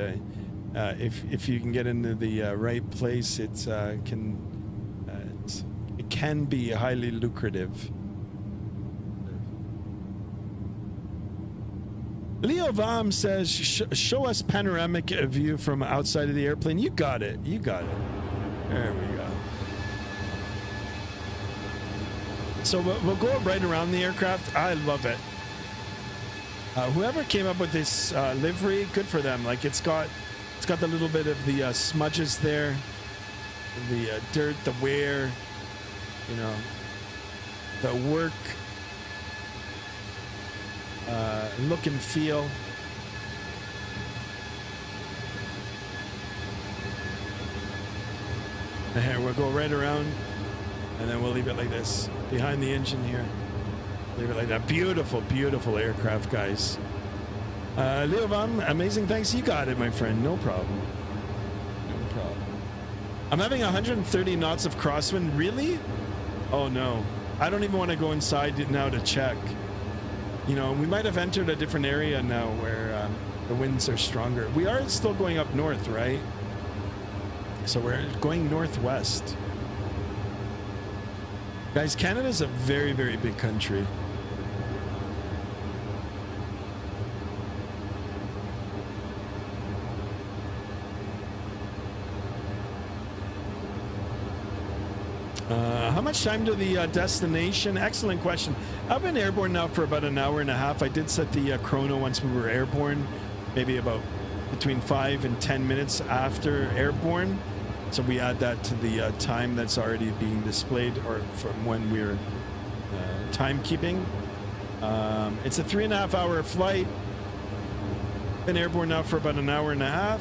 if you can get into the right place, it can be highly lucrative. Leo Vam says, show us panoramic view from outside of the airplane. You got it. There we go. So we'll go right around the aircraft. I love it. Whoever came up with this livery, good for them. Like it's got the little bit of the smudges there, the dirt, the wear, you know, the work, look and feel. And here we'll go right around. And then we'll leave it like this, behind the engine here. Leave it like that. Beautiful aircraft, guys. Leo Vam, amazing. Thanks. You got it, my friend. No problem. I'm having 130 knots of crosswind. Really? Oh, no. I don't even want to go inside now to check. You know, we might have entered a different area now where the winds are stronger. We are still going up north, right? So we're going northwest. Guys, Canada's a very big country. How much time to the destination? Excellent question. I've been airborne now for about an hour and a half. I did set the chrono once we were airborne, maybe about between 5 and 10 minutes after airborne. So we add that to the time that's already being displayed, or from when we're timekeeping. It's a 3.5 hour flight. Been airborne now for about an hour and a half.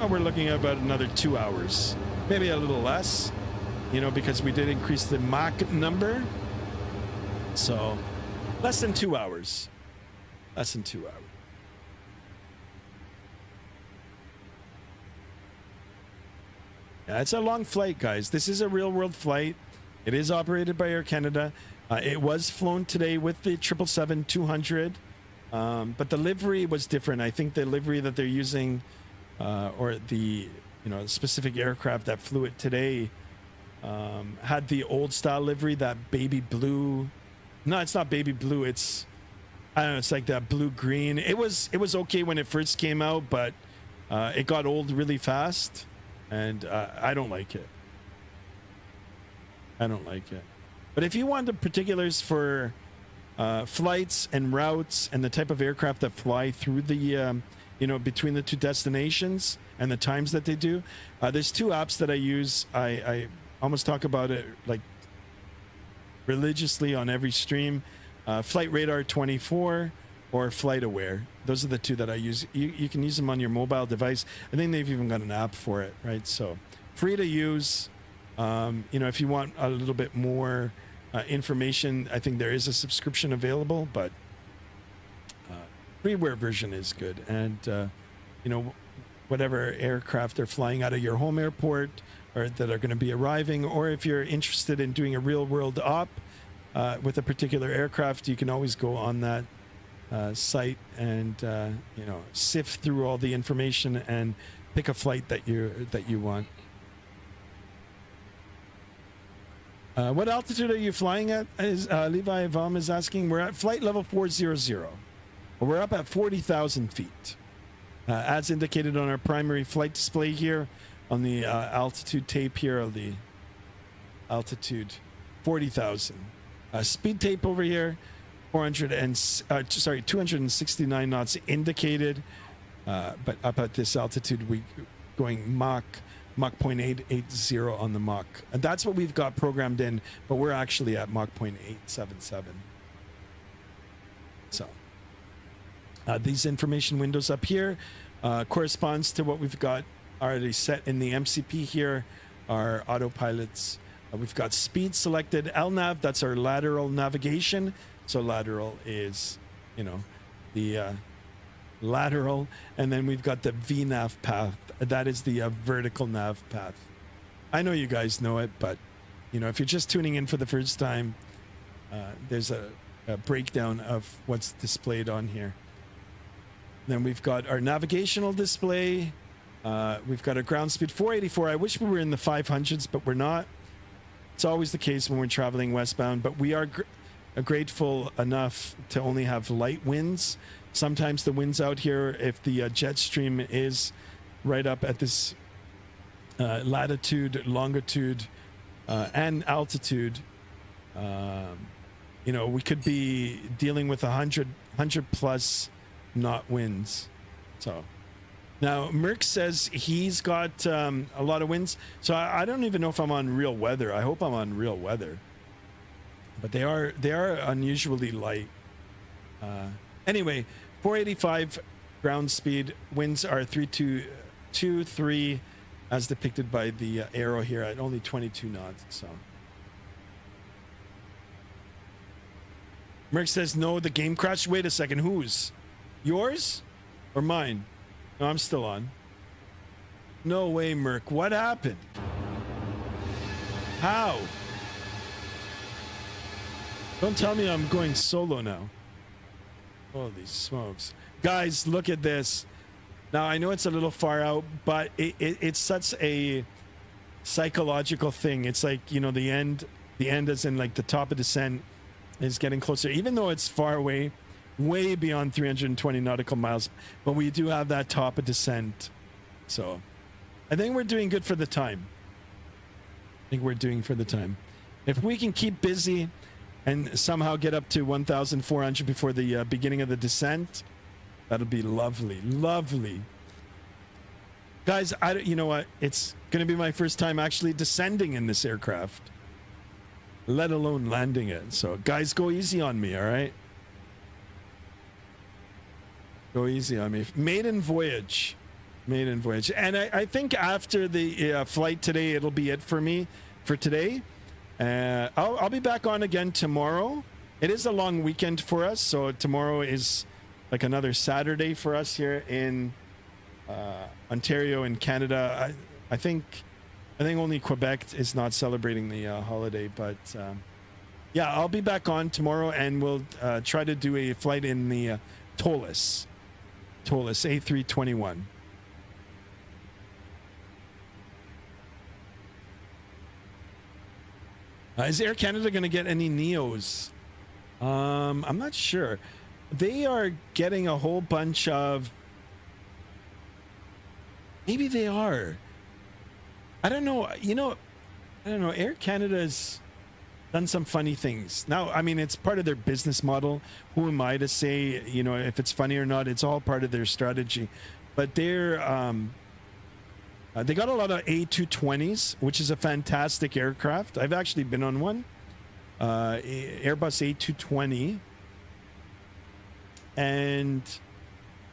Oh, we're looking at about another 2 hours, maybe a little less, you know, because we did increase the Mach number. So less than 2 hours. Less than 2 hours. Yeah, it's a long flight, guys. This is a real world flight. It is operated by Air Canada. It was flown today with the 777-200, but the livery was different. I think the livery that they're using, or the specific aircraft that flew it today, had the old style livery, that baby blue. No, it's not baby blue. It's, I don't know. It's like that blue green. It was okay when it first came out, but it got old really fast. And I don't like it. But if you want the particulars for flights and routes and the type of aircraft that fly through the, between the two destinations and the times that they do, there's two apps that I use. I almost talk about it like religiously on every stream. Flight Radar 24 or Flight Aware. Those are the two that I use. You can use them on your mobile device. I think they've even got an app for it, right? So free to use. If you want a little bit more information, I think there is a subscription available, but freeware version is good. And you know, whatever aircraft are flying out of your home airport or that are going to be arriving, or if you're interested in doing a real world op with a particular aircraft, you can always go on that site and you know, sift through all the information and pick a flight that you want. What altitude are you flying at? Is Levi Vom is asking. We're at flight level 400. We're up at 40,000 feet. As indicated on our primary flight display here on the altitude tape here of the altitude 40,000. Speed tape over here 269 knots indicated, but up at this altitude we going Mach 0.880 on the Mach, and that's what we've got programmed in, but we're actually at Mach 0.877. So these information windows up here corresponds to what we've got already set in the MCP here, our autopilots. We've got speed selected, LNAV, that's our lateral navigation. So lateral is, you know, the lateral, and then we've got the VNAV path. That is the vertical nav path. I know you guys know it, but you know, if you're just tuning in for the first time, there's a breakdown of what's displayed on here. Then we've got our navigational display. We've got our ground speed 484. I wish we were in the 500s, but we're not. It's always the case when we're traveling westbound, but we are grateful enough to only have light winds. Sometimes the winds out here, if the jet stream is right up at this latitude, longitude, and altitude, you know, we could be dealing with 100 plus knot winds. So now Merck says he's got a lot of winds. So I don't even know if I'm on real weather. I hope I'm on real weather, but they are unusually light. Anyway, 485 ground speed, winds are 323 as depicted by the arrow here at only 22 knots. So Merck says no, the game crashed. Wait a second, whose? Yours or mine? No, I'm still on. No way, Merck. What happened? How? Don't tell me I'm going solo now. Holy smokes. Guys, look at this. Now, I know it's a little far out, but it's such a psychological thing. It's like, you know, the end as in like the top of descent is getting closer, even though it's far away, way beyond 320 nautical miles, but we do have that top of descent. So I think we're doing good for the time. If we can keep busy and somehow get up to 1,400 before the beginning of the descent, that'll be lovely. Guys, you know what? It's going to be my first time actually descending in this aircraft, let alone landing it. So guys, go easy on me, all right? Go easy on me. Maiden voyage. And I think after the flight today, it'll be it for me for today. I'll be back on again tomorrow. It is a long weekend for us, so tomorrow is like another Saturday for us here in Ontario in Canada. I think only Quebec is not celebrating the holiday, but yeah, I'll be back on tomorrow, and we'll try to do a flight in the Tolus A321. Is Air Canada going to get any Neos? I'm not sure. They are getting a whole bunch of... Maybe they are. I don't know. You know, I don't know. Air Canada's done some funny things. Now, I mean, it's part of their business model. Who am I to say, you know, if it's funny or not? It's all part of their strategy. But they're... they got a lot of A220s, which is a fantastic aircraft. I've actually been on one. Airbus A220. And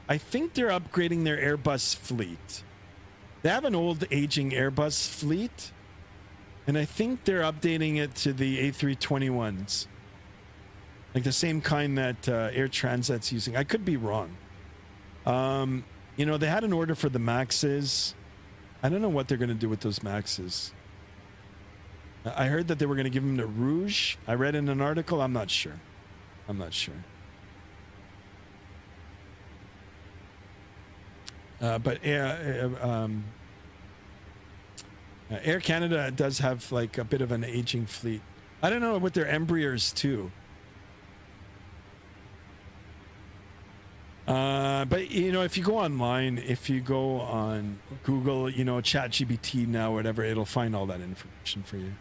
I think they're upgrading their Airbus fleet. They have an old aging Airbus fleet, and I think they're updating it to the A321s. Like the same kind that Air Transat's using. I could be wrong. You know, they had an order for the Maxes. I don't know what they're going to do with those Maxes. I heard that they were going to give them to Rouge. I read in an article. I'm not sure. I'm not sure. But Air Canada does have like a bit of an aging fleet. I don't know with their Embraers too. But you know, if you go online, if you go on Google, you know, ChatGPT now, whatever, it'll find all that information for you.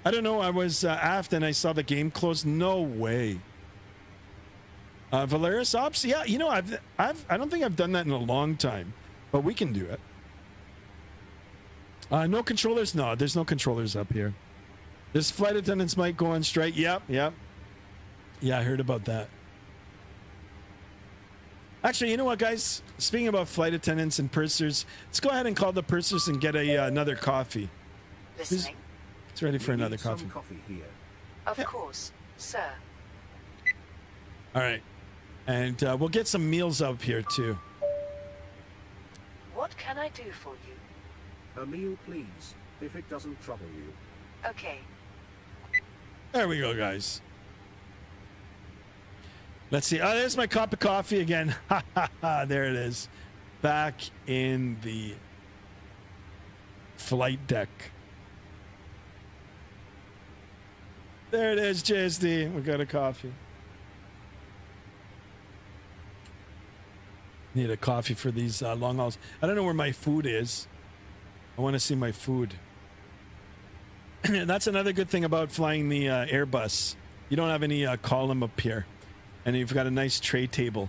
I don't know. I was aft and I saw the game close. No way. Valeris Ops, yeah. You know, I don't think I've done that in a long time, but we can do it. No controllers. No, there's no controllers up here. This flight attendants might go on strike. Yep. Yeah, I heard about that. Actually, you know what, guys? Speaking about flight attendants and pursers, let's go ahead and call the pursers and get another coffee. Listening. It's ready for We need another coffee. Some coffee here. Of course, sir. All right. And we'll get some meals up here, too. What can I do for you? A meal, please, if it doesn't trouble you. Okay. There we go, guys. Let's see. Oh, there's my cup of coffee again. There it is. Back in the flight deck. There it is, JSD. We got a coffee. Need a coffee for these long hauls. I don't know where my food is. I want to see my food. That's another good thing about flying the Airbus. You don't have any column up here. And you've got a nice tray table.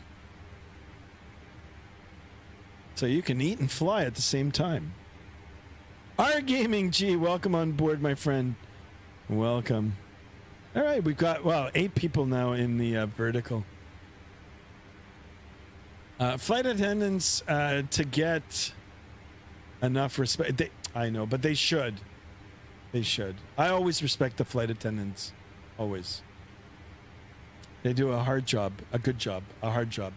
So you can eat and fly at the same time. Our Gaming G, welcome on board, my friend. Welcome. All right, we've got, well, 8 people now in the vertical. Flight attendants, to get enough respect. I know, but they should. They should. I always respect the flight attendants. Always. They do a hard job, a good job, a hard job.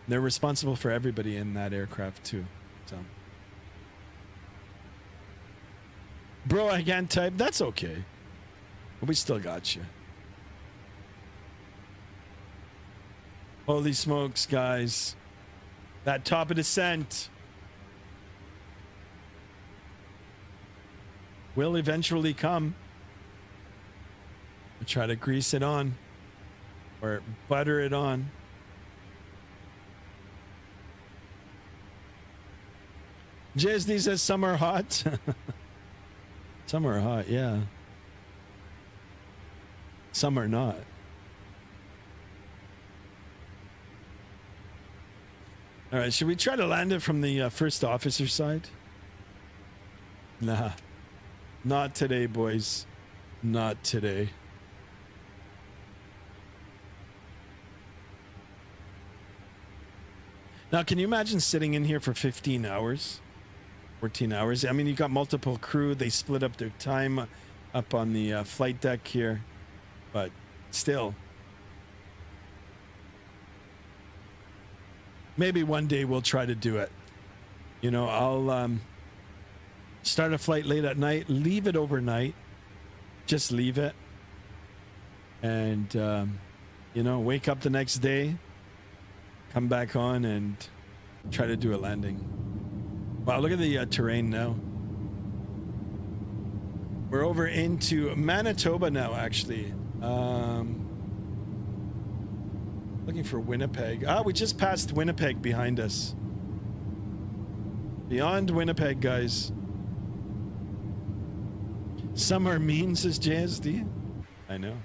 They're responsible for everybody in that aircraft too. So, bro, I can't type. That's okay. We still got you. Holy smokes, guys! That top of descent will eventually come. We'll try to grease it on. Or butter it on. JSD says some are hot. Some are hot, yeah. Some are not. All right, should we try to land it from the first officer side? Nah. Not today, boys. Not today. Now, can you imagine sitting in here for 15 hours? 14 hours? I mean, you got multiple crew. They split up their time up on the flight deck here. But still. Maybe one day we'll try to do it. You know, I'll start a flight late at night, leave it overnight. Just leave it. And, you know, wake up the next day. Come back on and try to do a landing. Wow, look at the terrain now. We're over into Manitoba now, actually. Looking for Winnipeg. Ah, we just passed Winnipeg behind us. Beyond Winnipeg, guys. Some are mean, says JSD. I know.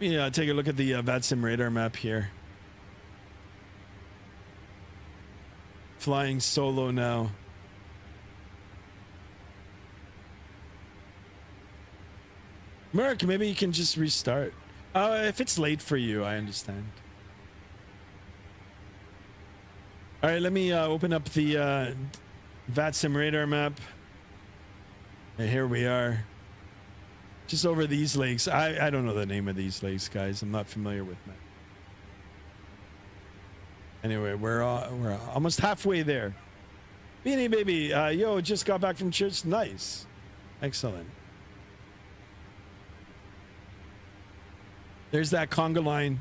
Let me take a look at the VATSIM radar map here. Flying solo now. Merc, maybe you can just restart. If it's late for you, I understand. All right, let me open up the VATSIM radar map. And here we are. just over these lakes. I don't know the name of these lakes, guys. I'm not familiar with them. Anyway, we're almost halfway there. Beanie baby, yo, just got back from church. Nice, excellent. There's that conga line.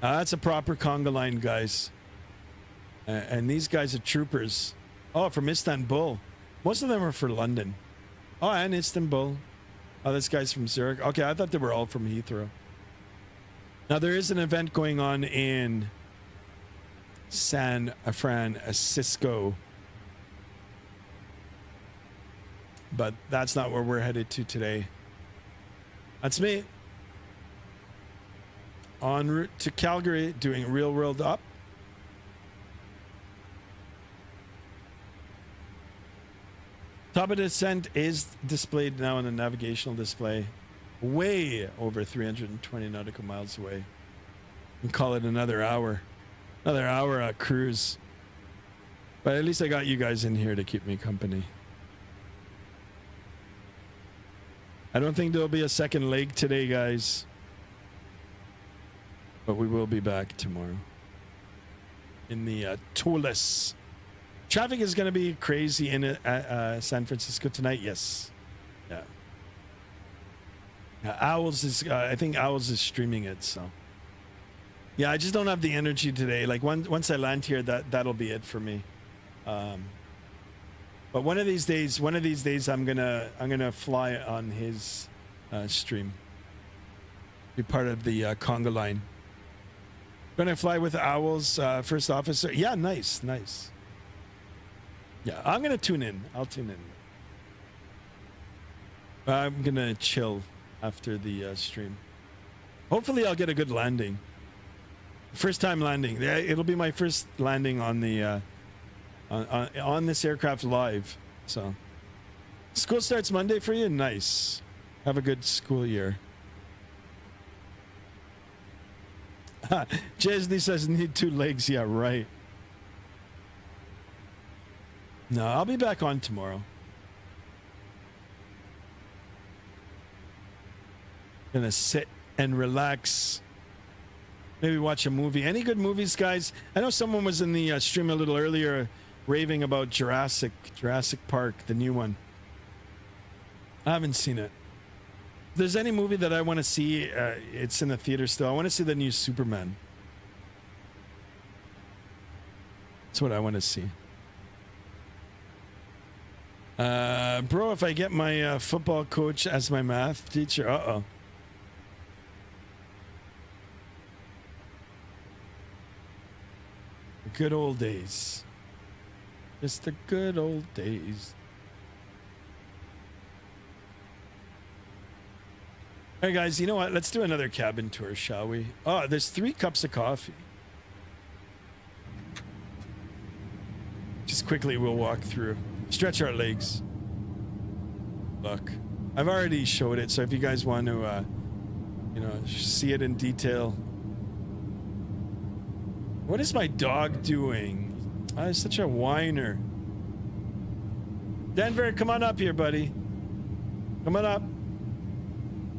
That's a proper conga line, guys. And these guys are troopers. Oh, from Istanbul. Most of them are for London. Oh, and Istanbul. Oh, this guy's from Zurich. Okay, I thought they were all from Heathrow. Now, there is an event going on in San Francisco. But that's not where we're headed to today. That's me. En route to Calgary, doing Real World Up. Top of descent is displayed now on the navigational display, way over 320 nautical miles away. And call it another hour cruise. But at least I got you guys in here to keep me company. I don't think there'll be a second leg today, guys. But we will be back tomorrow in the Toulouse. Traffic is going to be crazy in San Francisco tonight. Yes. Yeah. Owls is, I think Owls is streaming it. So yeah, I just don't have the energy today. Like once I land here, that'll be it for me. But one of these days, I'm gonna fly on his stream. Be part of the conga line. Gonna fly with Owls, first officer. Yeah, nice. Yeah, I'm gonna tune in. I'll tune in. I'm gonna chill after the stream. Hopefully, I'll get a good landing. First time landing. It'll be my first landing on the on this aircraft live. So, school starts Monday for you. Nice. Have a good school year. Jesney says need 2 legs. Yeah, right. No, I'll be back on tomorrow. Gonna sit and relax. Maybe watch a movie. Any good movies, guys? I know someone was in the stream a little earlier raving about Jurassic Park, the new one. I haven't seen it. If there's any movie that I want to see, it's in the theater still. I want to see the new Superman. That's what I want to see. Bro, if I get my football coach as my math teacher, uh-oh. The good old days. Just the good old days. All right, guys, you know what? Let's do another cabin tour, shall we? Oh, there's 3 cups of coffee. Just quickly, we'll walk through. Stretch our legs. Look, I've already showed it, so if you guys want to, see it in detail. What is my dog doing? He's such a whiner. Denver, come on up here, buddy. Come on up.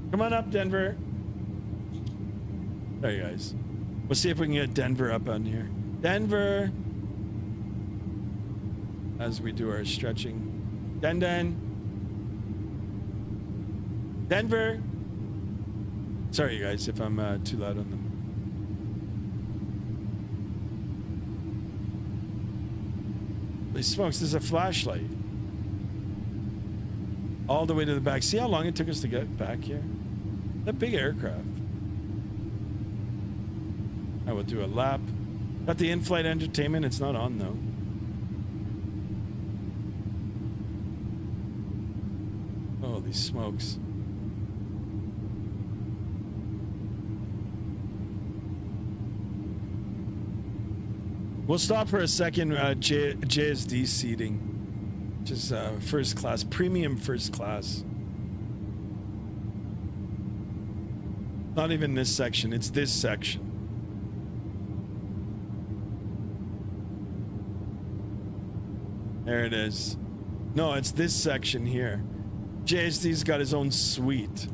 Come on up, Denver. There you guys. We'll see if we can get Denver up on here. Denver. As we do our stretching. Denver. Sorry, you guys, if I'm too loud on them. Holy smokes, there's a flashlight. All the way to the back. See how long it took us to get back here? That big aircraft. I will do a lap. Got the in-flight entertainment. It's not on, though. Holy smokes. We'll stop for a second. JSD seating, which is first class, premium first class. Not even this section, it's this section. There it is. No, it's this section here. JSD's got his own suite.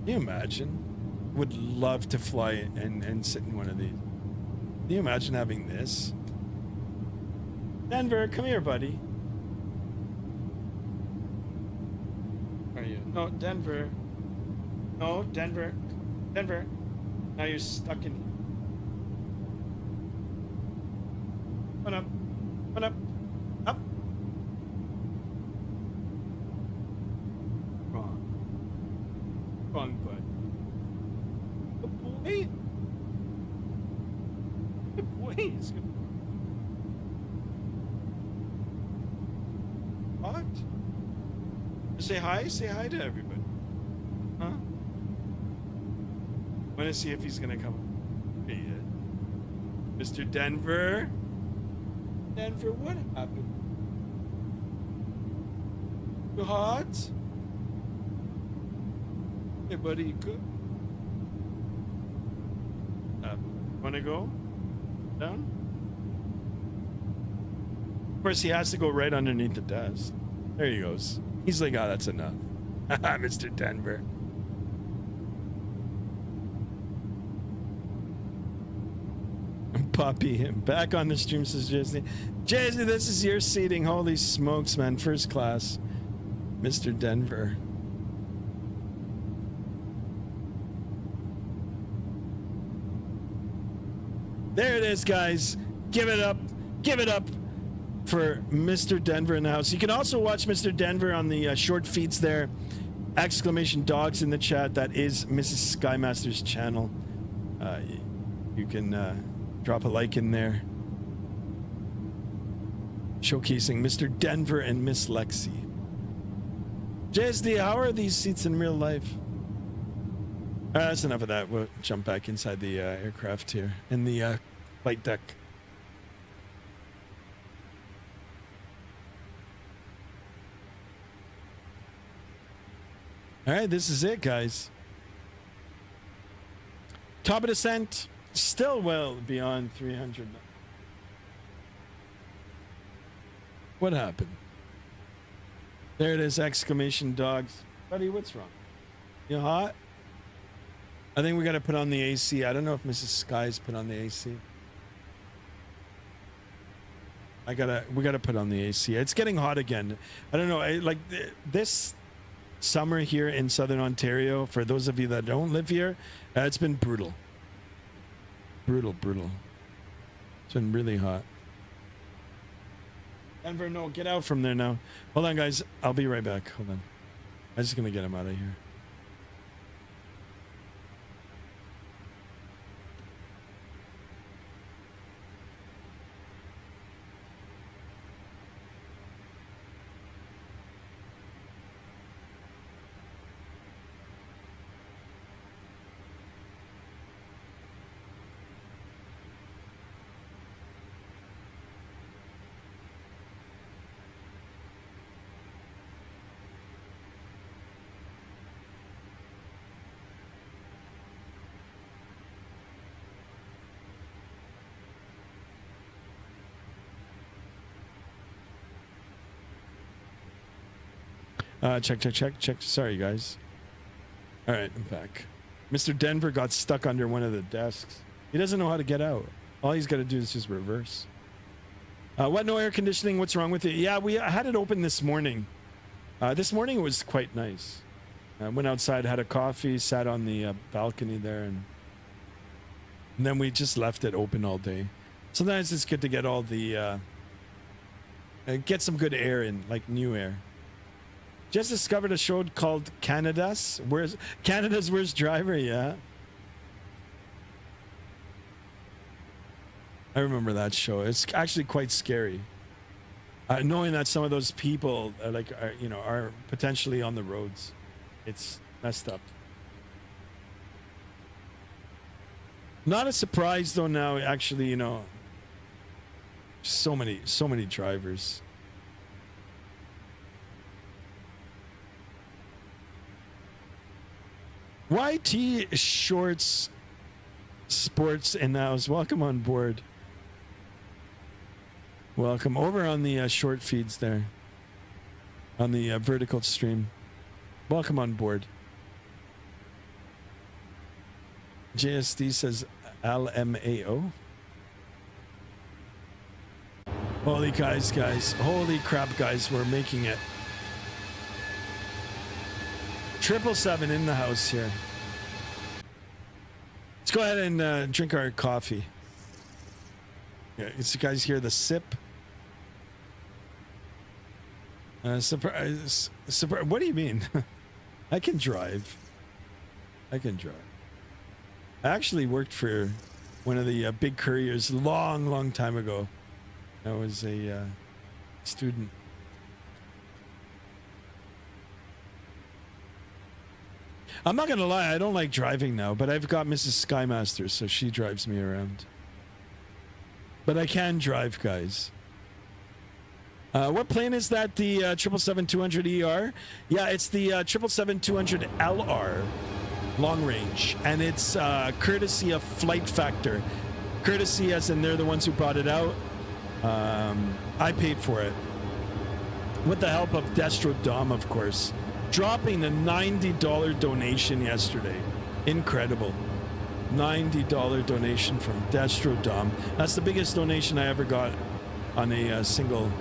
Can you imagine? Would love to fly and sit in one of these. Can you imagine having this? Denver, come here, buddy. Where are you? No, Denver. No, Denver. Denver. Now you're stuck in. Come on up. Come on up. Up. Wrong. Wrong, bud. Good boy. Good boy. He's good. What? Say hi. Say hi to everybody. Huh? Want to see if he's gonna come. There he is. Mr. Denver. Denver, what happened? You hot? Hey, buddy, you good? Wanna go down? Of course, he has to go right underneath the desk. There he goes. He's like, oh, that's enough. Mr. Denver. Puppy, back on the stream, says Jesse. Jesse, this is your seating. Holy smokes, man. First class. Mr. Denver. There it is, guys. Give it up. Give it up for Mr. Denver in the house. You can also watch Mr. Denver on the short feeds there. Exclamation dogs in the chat. That is Mrs. Skymaster's channel. You can drop a like in there. Showcasing Mr. Denver and Miss Lexi. JSD, how are these seats in real life? That's enough of that. We'll jump back inside the aircraft here in the flight deck. All right, this is it, guys. Top of descent, still well beyond 300. What happened? There it is, exclamation dogs. Buddy, what's wrong? You hot? I think we got to put on the AC. I don't know if Mrs. Sky's put on the AC. We got to put on the AC. It's getting hot again. I don't know. Like this summer here in Southern Ontario, for those of you that don't live here, it's been brutal. Brutal. It's been really hot. Denver, no, get out from there now. Hold on, guys. I'll be right back. Hold on. I'm just going to get him out of here. Check. Sorry, guys. All right, I'm back. Mr. Denver got stuck under one of the desks. He doesn't know how to get out. All he's got to do is just reverse. What, no air conditioning? What's wrong with it? Yeah, I had it open this morning. This morning it was quite nice. I went outside, had a coffee, sat on the balcony there, and then we just left it open all day. Sometimes it's good to get all the... get some good air in, like new air. Just discovered a show called Canada's Worst Driver. Yeah, I remember that show. It's actually quite scary, knowing that some of those people are potentially on the roads. It's messed up. Not a surprise though. Now, actually, so many drivers. YT Shorts Sports and Nows, welcome on board. Welcome over on the short feeds there, on the vertical stream. Welcome on board. JSD says LMAO. Holy guys. Holy crap, guys. We're making it. 777 in the house here. Let's go ahead and drink our coffee. Yeah, you guys hear the sip? Surprise. What do you mean? I can drive. I actually worked for one of the big couriers long time ago. I was a student. I'm not gonna lie, I don't like driving now, but I've got Mrs. Skymaster, so she drives me around. But I can drive, guys. What plane is that? The 777-200ER? Yeah, it's the 777-200LR, long range, and it's courtesy of Flight Factor. Courtesy as in they're the ones who brought it out. I paid for it. With the help of Destro Dom, of course. Dropping a $90 donation yesterday. Incredible. $90 donation from Destro Dom. That's the biggest donation I ever got on a single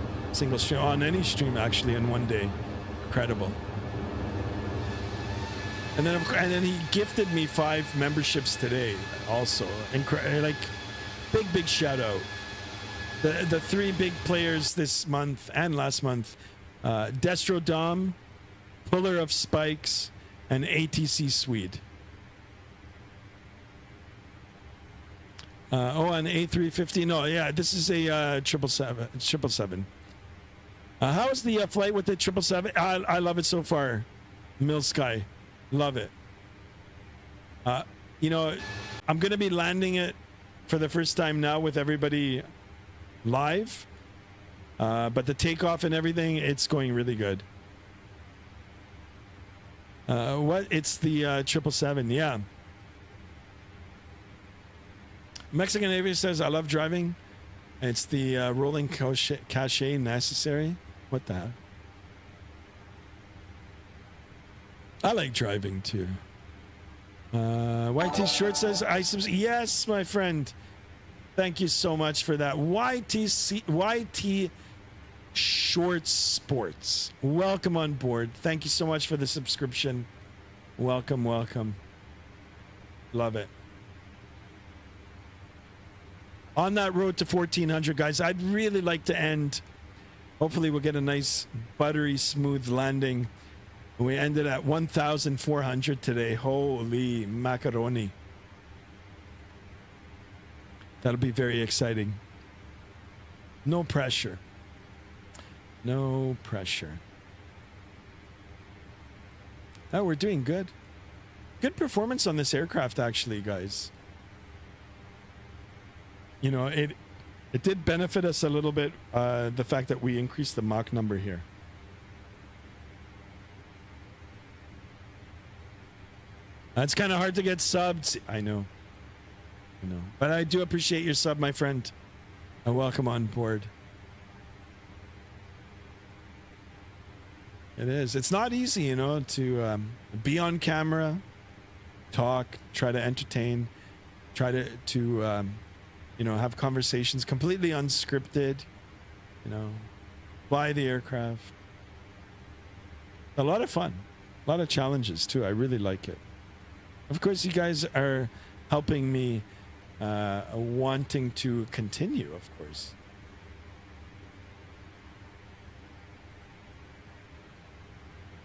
stream, on any stream actually, in one day. Incredible. And then he gifted me 5 memberships today also. Like, big shout out. The 3 big players this month and last month, Destro Dom, Puller of Spikes, and ATC Swede. An A350. No, yeah, this is a 777. How is the flight with the 777? I love it so far. Mill Sky, love it. You know, I'm gonna be landing it for the first time now with everybody live, but the takeoff and everything, it's going really good. It's the 777, yeah. Mexican Aviation says, I love driving. It's the rolling cachet necessary. What the hell? I like driving too. YT Short says, yes, my friend. Thank you so much for that. YT Short Sports. Welcome on board. Thank you so much for the subscription. Welcome. Love it. On that road to 1400, guys, I'd really like to end. Hopefully we'll get a nice buttery smooth landing. We ended at 1,400 today. Holy macaroni. That'll be very exciting. No pressure. No pressure. Oh, we're doing good. Good performance on this aircraft, actually, guys. You know, it did benefit us a little bit, the fact that we increased the Mach number here. It's kind of hard to get subs. I know. But I do appreciate your sub, my friend. And welcome on board. It is. It's not easy, you know, to be on camera, talk, try to entertain, try to you know, have conversations completely unscripted, you know, fly the aircraft. A lot of fun, a lot of challenges too. I really like it. Of course, you guys are helping me, wanting to continue, of course.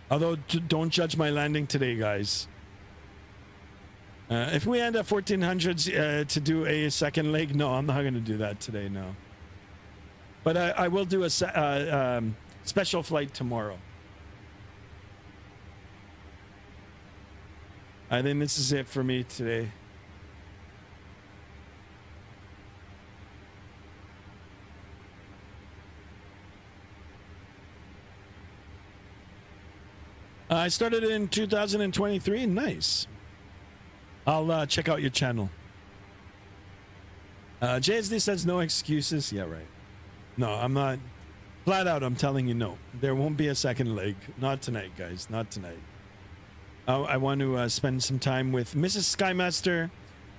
Although, don't judge my landing today, guys. If we end at 1400s to do a second leg, no, I'm not going to do that today, no. But I will do a special flight tomorrow. I think this is it for me today. I started in 2023. Nice. I'll check out your channel. JSD says no excuses. Yeah, right. No, I'm not. Flat out, I'm telling you no. There won't be a second leg. Not tonight, guys. Not tonight. I want to spend some time with Mrs. Skymaster,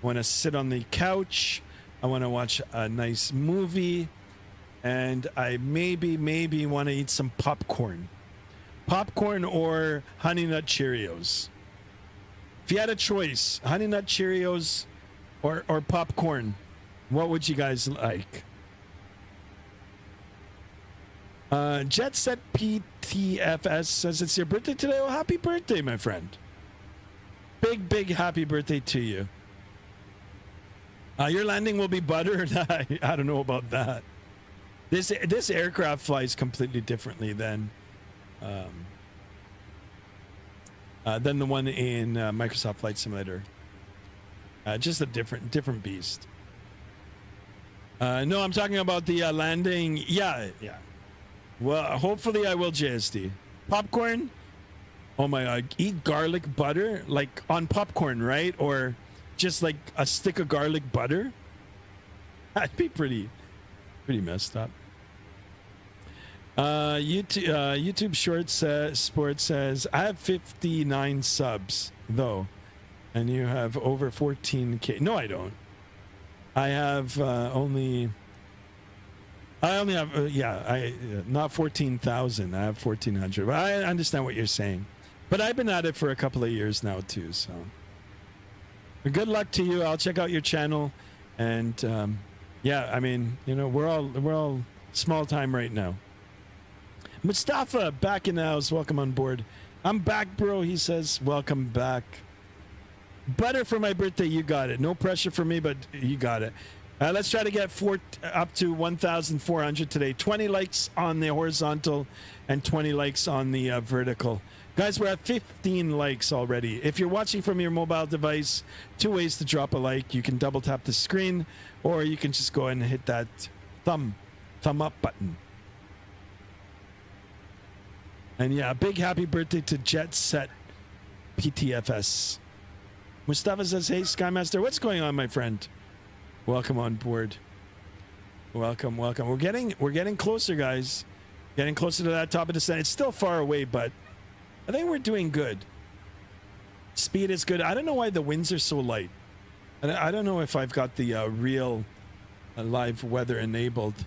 I want to sit on the couch. I want to watch a nice movie. And I maybe want to eat some popcorn. Popcorn or Honey Nut Cheerios. If you had a choice, Honey Nut Cheerios or popcorn, what would you guys like? Jet Set PTFS says it's your birthday today. Oh, happy birthday, my friend. Big happy birthday to you. Your landing will be butter. I don't know about that. This aircraft flies completely differently than the one in Microsoft Flight Simulator. Just a different beast. No, I'm talking about the landing. Yeah. Well, hopefully I will, JSD. Popcorn? Oh my God. Eat garlic butter? Like on popcorn, right? Or just like a stick of garlic butter? That'd be pretty messed up. YouTube Shorts Sports says, I have 59 subs, though. And you have over 14K. No, I don't. I have not 14,000. I have 1,400. But I understand what you're saying. But I've been at it for a couple of years now too. So, but good luck to you. I'll check out your channel, and yeah, I mean, you know, we're all small time right now. Mustafa back in the house. Welcome on board. I'm back, bro. He says, welcome back. Butter for my birthday. You got it. No pressure for me, but you got it. Let's try to get up to 1,400 today. 20 likes on the horizontal and 20 likes on the vertical. Guys, we're at 15 likes already. If you're watching from your mobile device, 2 ways to drop a like. You can double tap the screen, or you can just go ahead and hit that thumb up button. And yeah, big happy birthday to Jet Set PTFS. Mustafa says, hey, Skymaster, what's going on, my friend? Welcome on board. Welcome. We're getting closer, guys. Getting closer to that top of the descent. It's still far away, but I think we're doing good. Speed is good. I don't know why the winds are so light. And I don't know if I've got the real live weather enabled.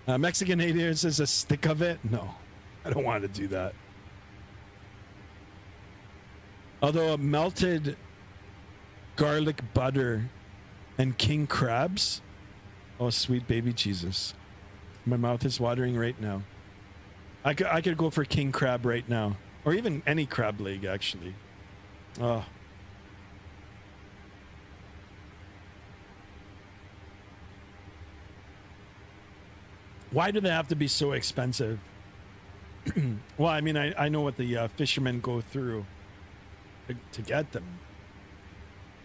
Mexican Canadian says a stick of it. No, I don't want to do that. Although a melted garlic butter and king crabs. Oh, sweet baby Jesus. My mouth is watering right now. I could go for king crab right now. Or even any crab leg, actually. Oh. Why do they have to be so expensive? Well, I mean, I know what the fishermen go through to get them.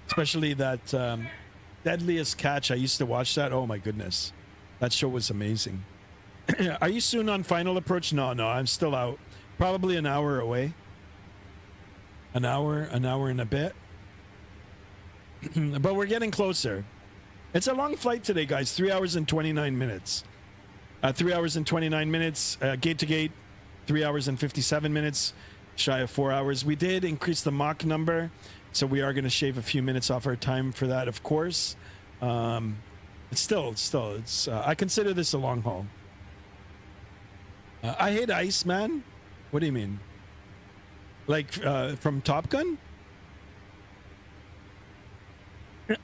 Especially that Deadliest Catch. I used to watch that. Oh my goodness. That show was amazing. Are you soon on final approach? No, I'm still out. Probably an hour away. An hour and a bit. But we're getting closer. It's a long flight today, guys. 3 hours and 29 minutes. 3 hours and 29 minutes. Gate to gate. 3 hours and 57 minutes. Shy of 4 hours. We did increase the Mach number. So we are going to shave a few minutes off our time for that, of course. It's still, I consider this a long haul. I hate ice, man. What do you mean? Like from Top Gun?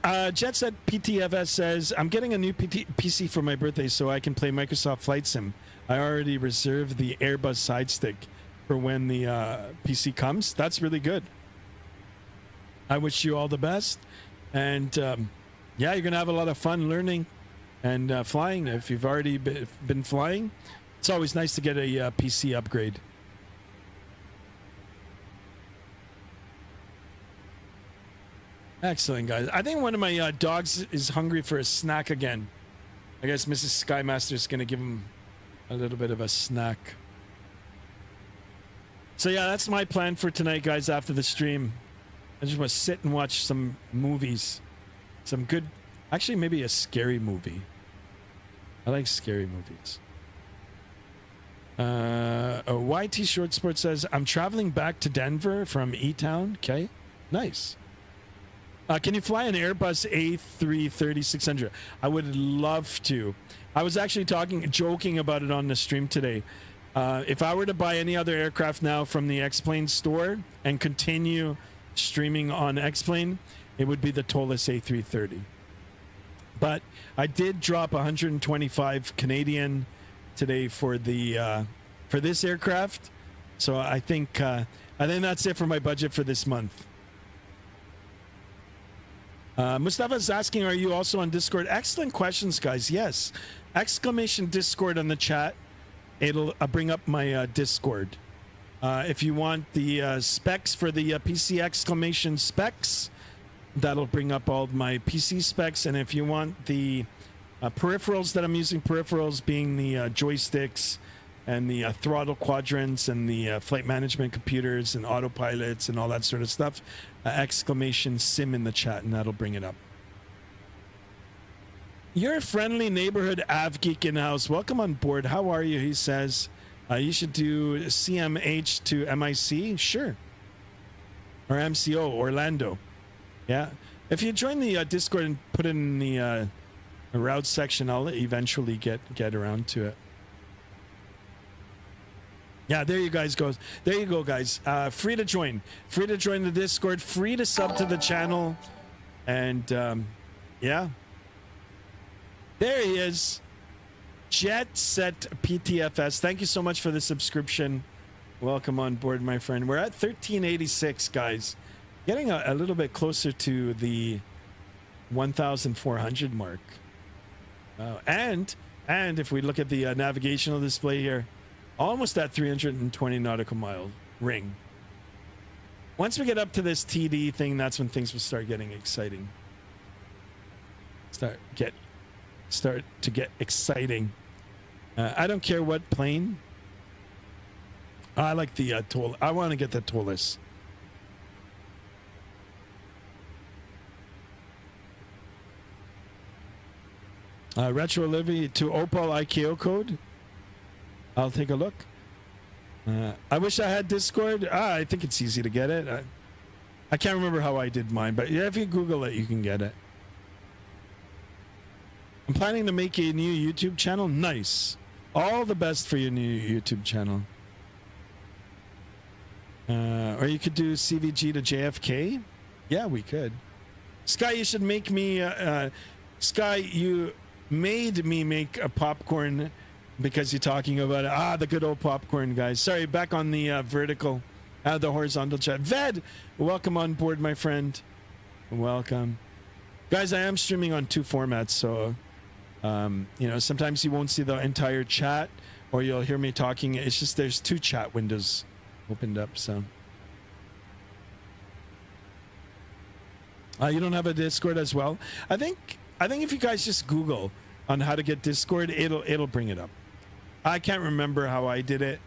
Jet Set PTFS says, I'm getting a new PC for my birthday so I can play Microsoft Flight Sim. I already reserved the Airbus side stick for when the PC comes. That's really good. I wish you all the best. And yeah, you're going to have a lot of fun learning and flying. If you've already been flying, it's always nice to get a PC upgrade. Excellent, guys. I think one of my dogs is hungry for a snack again. I guess Mrs. Skymaster is going to give him a little bit of a snack. So yeah, that's my plan for tonight, guys, after the stream. I just want to sit and watch some movies. Some good, actually maybe a scary movie. I like scary movies. YT Short Sport says, I'm traveling back to Denver from E-Town. Okay, nice. Can you fly an Airbus A330-600? I would love to. I was actually joking about it on the stream today. If I were to buy any other aircraft now from the X-Plane store and continue streaming on X-Plane, it would be the Tollus A330. But I did drop 125 Canadian today for the for this aircraft, so I think that's it for my budget for this month. Mustafa's asking, are you also on Discord? Excellent questions, guys. Yes, exclamation Discord on the chat. It'll bring up my Discord. If you want the specs for the PC exclamation specs, that'll bring up all my PC specs. And if you want the peripherals that I'm using, peripherals being the joysticks and the throttle quadrants and the flight management computers and autopilots and all that sort of stuff, exclamation sim in the chat, and that'll bring it up. You're a friendly neighborhood av geek in house. Welcome on board. How are you? He says you should do CMH to MIC. Sure. Or MCO, Orlando. Yeah. If you join the Discord and put it in the route section, I'll eventually get around to it. Yeah, there you guys go. There you go, guys. Free to join. Free to join the Discord. Free to sub to the channel. And yeah. There he is. Jet Set PTFS. Thank you so much for the subscription. Welcome on board, my friend. We're at 1386, guys. Getting a little bit closer to the 1,400 mark. And if we look at the navigational display here, almost at 320 nautical mile ring. Once we get up to this TD thing, that's when things will start getting exciting. Start to get exciting. I don't care what plane. I like the toll. I want to get the Tollus. Retro Livy to Opal IKO code. I'll take a look. I wish I had Discord. I think it's easy to get it. I can't remember how I did mine, but yeah, if you Google it, you can get it. I'm planning to make a new YouTube channel. Nice. All the best for your new YouTube channel. Or you could do CVG to JFK. Yeah, we could. Sky, you should make me... Sky, you made me make a popcorn because you're talking about it. The good old popcorn, guys. Sorry, back on the vertical, the horizontal chat. Ved, welcome on board, my friend. Welcome. Guys, I am streaming on 2 formats, so... sometimes you won't see the entire chat or you'll hear me talking. It's just there's 2 chat windows opened up, so. You don't have a Discord as well? I think if you guys just Google on how to get Discord, it'll bring it up. I can't remember how I did it.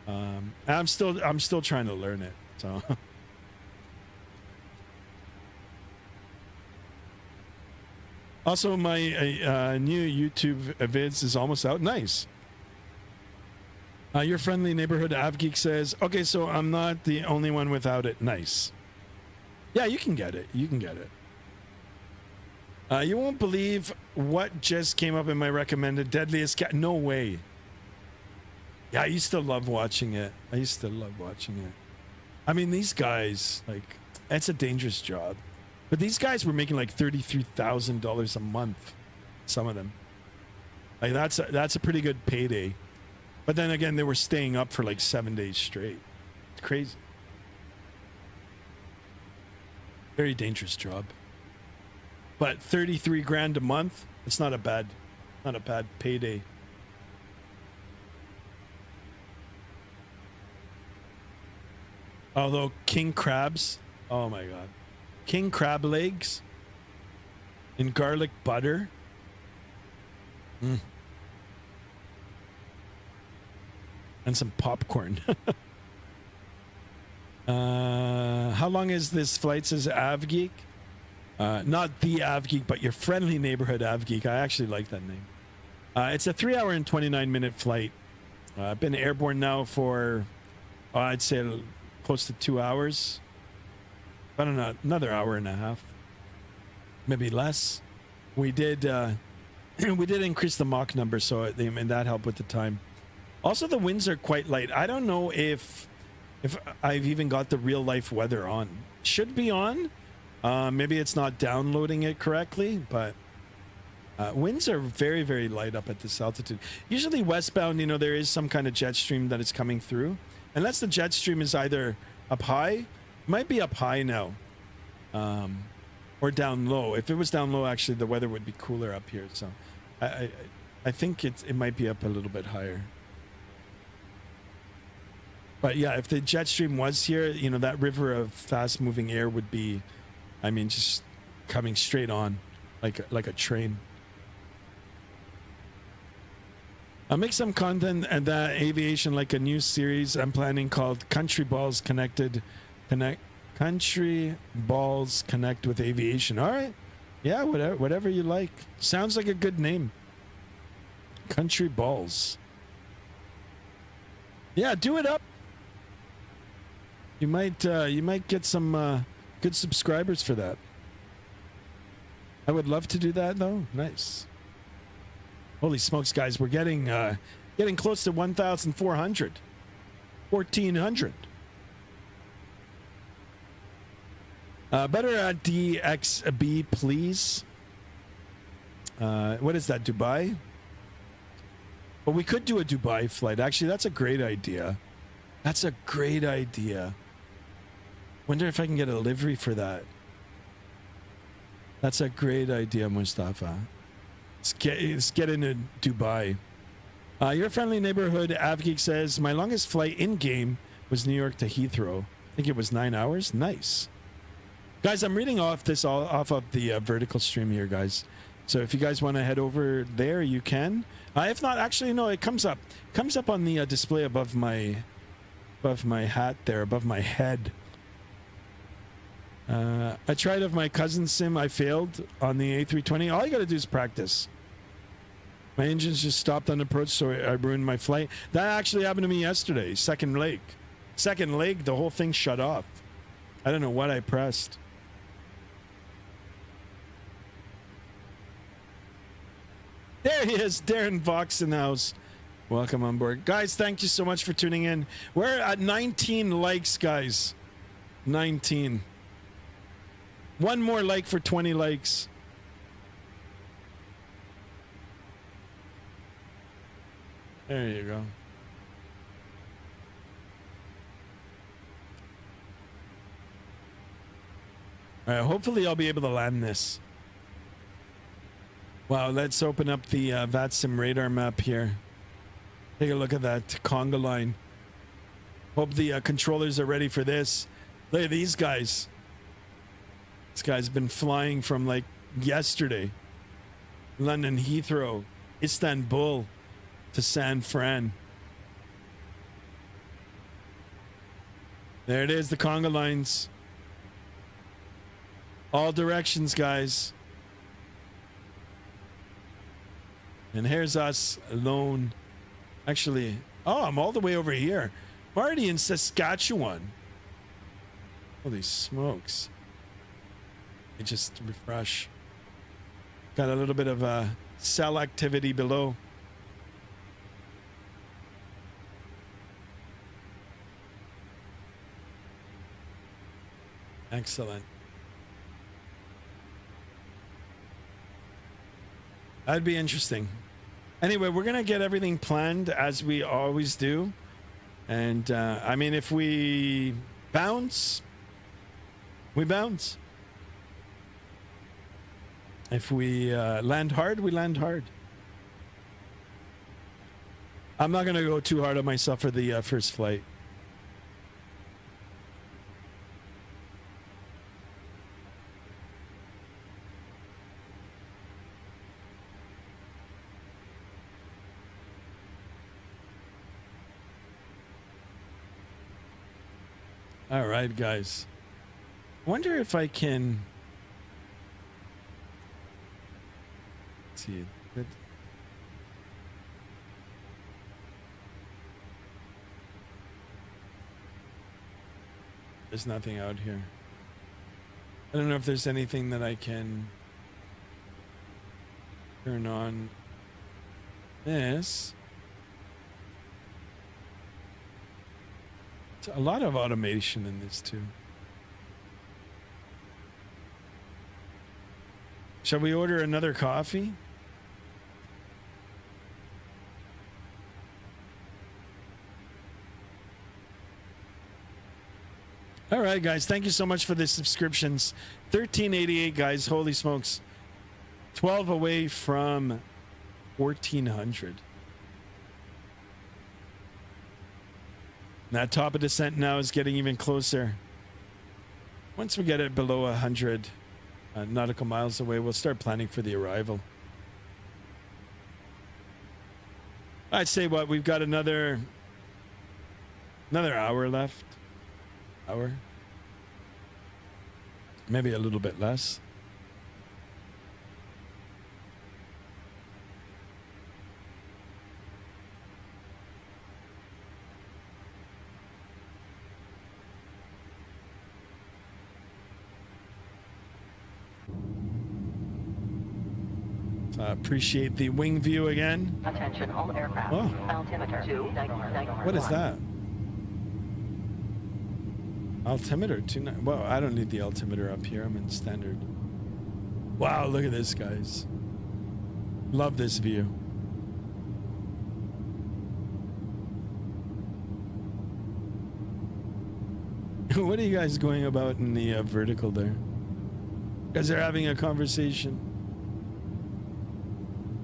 I'm still trying to learn it, so. Also, my new YouTube vids is almost out. Nice. Your friendly neighborhood AvGeek says, okay, so I'm not the only one without it. Nice. Yeah, you can get it. You can get it. You won't believe what just came up in my recommended Deadliest Cat. No way. Yeah, I used to love watching it. I mean, these guys, like, it's a dangerous job. But these guys were making like $33,000 a month. Some of them. Like that's a pretty good payday. But then again, they were staying up for like 7 days straight. It's crazy. Very dangerous job. But 33 grand a month, it's not a bad payday. Although king crabs, oh my God. King crab legs in garlic butter. And some popcorn. How long is this flight, says AvGeek? Not the AvGeek, but your friendly neighborhood AvGeek. I actually like that name. It's a 3 hour and 29-minute flight. I've been airborne now for, I'd say close to 2 hours. I don't know, another hour and a half. maybe less. We did we did increase the Mach number, so and that helped with the time. Also, the winds are quite light. I don't know if I've even got the real life weather on. Should be on. Maybe it's not downloading it correctly, but winds are very, very light up at this altitude. Usually westbound, you know, there is some kind of jet stream that is coming through. Unless the jet stream is either up high, might be up high now, or down low. If it was down low, actually, the weather would be cooler up here. So I think it might be up a little bit higher. But yeah, if the jet stream was here, you know, that river of fast moving air would be, I mean, just coming straight on like a train. I'll make some content and that aviation, like a new series I'm planning called Country Balls Connect with Aviation. All right. Yeah, whatever you like. Sounds like a good name. Country Balls. Yeah, do it up. You might get some good subscribers for that. I would love to do that though. Nice. Holy smokes, guys, we're getting close to 1,400. 1,400. Better at DXB, please. What is that, Dubai? Well, we could do a Dubai flight. Actually, that's a great idea. That's a great idea. Wonder if I can get a livery for that. That's a great idea, Mustafa. Let's get into Dubai. Your friendly neighborhood AvGeek says, my longest flight in-game was New York to Heathrow. I think it was 9 hours. Nice. Guys, I'm reading off of the vertical stream here, guys. So if you guys want to head over there, you can. If not, actually, no, it comes up on the display above my hat there, above my head. I tried of my cousin's sim. I failed on the A320. All you got to do is practice. My engines just stopped on approach, so I ruined my flight. That actually happened to me yesterday. Second leg, the whole thing shut off. I don't know what I pressed. There he is, Darren Vox in the house. Welcome on board. Guys, thank you so much for tuning in. We're at 19 likes, guys. 19. One more like for 20 likes. There you go. All right, hopefully I'll be able to land this. Wow, let's open up the VATSIM radar map here. Take a look at that conga line. Hope the controllers are ready for this. Look at these guys. This guy's been flying from like yesterday. London Heathrow, Istanbul to San Fran. There it is, the conga lines. All directions, guys. And here's us alone. Actually, oh, I'm all the way over here. I'm already in Saskatchewan. Holy smokes. Let me just refresh. Got a little bit of cell activity below. Excellent. That'd be interesting. Anyway, we're going to get everything planned as we always do. And, I mean, if we bounce, we bounce. If we land hard, we land hard. I'm not going to go too hard on myself for the first flight. All right, guys. I wonder if I can... Let's see. There's nothing out here. I don't know if there's anything that I can... Turn on this. It's a lot of automation in this too. Shall we order another coffee? All right, guys. Thank you so much for the subscriptions. 1388, guys. Holy smokes. 12 away from 1400. That top of descent now is getting even closer. Once we get it below 100 nautical miles away, we'll start planning for the arrival. I'd say what, we've got another hour left. Hour. Maybe a little bit less. Appreciate the wing view again. Attention all aircraft. Oh. Altimeter 299. What is that? Altimeter 29. Well, I don't need the altimeter up here. I'm in standard. Wow, look at this, guys. Love this view. What are you guys going about in the vertical there? You guys are having a conversation.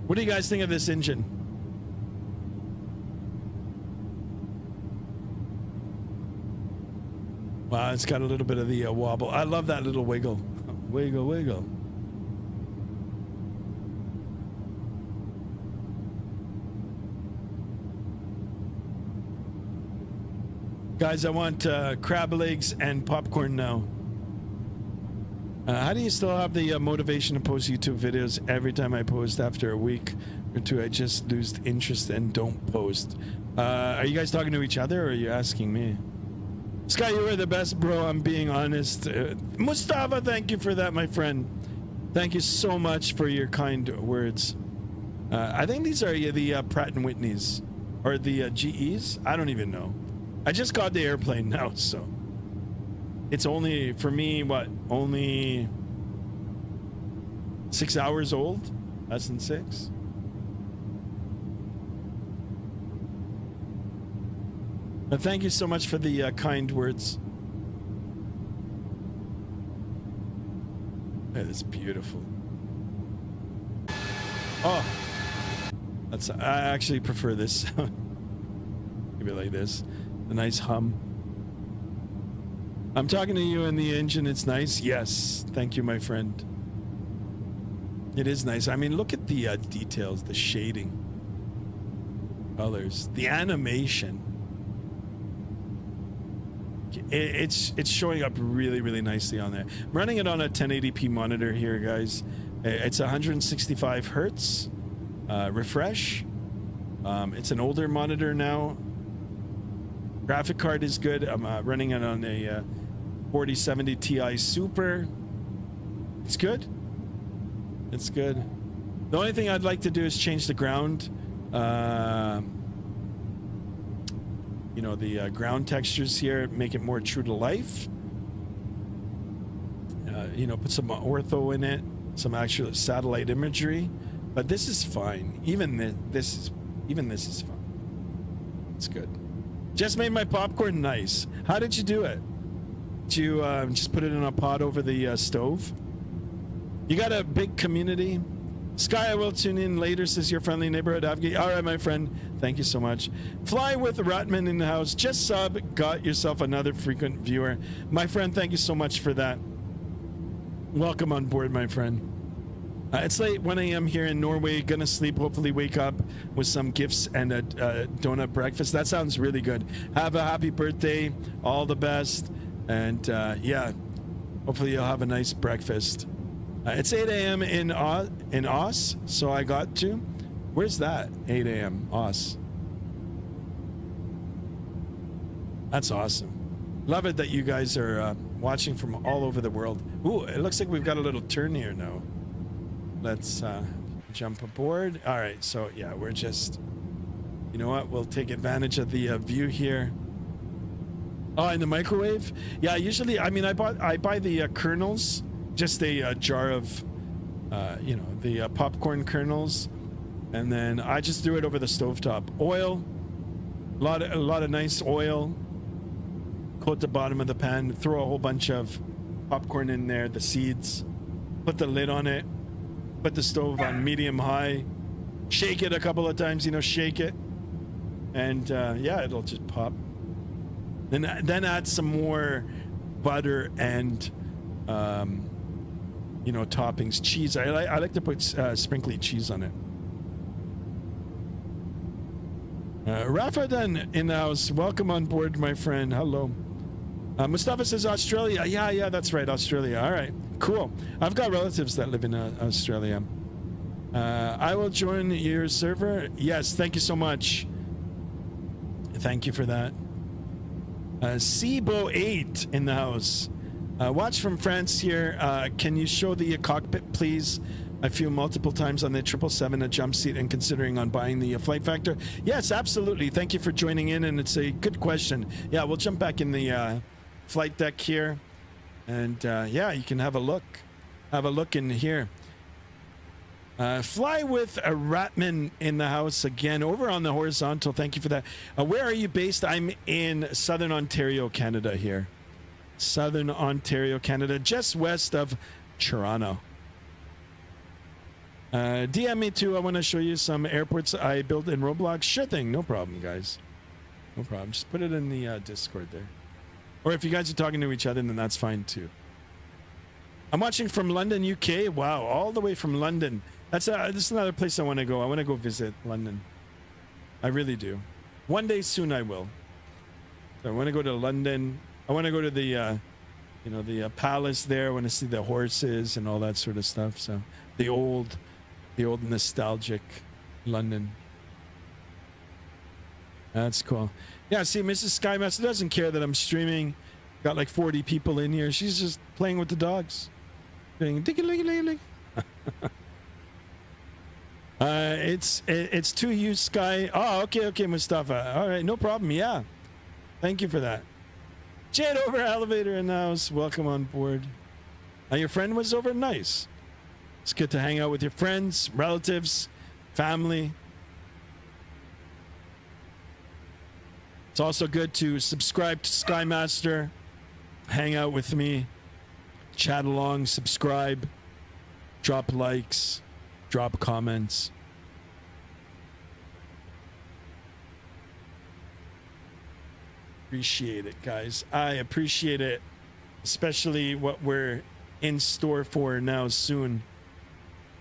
What do you guys think of this engine? Wow, it's got a little bit of the wobble. I love that little wiggle. Wiggle, wiggle. Guys, I want crab legs and popcorn now. How do you still have the motivation to post YouTube videos? Every time I post after a week or two, I just lose interest and don't post. Are you guys talking to each other or are you asking me? Sky, you are the best, bro. I'm being honest. Mustafa, thank you for that, my friend. Thank you so much for your kind words. I think these are the Pratt & Whitneys or the GEs. I don't even know. I just got the airplane now, so it's only, for me, what, only 6 hours old? Less than 6? But thank you so much for the kind words. That is beautiful. Oh, I actually prefer this sound. Maybe like this, a nice hum. I'm talking to you in the engine. It's nice. Yes, thank you, my friend. It is nice. I mean, look at the details, the shading, colors, the animation. It's showing up really, really nicely on there. I'm running it on a 1080p monitor here, guys. It's 165 hertz refresh. It's an older monitor now. Graphic card is good. I'm running it on a 4070 Ti Super. It's good. It's good. The only thing I'd like to do is change the ground. You know, the ground textures here, make it more true to life. You know, put some ortho in it, some actual satellite imagery. But this is fine. Even this is fine. It's good. Just made my popcorn nice. How did you do it? Did you just put it in a pot over the stove? You got a big community. Sky, I will tune in later, says your friendly neighborhood Avgi. All right, my friend. Thank you so much. Fly with Ratman in the house. Just sub. Got yourself another frequent viewer. My friend, thank you so much for that. Welcome on board, my friend. It's late, 1 a.m. here in Norway. Gonna sleep, hopefully wake up with some gifts and a donut breakfast. That sounds really good. Have a happy birthday. All the best. And yeah, hopefully you'll have a nice breakfast. It's 8 a.m. in Oss, so I got to. Where's that? 8 a.m. Oss. That's awesome. Love it that you guys are watching from all over the world. Ooh, it looks like we've got a little turn here now. Let's jump aboard. All right, so yeah, we're just, you know what? We'll take advantage of the view here. Oh, in the microwave? Yeah, usually, I mean, I buy the kernels, just a jar of, you know, the popcorn kernels, and then I just threw it over the stovetop. Oil, a lot of nice oil. Coat the bottom of the pan. Throw a whole bunch of popcorn in there, the seeds. Put the lid on it. Put the stove on medium high. Shake it a couple of times, you know, shake it, and yeah, it'll just pop. Then add some more butter and you know, toppings, cheese. I like to put sprinkly cheese on it. Rafa then in the house. Welcome on board, my friend. Hello. Mustafa says Australia. Yeah, that's right, Australia. All right, cool. I've got relatives that live in Australia. I will join your server. Yes, thank you so much. Thank you for that. Seabo 8 in the house. Watch from France here. Can you show the cockpit, please? I flew multiple times on the 777, a jump seat, and considering on buying the flight factor. Yes, absolutely. Thank you for joining in, and it's a good question. Yeah, we'll jump back in the flight deck here, and yeah, you can have a look. Have a look in here. Fly with a Ratman in the house again, over on the horizontal. Thank you for that. Where are you based? I'm in Southern Ontario, Canada here. Southern Ontario, Canada, just west of Toronto. DM me too. I want to show you some airports I built in Roblox. Sure thing. No problem, guys. No problem. Just put it in the Discord there. Or if you guys are talking to each other, then that's fine too. I'm watching from London, UK. Wow, all the way from London. This is another place I want to go. I want to go visit London. I really do. One day soon I will. So I want to go to London. I want to go to the, you know, the palace there. I want to see the horses and all that sort of stuff. So the old nostalgic London. That's cool. Yeah, see, Mrs. Skymaster doesn't care that I'm streaming. Got like 40 people in here. She's just playing with the dogs. Doing ding-a-ling-a-ling-a-ling. It's to you, Sky. Oh, okay, Mustafa. All right, no problem. Yeah, thank you for that. Jade over elevator in the house. Welcome on board. Your friend was over. Nice. It's good to hang out with your friends, relatives, family. It's also good to subscribe to Skymaster, hang out with me, chat along, subscribe, drop likes, drop comments. Appreciate it, guys. I appreciate it, especially what we're in store for now soon.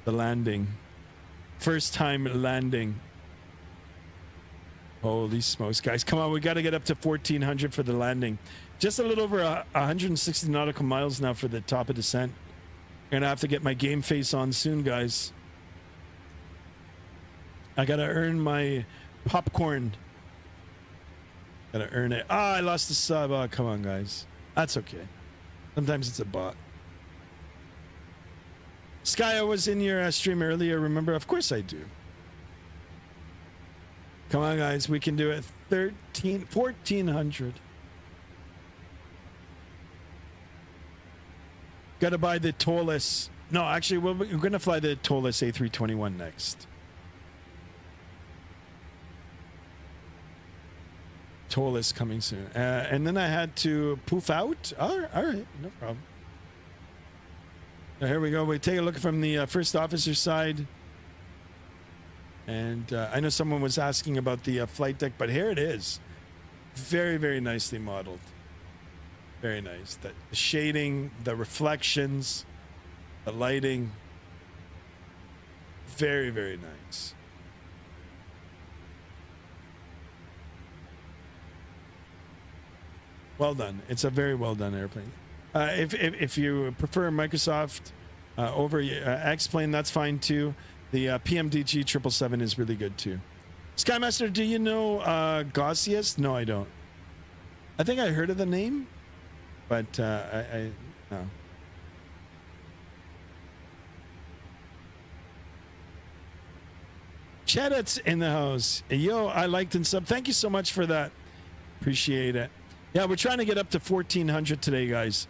The landing. First time landing. Holy smokes, guys. Come on, we got to get up to 1,400 for the landing. Just a little over 160 nautical miles now for the top of descent. Gonna have to get my game face on soon, guys. I gotta earn my popcorn. Gotta earn it. Ah, I lost the sub. Oh, come on, guys. That's okay. Sometimes it's a bot. Skya was in your stream earlier, remember? Of course I do. Come on, guys. We can do it. 1,400. Got to buy the Tolus. No, actually, we're going to fly the Tolus A321 next. Tolus coming soon. And then I had to poof out. All right, no problem. Now, here we go. We take a look from the first officer side. And I know someone was asking about the flight deck, but here it is. Very, very nicely modeled. Very nice. The shading, the reflections, the lighting. Very, very nice. Well done. It's a very well done airplane. If you prefer Microsoft over X-Plane, that's fine too. The PMDG 777 is really good too. Skymaster, do you know Gaussius? No, I don't. I think I heard of the name, but I no. Chedit's in the house. Yo, I liked and sub. Thank you so much for that. Appreciate it. Yeah, we're trying to get up to 1,400 today, guys.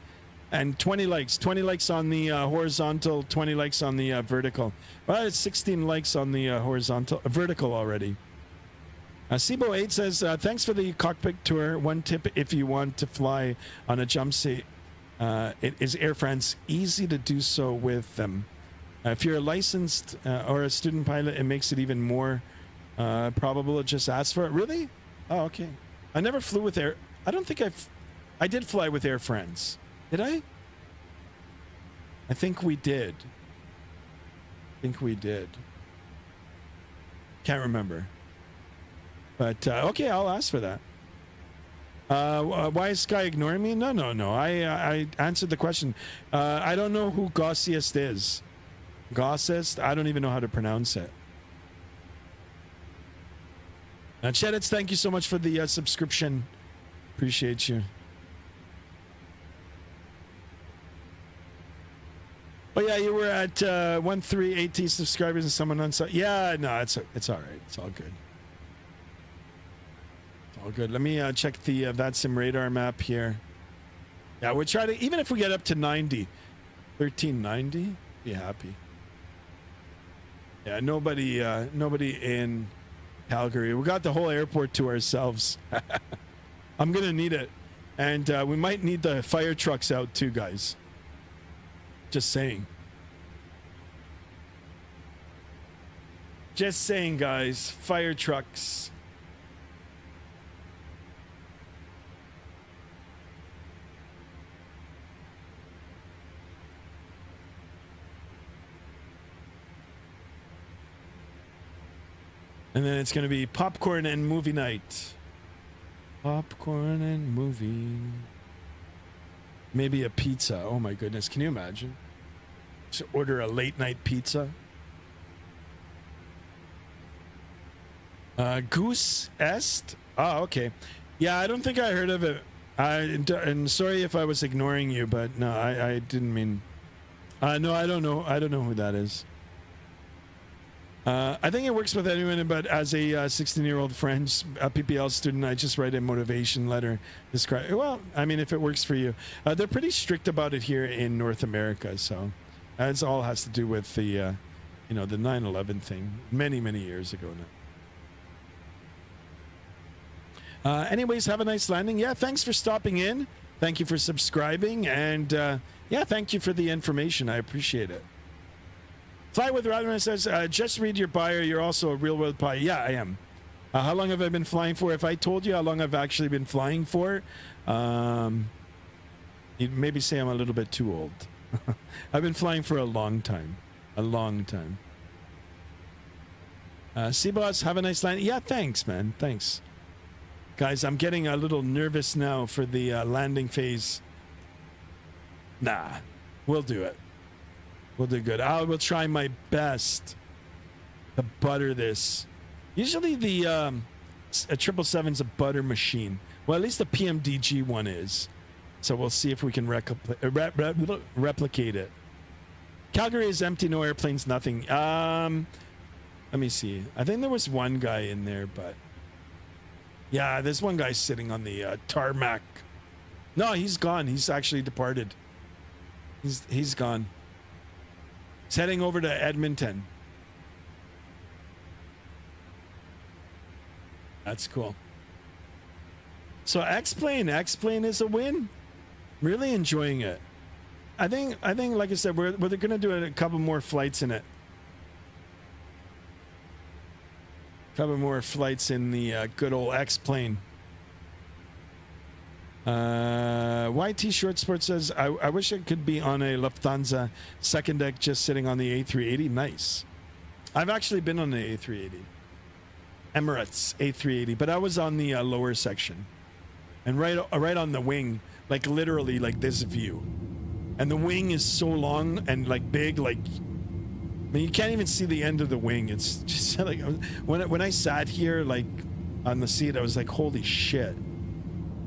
And 20 likes. 20 likes on the horizontal, 20 likes on the vertical. Well, it's 16 likes on the horizontal, vertical already. Sibo8 says, thanks for the cockpit tour. One tip if you want to fly on a jump seat, it is Air France. Easy to do so with them. If you're a licensed or a student pilot, it makes it even more probable to just ask for it. Really? Oh, okay. I never flew with Air. I don't think I did fly with Air France. Did I? I think we did. Can't remember. But okay, I'll ask for that. Why is Sky ignoring me? No. I answered the question. I don't know who Gossiest is. Gossiest? I don't even know how to pronounce it. Chedits, thank you so much for the subscription. Appreciate you. Oh yeah, you were at 138 subscribers and someone on. Yeah, no, it's all right. It's all good. All good. Let me check the VATSIM radar map here. Yeah, we're trying to, even if we get up to 90, 1390, be happy. Yeah, nobody in Calgary. We got the whole airport to ourselves. I'm gonna need it, and we might need the fire trucks out too, guys. Just saying. Just saying, guys. Fire trucks. And then it's going to be popcorn and movie night. Popcorn and movie. Maybe a pizza. Oh my goodness. Can you imagine? Just order a late night pizza. Goose Est? Oh, okay. Yeah, I don't think I heard of it. And sorry if I was ignoring you, but no, I didn't mean. No, I don't know. I don't know who that is. I think it works with anyone, but as a 16-year-old French PPL student, I just write a motivation letter. Well, I mean, if it works for you. They're pretty strict about it here in North America, so that's all has to do with the, the 9/11 thing many, many years ago now. Anyways, have a nice landing. Yeah, thanks for stopping in. Thank you for subscribing, and yeah, thank you for the information. I appreciate it. Fly with Rodman says, just read your bio. You're also a real world pilot. Yeah, I am. How long have I been flying for? If I told you how long I've actually been flying for, you'd maybe say I'm a little bit too old. I've been flying for a long time. A long time. C-Boss, have a nice landing. Yeah, thanks, man. Thanks. Guys, I'm getting a little nervous now for the landing phase. Nah, we'll do it. We'll do good. I will try my best to butter this. Usually the 777's a butter machine. Well, at least the PMDG one is. So we'll see if we can replicate it. Calgary is empty, no airplanes, nothing. Let me see. I think there was one guy in there, but yeah, there's one guy sitting on the tarmac. No, he's gone. He's actually departed. He's gone. He's heading over to Edmonton. That's cool. So X-Plane is a win. Really enjoying it. I think like I said, we're going to do a couple more flights in it. Couple more flights in the good old X-Plane. YT Short Sport says, I wish it could be on a Lufthansa second deck just sitting on the A380. Nice. I've actually been on the A380. Emirates A380, but I was on the lower section. And right on the wing, like literally like this view. And the wing is so long and like big, like, I mean, you can't even see the end of the wing. It's just like, when I sat here, like on the seat, I was like, holy shit.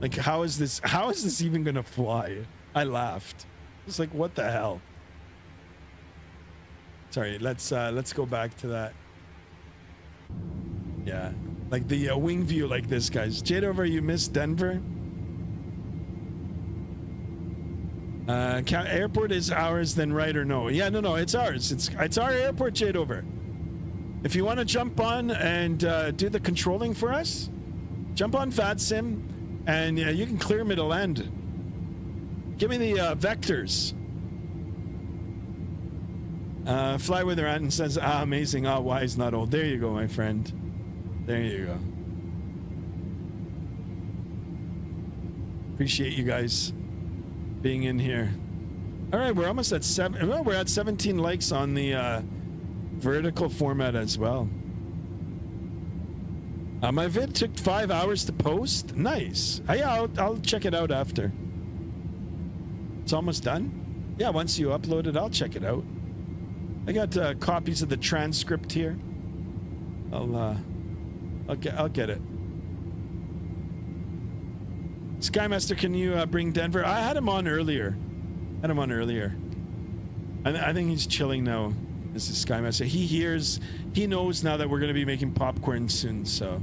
Like, how is this even gonna fly? I laughed. It's like, what the hell? Sorry, let's go back to that. Yeah, like the wing view like this, guys. Jade over, you missed Denver. Airport is ours, then right or no? Yeah, no, it's ours. It's our airport, Jade over. If you want to jump on and do the controlling for us, jump on FatSim, and you can clear me to land. Give me the vectors. Fly with her aunt and says, amazing. Y is not old. There you go, my friend. There you go. Appreciate you guys being in here. All right, we're almost at 7. Well, we're at 17 likes on the vertical format as well. My vid took 5 hours to post. Nice. Yeah, I'll check it out after. It's almost done. Yeah, once you upload it, I'll check it out. I got copies of the transcript here. I'll get it. Skymaster, can you bring Denver? I had him on earlier. I think he's chilling now. This is Skymaster. He knows now that we're going to be making popcorn soon, so.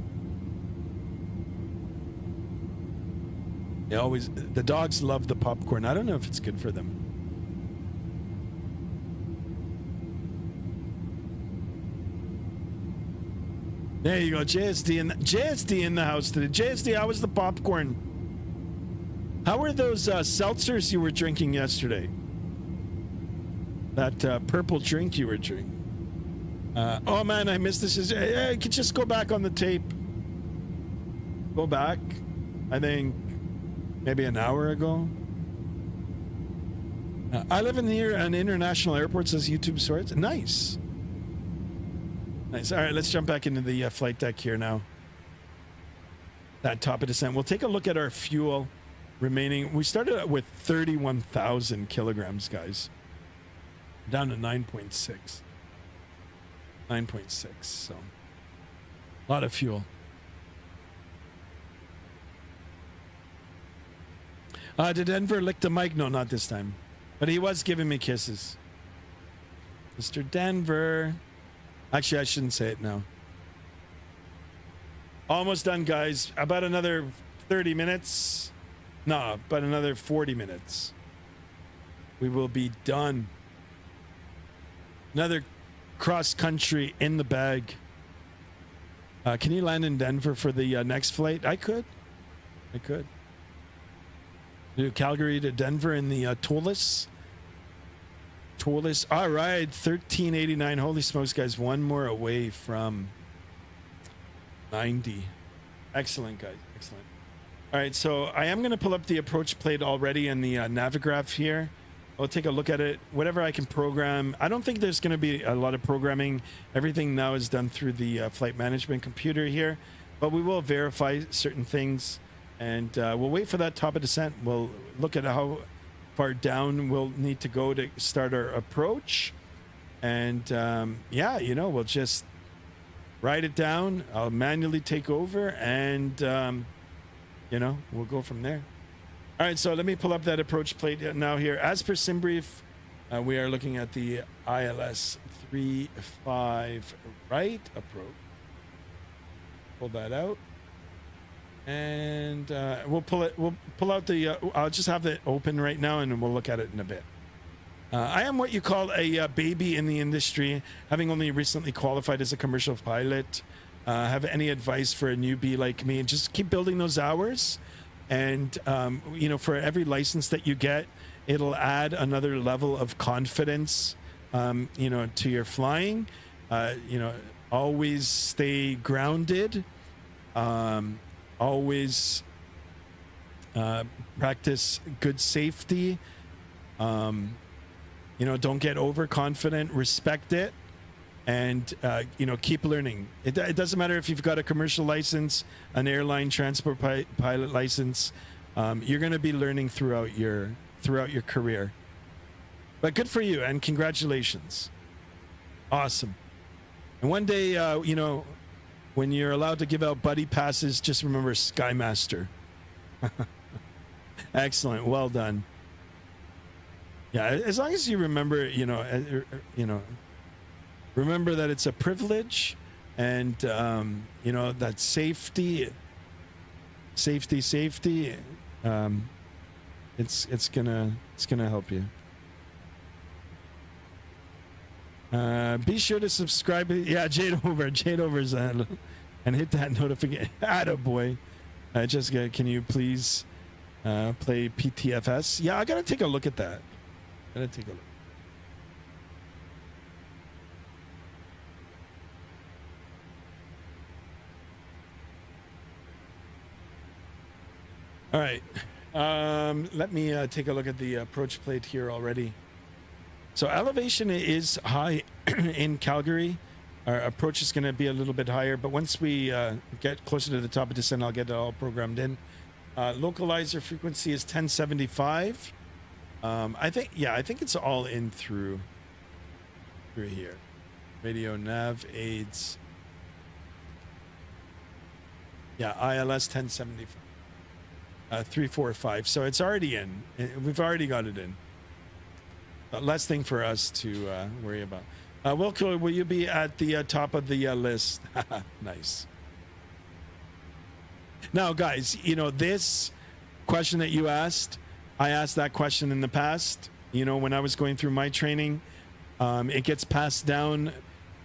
The dogs love the popcorn. I don't know if it's good for them. There you go, JSD in the house today. JSD, how was the popcorn? How were those seltzers you were drinking yesterday? That purple drink you were drinking. Oh man, I missed this. I could just go back on the tape. Go back. I think maybe an hour ago. I live near an international airport, says YouTube Swords. Nice. Nice. All right, let's jump back into the flight deck here now. That top of descent. We'll take a look at our fuel remaining. We started with 31,000 kilograms, guys. Down to 9.6. 9.6. So, a lot of fuel. Did Denver lick the mic? No, not this time. But he was giving me kisses. Mr. Denver. Actually, I shouldn't say it now. Almost done, guys. About another 30 minutes. No, about another 40 minutes. We will be done. Another cross country in the bag. Can you land in Denver for the next flight? I could. Do Calgary to Denver in the Tollis. All right, 1389. Holy smokes, guys. One more away from 90. Excellent, guys. Excellent. All right, so I am going to pull up the approach plate already in the Navigraph here. I'll take a look at it. Whatever I can program. I don't think there's going to be a lot of programming. Everything now is done through the flight management computer here. But we will verify certain things. And we'll wait for that top of descent. We'll look at how far down we'll need to go to start our approach. And yeah, we'll just write it down. I'll manually take over and, we'll go from there. All right, so let me pull up that approach plate now here. As per SimBrief, we are looking at the ILS 35 right approach. Pull that out. And we'll pull out the, I'll just have it open right now and we'll look at it in a bit. I am what you call a baby in the industry, having only recently qualified as a commercial pilot. Have any advice for a newbie like me? Just keep building those hours. And, for every license that you get, it'll add another level of confidence, to your flying. Always stay grounded. Always practice good safety. Don't get overconfident. Respect it. And, keep learning. It doesn't matter if you've got a commercial license, an airline transport pilot license. You're going to be learning throughout your career. But good for you and congratulations. Awesome. And one day, when you're allowed to give out buddy passes, just remember Skymaster. Excellent. Well done. Yeah, as long as you remember, remember that it's a privilege and you know, that safety. It's gonna help you. Be sure to subscribe. Yeah, Jade Over's and hit that notification. Attaboy. Jessica, can you please play PTFS? Yeah, I gotta take a look at that. Gotta take a look. All right. Let me take a look at the approach plate here already. So elevation is high in Calgary. Our approach is going to be a little bit higher, but once we get closer to the top of descent, I'll get it all programmed in. Localizer frequency is 1075. I think it's all in through here. Radio nav aids. Yeah, ILS 1075. 345. So it's already in. We've already got it in. Less thing for us to worry about. Wilco, will you be at the top of the list? Nice. Now, guys, you know, this question that you asked, I asked that question in the past. You know, when I was going through my training, it gets passed down,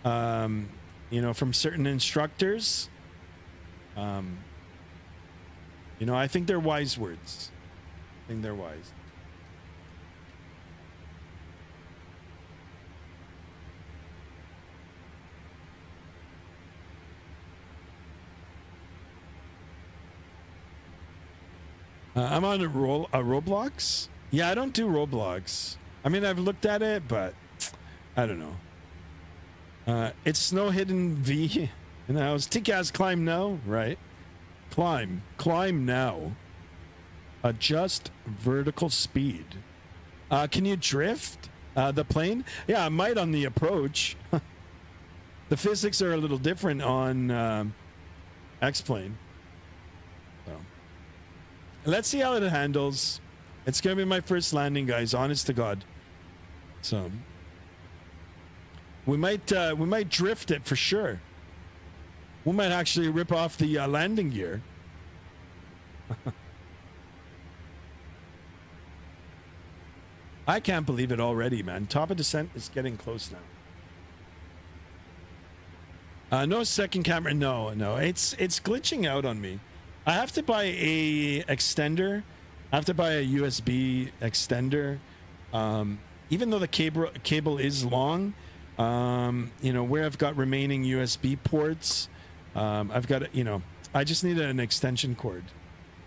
you know, from certain instructors. You know, I think they're wise words. I think they're wise. I'm on a Roblox. Yeah, I don't do Roblox. I mean, I've looked at it, but I don't know. It's Snow Hidden V in the house. Tick-ass climb now, right? Climb now. Adjust vertical speed. Can you drift the plane? Yeah, I might on the approach. The physics are a little different on X-plane. So let's see how it handles. It's gonna be my first landing, guys. Honest to God. So we might drift it for sure. We might actually rip off the landing gear. I can't believe it already, man. Top of descent is getting close now. No second camera. No. It's glitching out on me. I have to buy a extender. I have to buy a USB extender. Even though the cable is long, you know, where I've got remaining USB ports, I've got, you know, I just need an extension cord,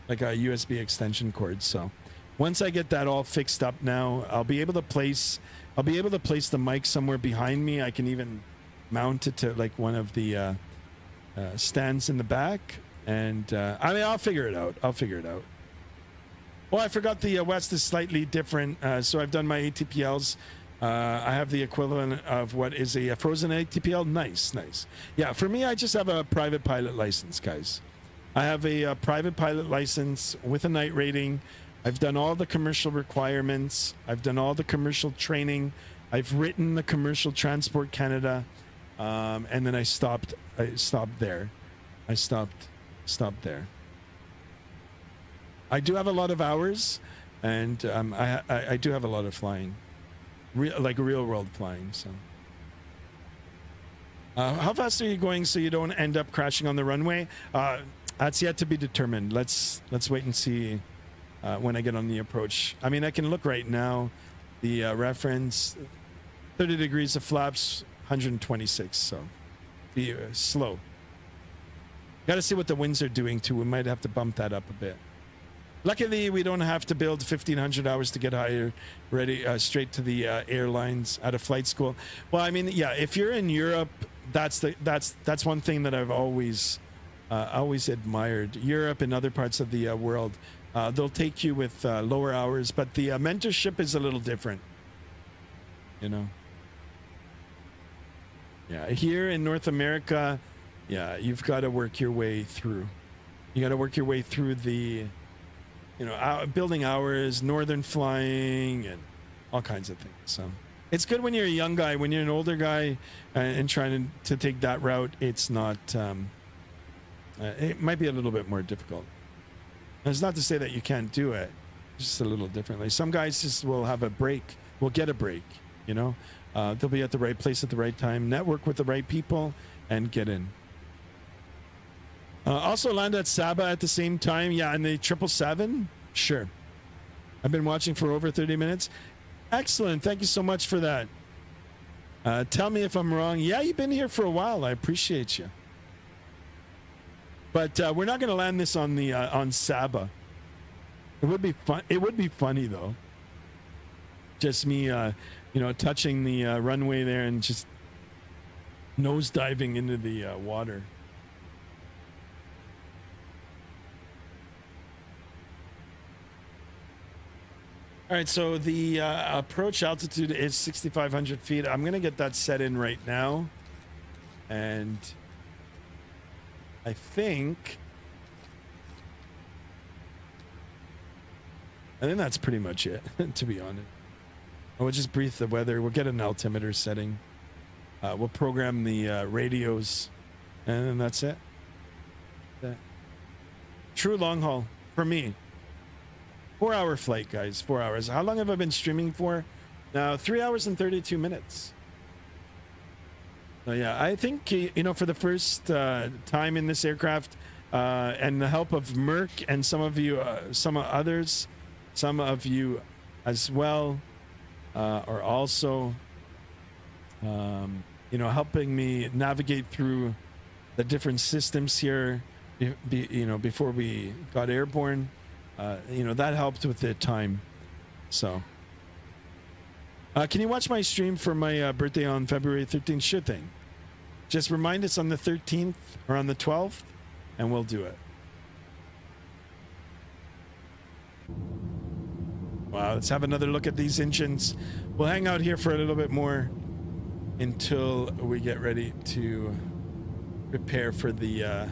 like a USB extension cord. So once I get that all fixed up now, I'll be able to place the mic somewhere behind me. I can even mount it to like one of the stands in the back. And I mean, I'll figure it out. Well, I forgot the West is slightly different. So I've done my ATPLs. I have the equivalent of what is a frozen ATPL. Nice. Yeah, for me, I just have a private pilot license, guys. I have a private pilot license with a night rating. I've done all the commercial requirements. I've done all the commercial training. I've written the Commercial Transport Canada, and then I stopped there. I stopped there. I do have a lot of hours, and I do have a lot of flying. Like real world flying. So how fast are you going so you don't end up crashing on the runway? That's yet to be determined. Let's wait and see when I get on the approach. I mean, I can look right now. The reference 30 degrees of flaps, 126. So be slow. Got to see what the winds are doing too. We might have to bump that up a bit. Luckily, we don't have to build 1,500 hours to get hired ready straight to the airlines out of flight school. Well, I mean, yeah, if you're in Europe, that's one thing that I've always admired. Europe and other parts of the world, they'll take you with lower hours, but the mentorship is a little different. You know. Yeah, here in North America, yeah, you've got to work your way through. You got to work your way through the. You know, building hours, northern flying, and all kinds of things. So It's good when you're a young guy. When you're an older guy and trying to take that route, it's not. It might be a little bit more difficult. And it's not to say that you can't do it, just a little differently. Some guys just will have a break. Will get a break. You know, they'll be at the right place at the right time, network with the right people, and get in. Also land at Saba at the same time. Yeah, and the 777. Sure. I've been watching for over 30 minutes. Excellent. Thank you so much for that. Tell me if I'm wrong. Yeah, you've been here for a while. I appreciate you. But we're not going to land this on the on Saba. It would be fun. It would be funny though. Just me, you know, touching the runway there and just nose diving into the water. All right, so the approach altitude is 6,500 feet. I'm going to get that set in right now. And I think that's pretty much it, to be honest. We'll just brief the weather. We'll get an altimeter setting. We'll program the radios, and then that's it. True long haul for me. 4-hour flight, guys. 4 hours. How long have I been streaming for? Now, 3 hours and 32 minutes. So yeah, I think, you know, for the first time in this aircraft, and the help of Merck and some of you, some others, some of you as well, are also, you know, helping me navigate through the different systems here, you know, before we got airborne. You know, that helped with the time. So, can you watch my stream for my birthday on February 13th? Sure thing. Just remind us on the 13th or on the 12th, and we'll do it. Wow, let's have another look at these engines. We'll hang out here for a little bit more until we get ready to prepare for the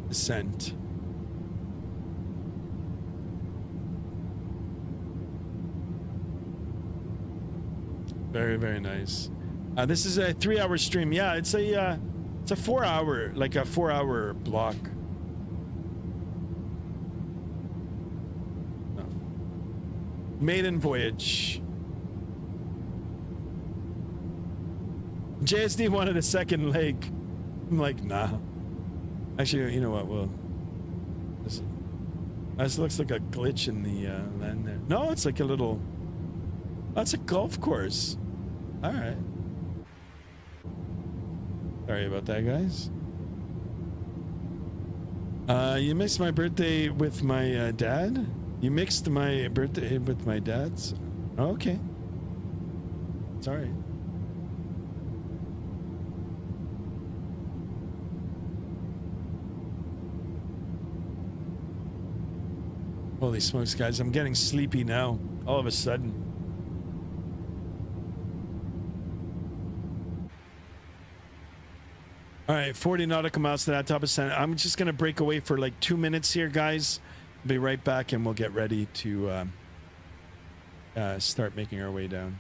descent. Very, very nice. This is a 3-hour stream. Yeah, it's a 4-hour, like a 4-hour block. No. Maiden voyage. JSD wanted a second leg. I'm like, nah. Actually, you know what? Well, this looks like a glitch in the land there. No, it's like a little. That's a golf course. All right. Sorry about that, guys. You mixed my birthday with my dad? You mixed my birthday with my dad's? Okay. Sorry. Holy smokes, guys. I'm getting sleepy now. All of a sudden. All right, 40 nautical miles to that top of center. I'm just going to break away for like 2 minutes here, guys. I'll be right back, and we'll get ready to start making our way down.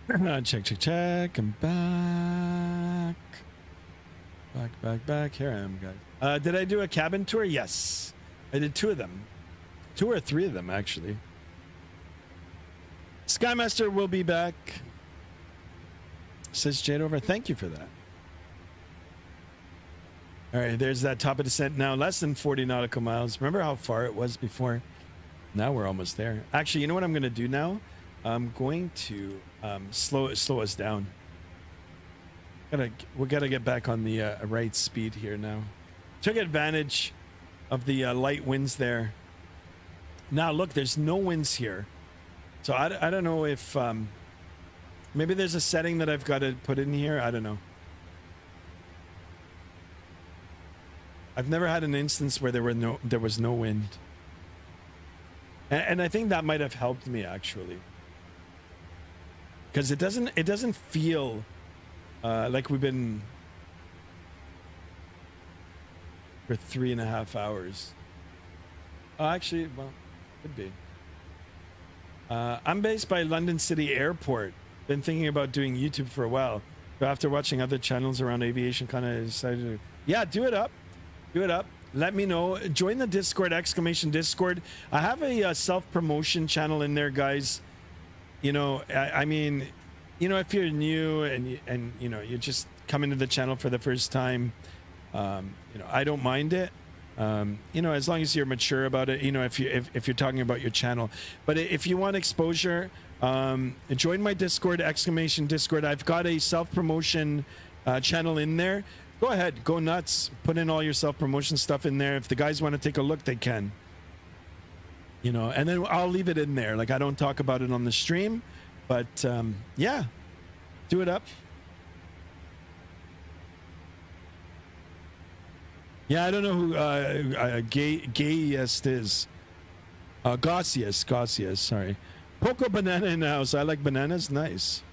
Check. I'm back. Back. Here I am, guys. Did I do a cabin tour? Yes. I did 2 of them. 2 or 3 of them, actually. Skymaster will be back. Says Jade over. Thank you for that. All right, there's that top of descent now. Less than 40 nautical miles. Remember how far it was before? Now we're almost there. Actually, you know what I'm going to do now? I'm going to slow us down. We gotta get back on the right speed here now. Took advantage of the light winds there. Now look, there's no winds here, so I don't know if maybe there's a setting that I've got to put in here. I don't know. I've never had an instance where there was no wind, and I think that might have helped me actually, because it doesn't feel like we've been for 3.5 hours. Actually, well, could be. I'm based by London City Airport. Been thinking about doing YouTube for a while, but after watching other channels around aviation, kind of decided to, yeah, do it up. Let me know. Join the Discord, !Discord. I have a self-promotion channel in there, guys. You know, I mean, you know, if you're new and you know, you're just coming to the channel for the first time, you know, I don't mind it. You know, as long as you're mature about it, you know, if you're talking about your channel. But if you want exposure, join my Discord, !Discord. I've got a self-promotion channel in there. Go ahead, go nuts. Put in all your self-promotion stuff in there. If the guys want to take a look, they can. You know, and then I'll leave it in there. Like, I don't talk about it on the stream, but yeah, do it up. Yeah, I don't know who gayest is. Gaussius, sorry. Poco banana in the house. I like bananas. Nice.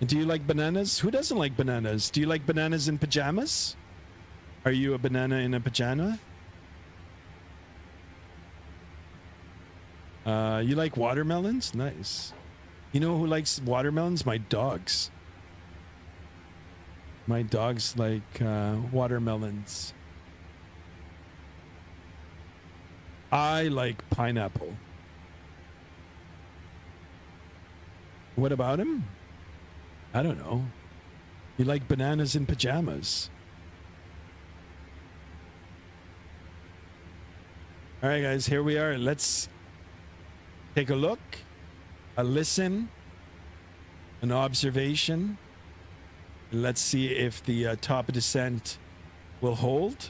Do you like bananas? Who doesn't like bananas? Do you like bananas in pajamas? Are you a banana in a pajama? You like watermelons? Nice. You know who likes watermelons? My dogs. My dogs like watermelons. I like pineapple. What about him? I don't know. You like bananas in pajamas. All right, guys, here we are. Let's take a look, a listen, an observation. Let's see if the top of descent will hold.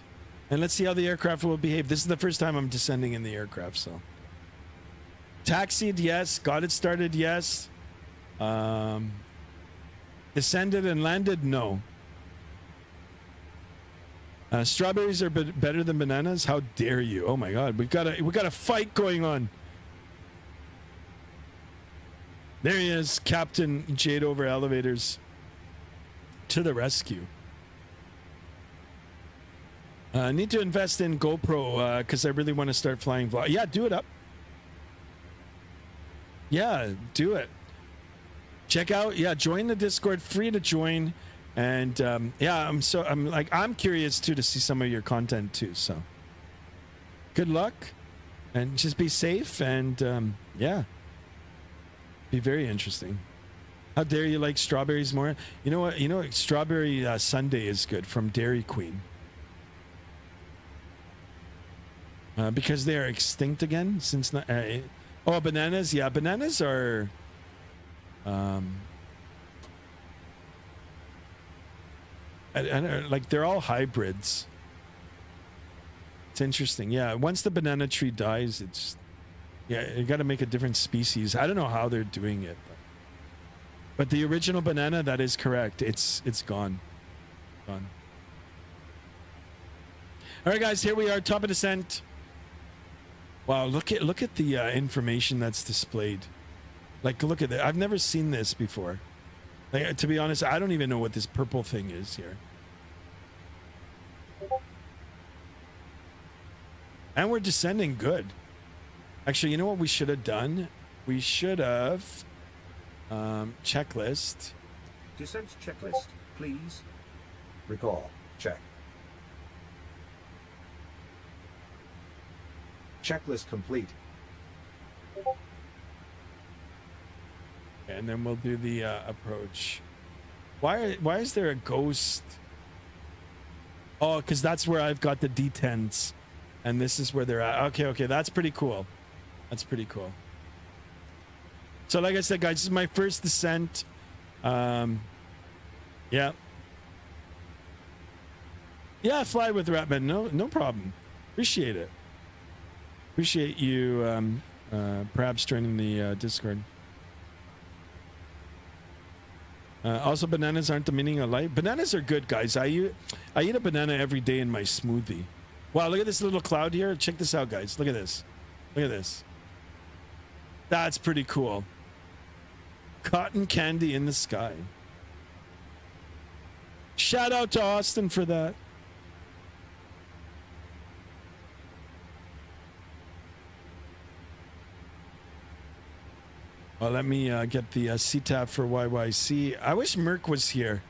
And let's see how the aircraft will behave. This is the first time I'm descending in the aircraft, so. Taxied, yes. Got it started, yes. Descended and landed, no. Strawberries are better than bananas. How dare you? Oh my God, we got a fight going on. There he is, Captain Jade over elevators. To the rescue. Need to invest in GoPro because I really want to start flying vlog. Yeah, do it up. Yeah, do it. Check out, yeah, join the Discord, free to join. And yeah, I'm curious too to see some of your content too. So good luck and just be safe and yeah, be very interesting. How dare you like strawberries more? You know what? You know, strawberry sundae is good from Dairy Queen. Because they are extinct again since. Oh, bananas. Yeah, bananas are. I don't, like they're all hybrids. It's interesting. Yeah, once the banana tree dies, it's yeah, you got to make a different species. I don't know how they're doing it. But the original banana, that is correct. It's gone. Gone. All right, guys, here we are, top of descent. Wow, look at the information that's displayed. Like, look at that. I've never seen this before. Like, to be honest, I don't even know what this purple thing is here. And we're descending good. Actually, you know what we should have done? We should have Checklist. Descent checklist, please. Recall. Check. Checklist complete. And then we'll do the approach. Why is there a ghost? Oh, because that's where I've got the D10s. And this is where they're at. Okay, that's pretty cool. That's pretty cool. So like I said, guys, this is my first descent. Yeah. Yeah, fly with Ratman. No problem. Appreciate it. Appreciate you perhaps joining the Discord. Also, bananas aren't the meaning of life. Bananas are good, guys. I eat a banana every day in my smoothie. Wow, look at this little cloud here. Check this out, guys. Look at this. Look at this. That's pretty cool. Cotton candy in the sky. Shout out to Austin for that. Well, let me get the CTAP for YYC. I wish Merc was here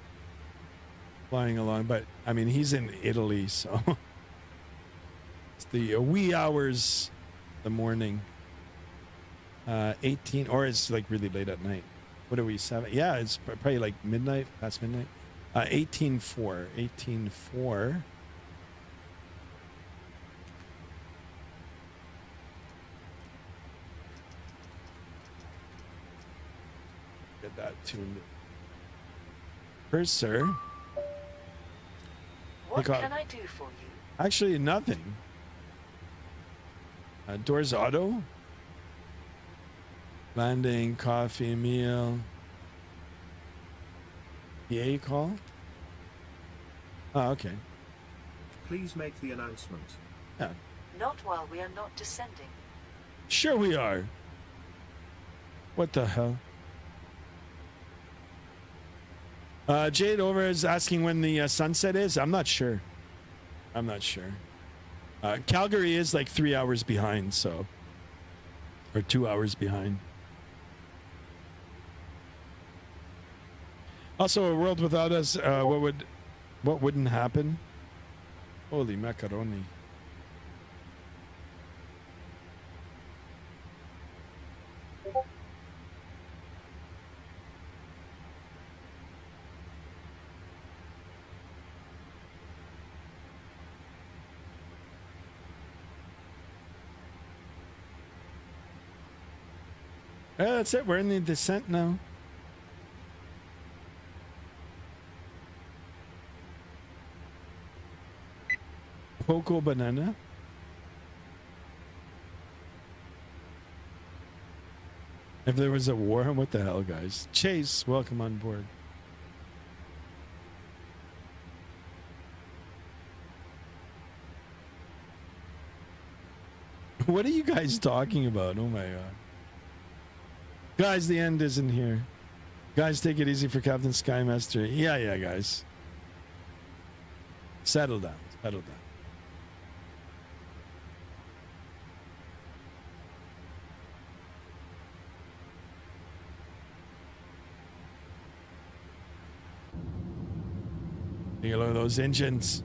flying along, but I mean, he's in Italy, so it's the wee hours of the morning. 18, or it's like really late at night. What are we, 7? Yeah, it's probably like midnight, past midnight. 18-4. 18-4. Get that tuned. Cursor. What can I do for you? Actually, nothing. Doors auto. Landing, coffee, meal. PA call? Oh, okay. Please make the announcement. Yeah. Not while we are not descending. Sure we are. What the hell? Jade over is asking when the sunset is. I'm not sure. I'm not sure. Calgary is like 3 hours behind, so. Or 2 hours behind. Also, a world without us, what wouldn't happen? Holy macaroni. That's it. We're in the descent now. Poco banana. If there was a war, what the hell, guys? Chase, welcome on board. What are you guys talking about? Oh my god. Guys, the end isn't here. Guys, take it easy for Captain Skymaster. Yeah, guys. Settle down. Settle down. Take a look at those engines.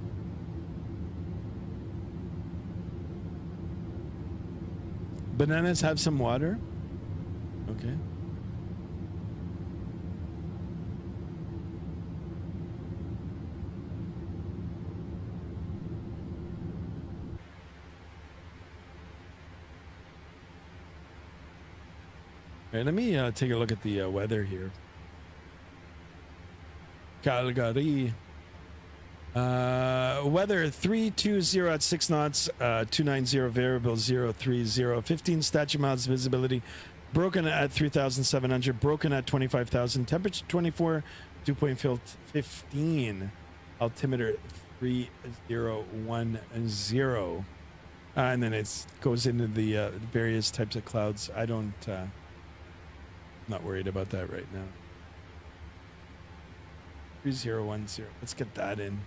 Bananas have some water. Okay. All right, let me take a look at the weather here. Calgary. Weather 320 at 6 knots, 290 variable 030, 15 statute miles visibility, broken at 3,700, broken at 25,000, temperature 24, dew point field 15, altimeter 3010, and then it goes into the various types of clouds. I don't, not worried about that right now. 3010. Let's get that in.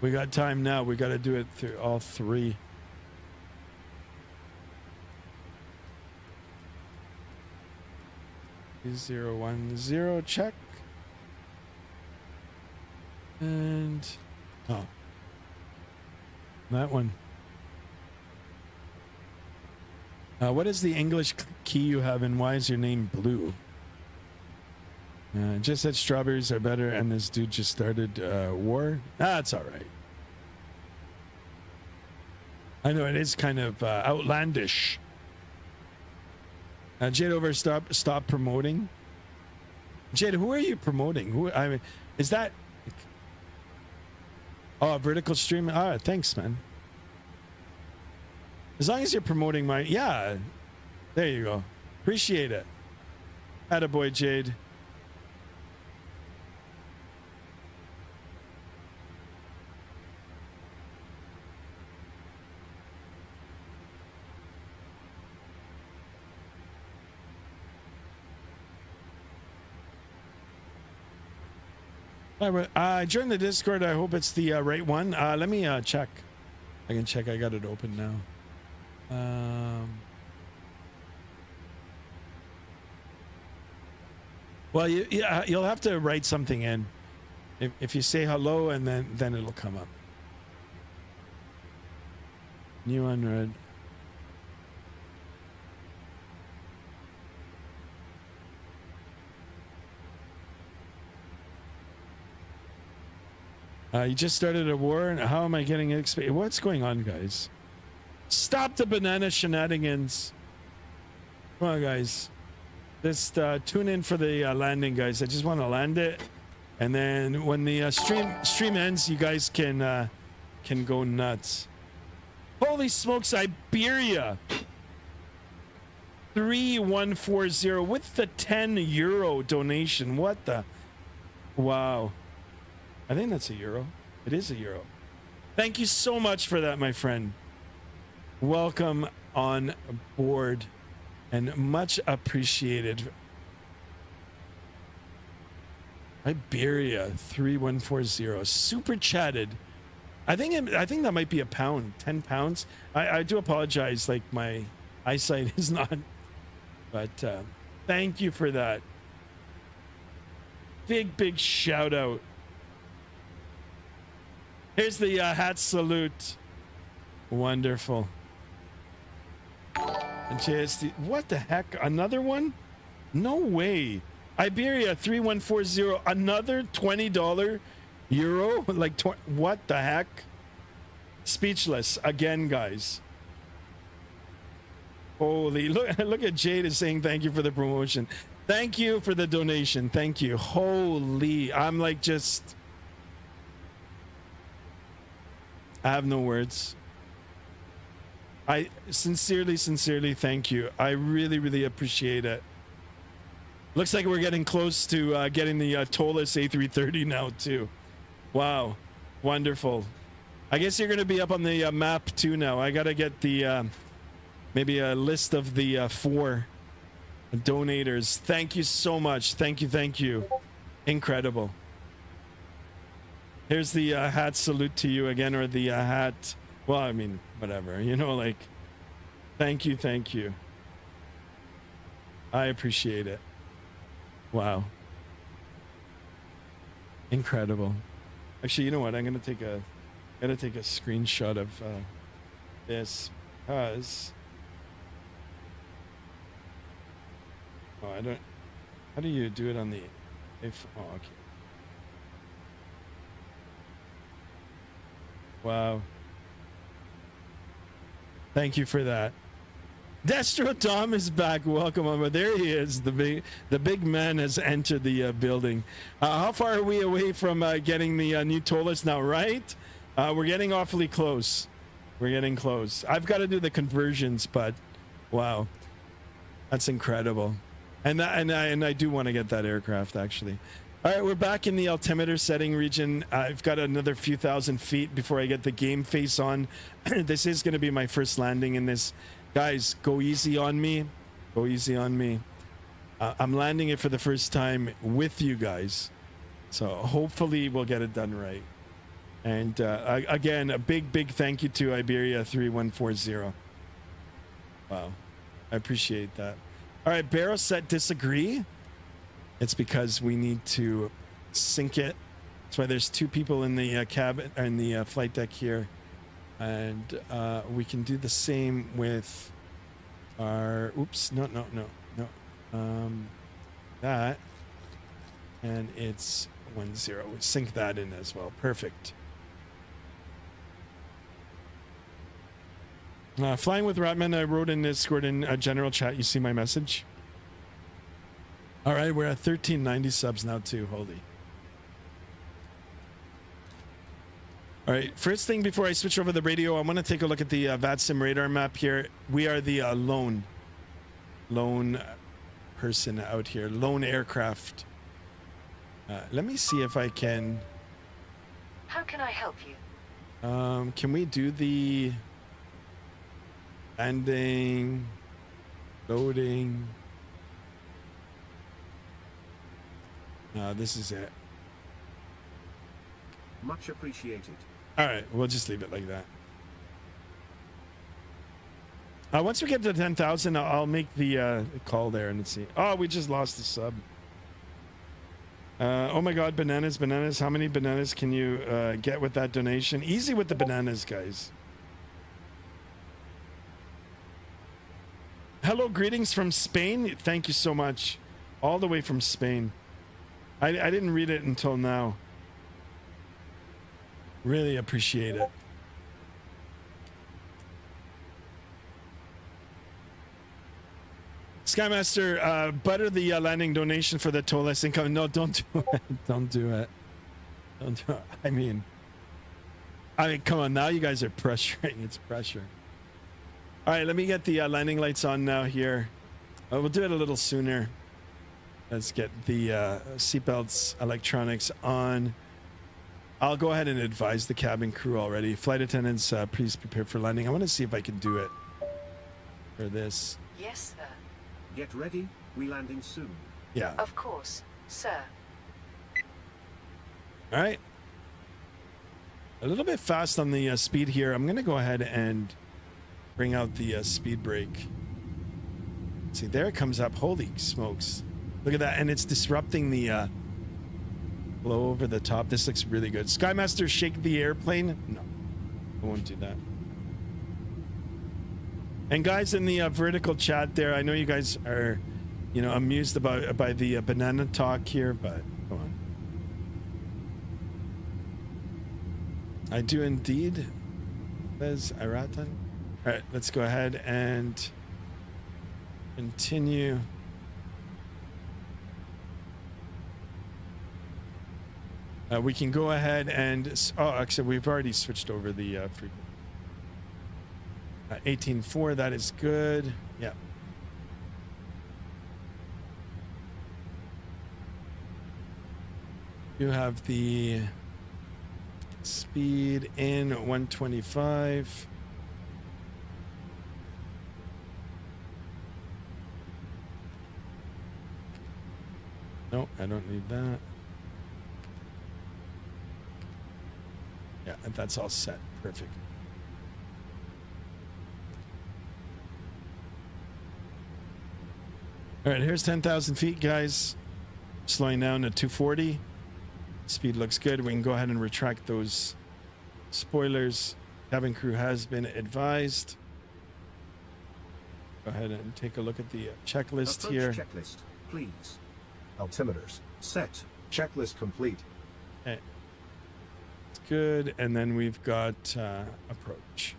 We got time now. We got to do it through all three. 010 check. And oh, that one. What is the English key you have, and why is your name blue? Just said strawberries are better, and this dude just started war. That's all right. I know it is kind of outlandish. Jade over, stop promoting. Jade, who are you promoting? Who? I mean, is that? Oh, vertical stream. Ah, thanks, man. As long as you're promoting my, yeah, there you go. Appreciate it. Attaboy, Jade. Join the Discord. I hope it's the right one. Let me check. I can check. I got it open now. Well, you'll have to write something in. If you say hello, and then it'll come up. New unread. You just started a war, and how am I getting XP? What's going on, guys? Stop the banana shenanigans. Come on, guys. Just tune in for the landing, guys. I just want to land it, and then when the stream ends, you guys can go nuts. Holy smokes, Iberia! 3140 with the €10 donation. What the? Wow. I think that's a euro. It is a euro. Thank you so much for that, my friend. Welcome on board, and much appreciated. Iberia 3140 super chatted. I think that might be a pound, 10 pounds. I do apologize, like my eyesight is not, but thank you for that. Big shout out. Here's the hat salute. Wonderful. And JSD, what the heck? Another one? No way. Iberia 3140, another $20 euro? Like, what the heck? Speechless again, guys. Holy, look at Jade is saying thank you for the promotion. Thank you for the donation. Thank you. Holy, I'm like just, I have no words. I sincerely thank you. I really appreciate it. Looks like we're getting close to getting the Tollus A330 now too. Wow, wonderful. I guess you're going to be up on the map too now. I got to get the maybe a list of the 4 donators. Thank you so much. Thank you. Incredible. Here's the hat salute to you again, or the hat. Well, I mean, whatever, you know, like, thank you. I appreciate it. Wow. Incredible. Actually, you know what? I'm going to take a screenshot of this, because I don't, how do you do it on the, oh, okay. Wow. Thank you for that. Destro Tom is back. Welcome on. There he is. The big man has entered the building. How far are we away from getting the new Tollus now, right? We're getting awfully close. We're getting close. I've got to do the conversions, but wow, that's incredible. And I do want to get that aircraft, actually. All right, we're back in the altimeter setting region. I've got another few thousand feet before I get the game face on. This is going to be my first landing in this. Guys, go easy on me. Go easy on me. I'm landing it for the first time with you guys. So hopefully we'll get it done right. And again, a big thank you to Iberia 3140. Wow, I appreciate that. All right, Barrow set disagree. It's because we need to sync it. That's why there's 2 people in the cabin, in the flight deck here. And we can do the same with our, oops, no. That. And it's 10. We sync that in as well. Perfect. Flying with Ratman, I wrote in Discord in general chat. You see my message? All right, we're at 1390 subs now too. Holy. All right, first thing before I switch over the radio, I want to take a look at the VATSIM radar map here. We are the lone person out here, lone aircraft. Let me see if I can. How can I help you? Can we do the landing, loading? This is it. Much appreciated. All right, we'll just leave it like that. Once we get to 10,000, I'll make the call there and see. Oh, we just lost the sub. Oh my God, bananas. How many bananas can you get with that donation? Easy with the bananas, guys. Hello, greetings from Spain. Thank you so much. All the way from Spain. I didn't read it until now. Really appreciate it. Skymaster, butter the landing donation for the tollless income. No, don't do it. Don't do it. Don't do it. I mean, come on. Now you guys are pressuring. It's pressure. All right, let me get the landing lights on now here. We'll do it a little sooner. Let's get the seatbelts, electronics on. I'll go ahead and advise the cabin crew already. Flight attendants, please prepare for landing. I want to see if I can do it for this. Yes, sir. Get ready, we landing soon. Yeah. Of course, sir. All right. A little bit fast on the speed here. I'm going to go ahead and bring out the speed brake. See, there it comes up. Holy smokes. Look at that. And it's disrupting the blow over the top. This looks really good. Skymaster, shake the airplane. No, I won't do that. And guys in the vertical chat there, I know you guys are, you know, amused by the banana talk here, but come on. I do indeed, says Iratan. All right, let's go ahead and continue. We can go ahead and, oh, actually, we've already switched over the frequency. 18.4, that is good. Yeah. You have the speed in 125. No, I don't need that. Yeah, that's all set. Perfect. All right, here's 10,000 feet, guys. Slowing down to 240. Speed looks good. We can go ahead and retract those spoilers. Cabin crew has been advised. Go ahead and take a look at the checklist Approach here. checklist, please. Altimeters. Set. Checklist complete. Okay. It's good. And then we've got approach,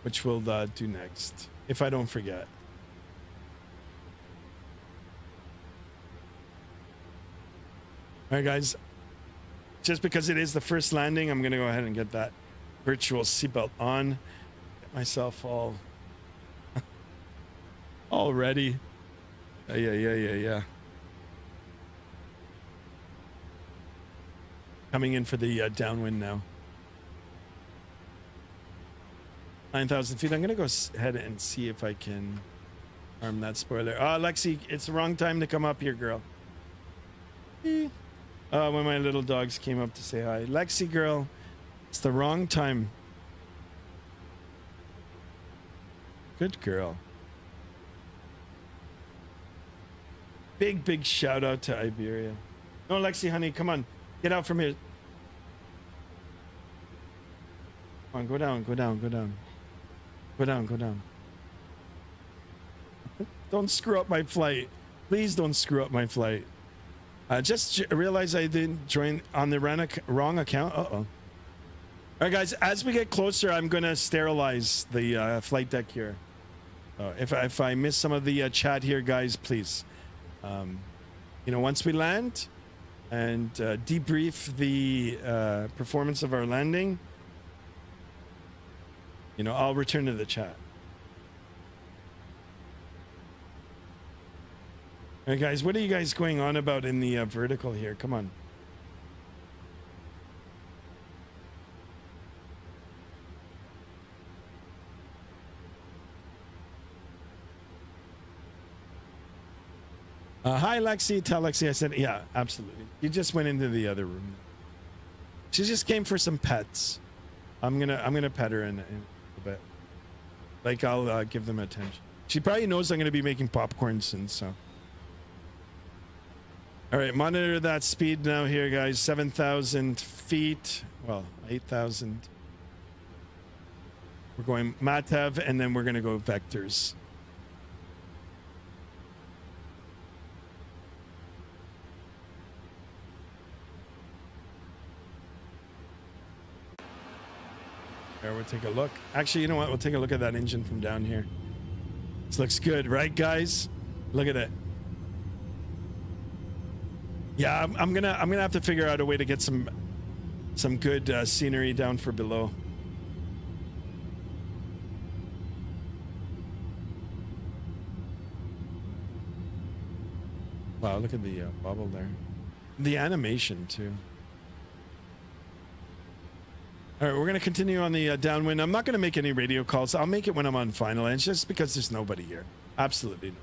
which we'll do next, if I don't forget. All right, guys, just because it is the first landing, I'm going to go ahead and get that virtual seatbelt on. Get myself all ready. Yeah. Coming in for the downwind now. 9,000 feet. I'm going to go ahead and see if I can arm that spoiler. Lexi, it's the wrong time to come up here, girl. When my little dogs came up to say hi. Lexi, girl, it's the wrong time. Good girl. Big shout out to Iberia. No, Lexi, honey, come on. Get out from here. Come on, go down. Go down. Don't screw up my flight. Please don't screw up my flight. Just realized I didn't join on the wrong account. Uh-oh. All right, guys, as we get closer, I'm going to sterilize the flight deck here. If I miss some of the chat here, guys, please. Once we land and debrief the performance of our landing, I'll return to the chat. All right, guys, what are you guys going on about in the vertical here? Come on. Hi, Lexi. Tell Lexi I said, yeah, absolutely. You just went into the other room. She just came for some pets. I'm gonna pet her in a bit. Like, I'll give them attention. She probably knows I'm gonna be making popcorn soon, so. All right, monitor that speed now here, guys. 7,000 feet. Well, 8,000. We're going Matev, and then we're gonna go vectors. We'll take a look. Actually, you know what? We'll take a look at that engine from down here. This looks good, right, guys? Look at it. Yeah, I'm gonna have to figure out a way to get some good scenery down for below. Wow, look at the bubble there. The animation too. All right, we're going to continue on the downwind. I'm not going to make any radio calls. I'll make it when I'm on final ends, just because there's nobody here. Absolutely no.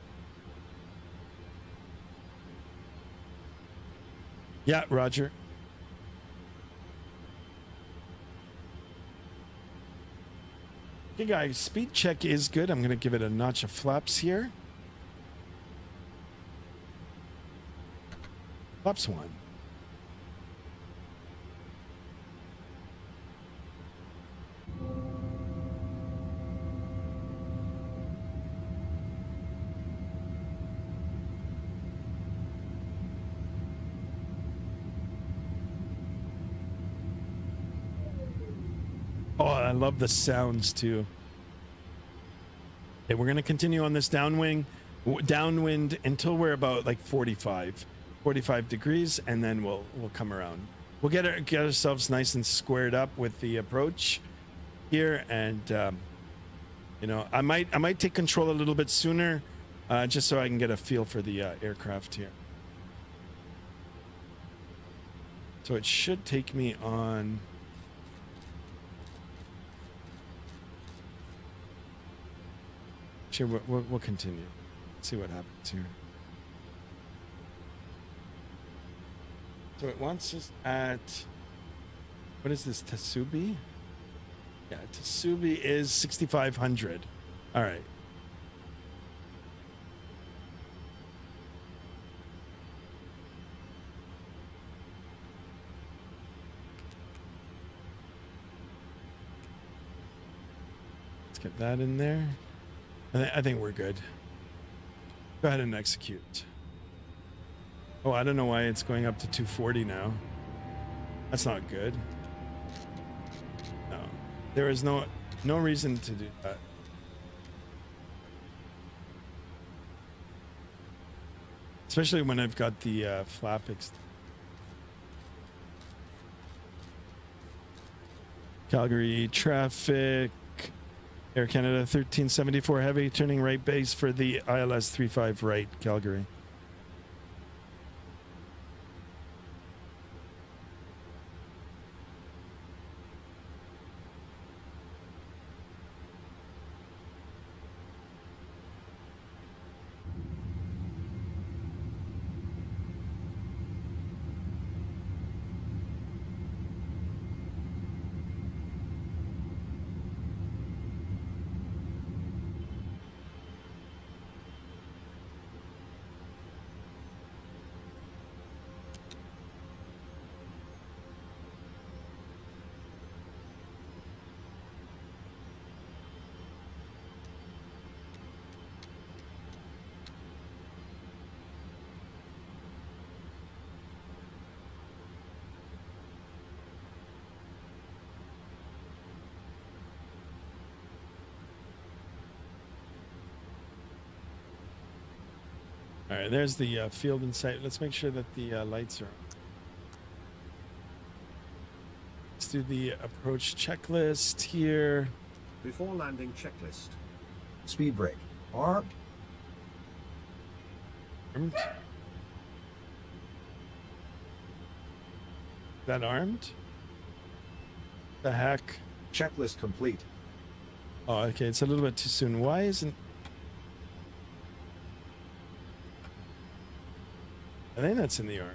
Yeah, Roger. Okay, guys, speed check is good. I'm going to give it a notch of flaps here. Flaps 1. Oh, I love the sounds too. Okay, we're going to continue on this downwind until we're about like 45 degrees, and then we'll come around. We'll get ourselves nice and squared up with the approach here, and I might take control a little bit sooner, just so I can get a feel for the aircraft here. So it should take me on. Sure, we'll continue. See what happens here. So it wants us at, what is this, Tasubi? Yeah, Tasubi is 6,500. All right. Let's get that in there. I think we're good. Go ahead and execute. Oh, I don't know why it's going up to 240 now. That's not good. No, there is no reason to do that. Especially when I've got the flap Calgary traffic. Air Canada 1374 heavy, turning right base for the ILS 35 right, Calgary. All right, there's the field in sight. Let's make sure that the lights are on. Let's do the approach checklist here. Before landing checklist. Speed brake. Armed. Armed. That armed? The heck? Checklist complete. Oh, okay, it's a little bit too soon. Why isn't... I think that's in the arm.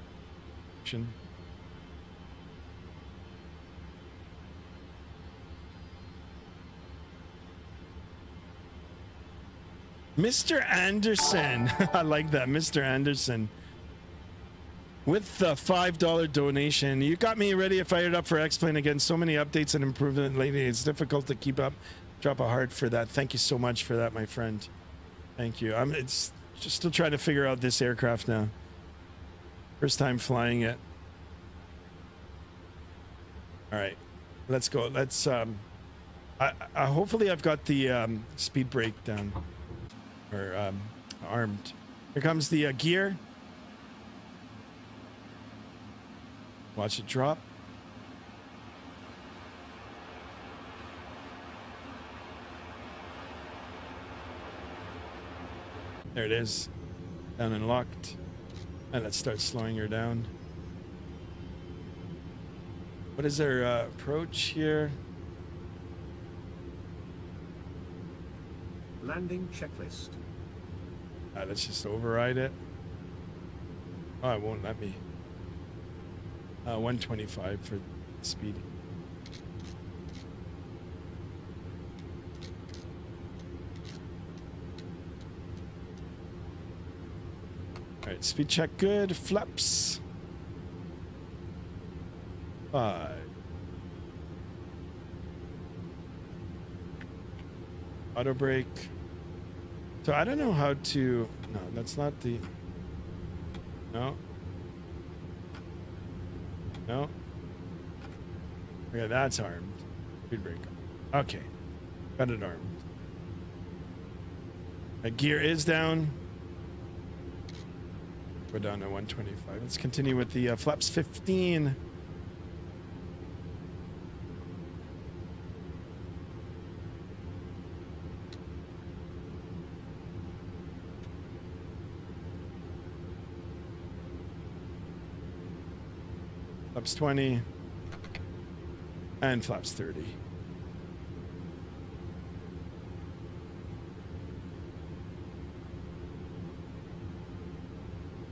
Mr. Anderson. I like that, Mr. Anderson. With the $5 donation. You got me ready and fired up for X-Plane again. So many updates and improvement lately. It's difficult to keep up. Drop a heart for that. Thank you so much for that, my friend. Thank you. It's just still trying to figure out this aircraft now. First time flying it. All right, let's go. Let's hopefully I've got the speed brake down or armed. Here comes the gear. Watch it drop. There it is. Down and locked. And let's start slowing her down. What is our approach here? Landing checklist. Let's just override it. Oh, it won't let me. 125 for speed. All right, speed check good. Flaps. 5. Auto brake. So I don't know how to. No, that's not the. No. No. Okay, that's armed. Speed brake. Okay. Got it armed. The gear is down. We're down to 125. Let's continue with the flaps 15. Flaps 20 and flaps 30.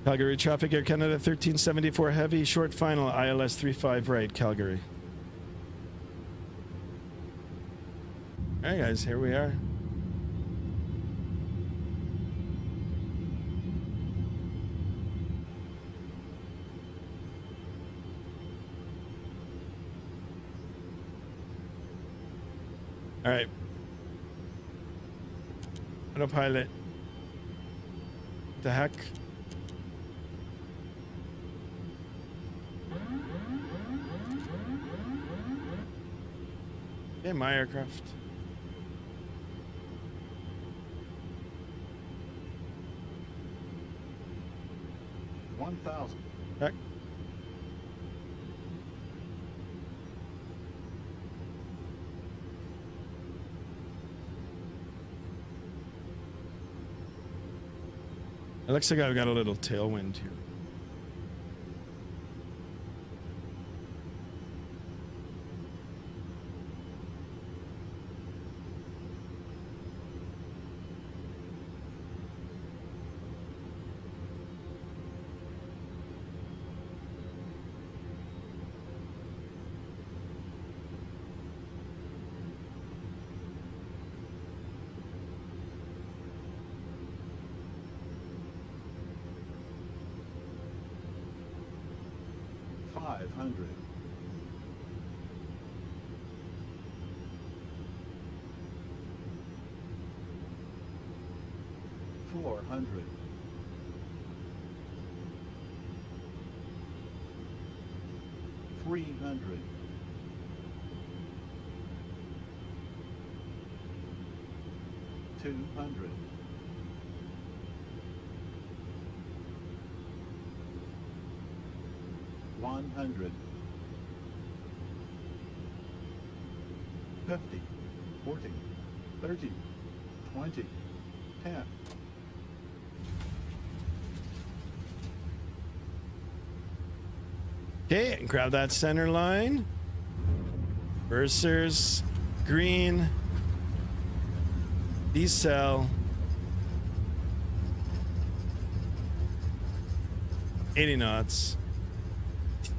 Calgary traffic, Air Canada 1374 heavy, short final, ILS 35 right, Calgary. All right, guys, here we are. All right. Autopilot. What the heck? Okay, my aircraft. $1,000. Heck. It looks like I've got a little tailwind here. $500. $400. $300. $200. 100. 50, 40, 30, 20, 10. Okay, grab that center line. Versers, green, decel, 80 knots.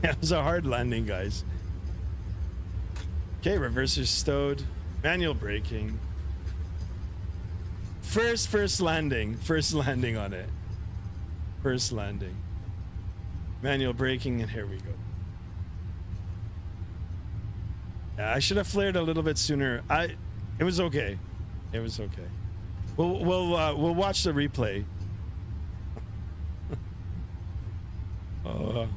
That was a hard landing, guys. Okay, reversers stowed, manual braking. First landing on it. First landing. Manual braking, and here we go. Yeah, I should have flared a little bit sooner. It was okay. It was okay. We'll watch the replay. All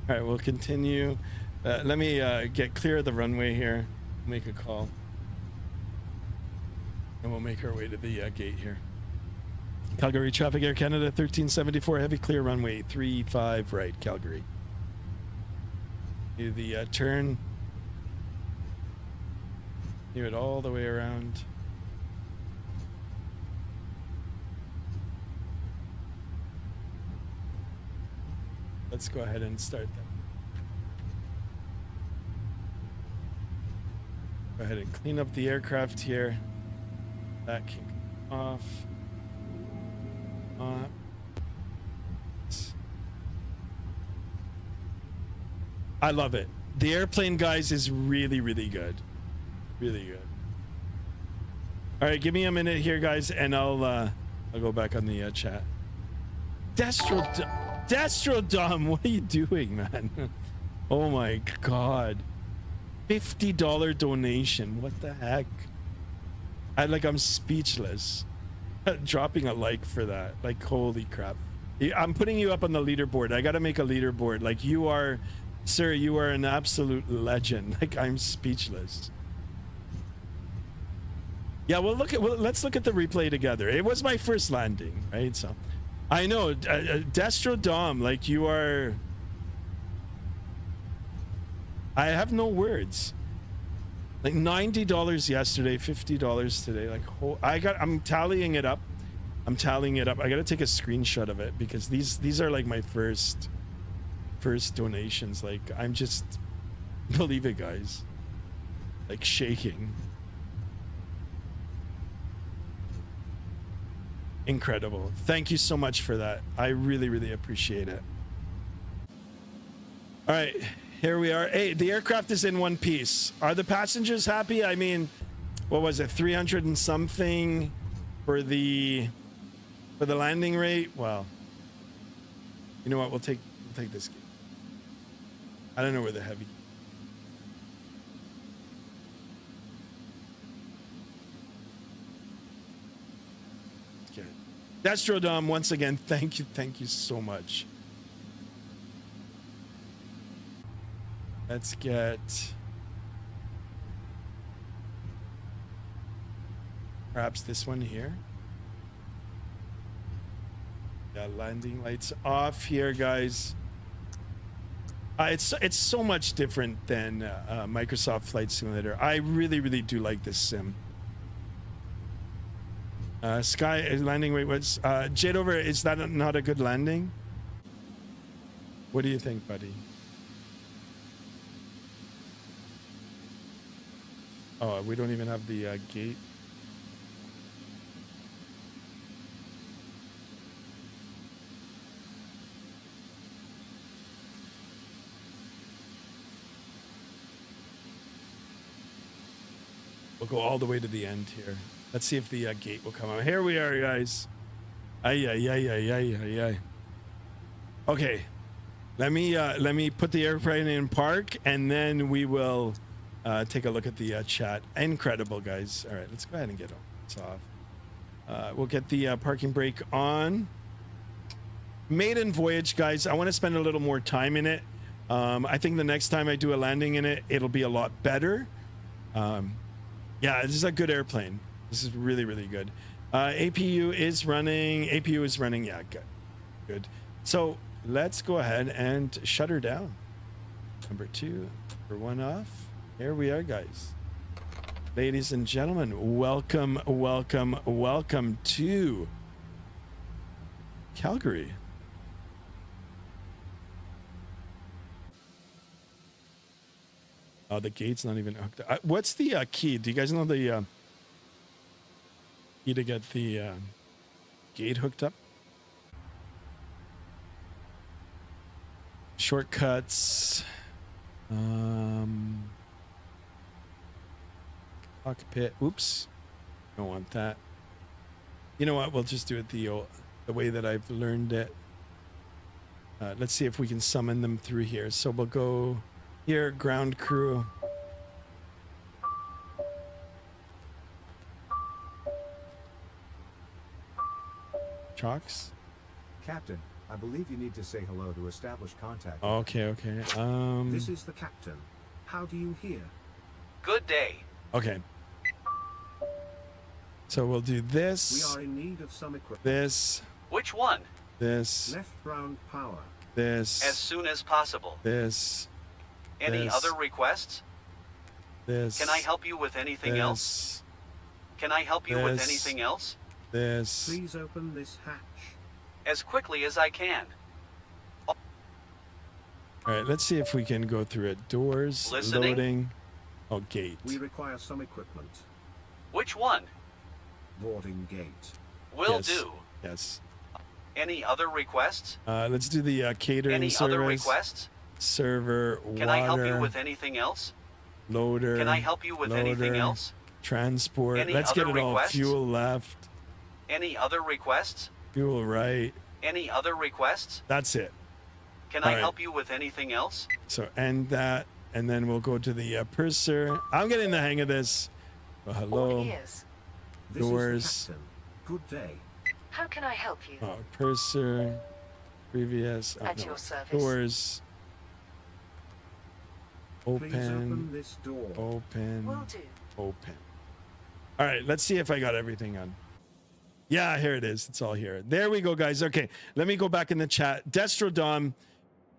right, we'll continue. Let me get clear of the runway here. Make a call, and we'll make our way to the gate here. Calgary traffic, Air Canada 1374, heavy clear runway 35 right, Calgary. Do the turn. Do it all the way around. Let's go ahead and start that. Go ahead and clean up the aircraft here. That can come off. I love it. The airplane, guys, is really, really good. Really good. All right, give me a minute here, guys, and I'll go back on the chat. Destrodom, what are you doing, man? Oh my God. $50 donation. What the heck? I'm speechless. Dropping a like for that. Like, holy crap. I'm putting you up on the leaderboard. I got to make a leaderboard. Like, you are, sir, you are an absolute legend. Like, I'm speechless. Yeah, let's look at the replay together. It was my first landing, right? So I know, Destrodom, like, you are, I have no words. Like $90 yesterday, $50 today. Like, I'm tallying it up. I got to take a screenshot of it because these are like my first donations. Like, I'm just, believe it, guys, like shaking. Incredible. Thank you so much for that. I really, really appreciate it. All right, here we are. Hey, the aircraft is in one piece. Are the passengers happy? I mean, what was it, 300 and something for the landing rate? Well, you know what? We'll take this. I don't know where the heavy. Okay. Destrodom, once again, thank you so much. Let's get perhaps this one here. Yeah, landing lights off here, guys. It's so much different than Microsoft Flight Simulator. I really, really do like this sim. Sky landing rate was Jadover. Is that not a good landing? What do you think, buddy? Oh, we don't even have the gate. We'll go all the way to the end here. Let's see if the gate will come out. Here we are, guys. Ay. Okay, let me put the airplane in park, and then we will take a look at the chat. Incredible, guys. All right, let's go ahead and get it off. We'll get the parking brake on. Maiden voyage, guys. I want to spend a little more time in it. I think the next time I do a landing in it, it'll be a lot better. Yeah, this is a good airplane. This is really, really good. APU is running. Yeah, good. So let's go ahead and shut her down. Number 2, number 1 off. Here we are, guys. Ladies and gentlemen, welcome, welcome, welcome to Calgary. Oh, the gate's not even hooked up. What's the key? Do you guys know the key to get the gate hooked up? Shortcuts. Cockpit. Oops. Don't want that. You know what? We'll just do it the way that I've learned it. Let's see if we can summon them through here. So we'll go here, ground crew. Chalks. Captain, I believe you need to say hello to establish contact. Okay, okay. This is the captain. How do you hear? Good day. Okay. So we'll do this. We are in need of some equipment. This. Which one? This. Left round power. This. As soon as possible. This. Any This. other requests? This. Can I help you with anything else? This. Can I help you with This. anything else? This. Please open this hatch. As quickly as I can. All right, let's see if we can go through it. Doors. Listening. Loading. Oh, gate. We require some equipment. Which one? Boarding gate. Will Yes. do. Yes. Any other requests? Let's do the catering Any service. other requests? Server. Can water. I help you with anything else? Loader. Can I help you with anything loader, else? Transport. Any Let's get other it all. requests? Fuel left. Any other requests? Fuel right. Any other requests? That's it. Can All I right. help you with anything else? So end that, and then we'll go to the purser. I'm getting the hang of this. Well, hello. All ears. This Doors. is the captain. Good day. How can I help you? Oh, purser. Previous. At no. your service. Doors. Please open Open. this door. Open. Will do. Open. All right, let's see if I got everything on. Yeah, here it is. It's all here. There we go, guys. Okay, let me go back in the chat. Destrodom,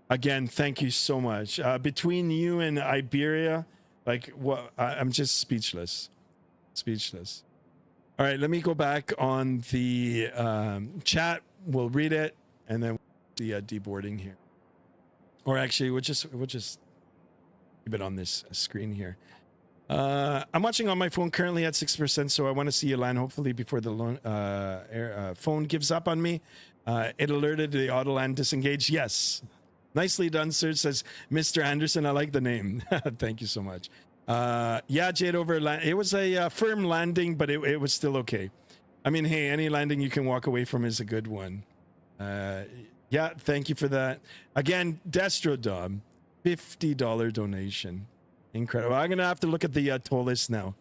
again, thank you so much. Between you and Iberia, like, what? I'm just speechless. Speechless. All right, let me go back on the chat. We'll read it, and then the deboarding here. Or actually, we'll just keep it on this screen here. I'm watching on my phone currently at 6%, so I want to see you land hopefully before the phone gives up on me. It alerted the auto land disengaged. Yes. Nicely done, sir, says Mr. Anderson. I like the name. Thank you so much. Yeah, Jade over. It was a firm landing, but it was still okay. I mean, hey, any landing you can walk away from is a good one. Yeah, thank you for that. Again, Destrodom, $50 donation. Incredible. I'm going to have to look at the toll list now,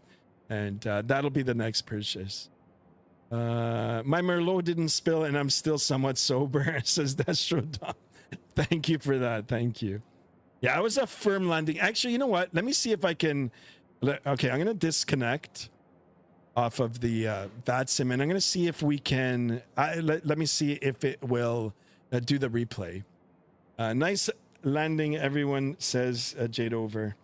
and that'll be the next purchase. My Merlot didn't spill, and I'm still somewhat sober, says Destrodom. Thank you for that. Thank you. Yeah, it was a firm landing. Actually, you know what? Let me see if I can. Okay, I'm going to disconnect off of the VATSIM, and I'm going to see if we can. Let me see if it will do the replay. Nice landing, everyone, says Jade over.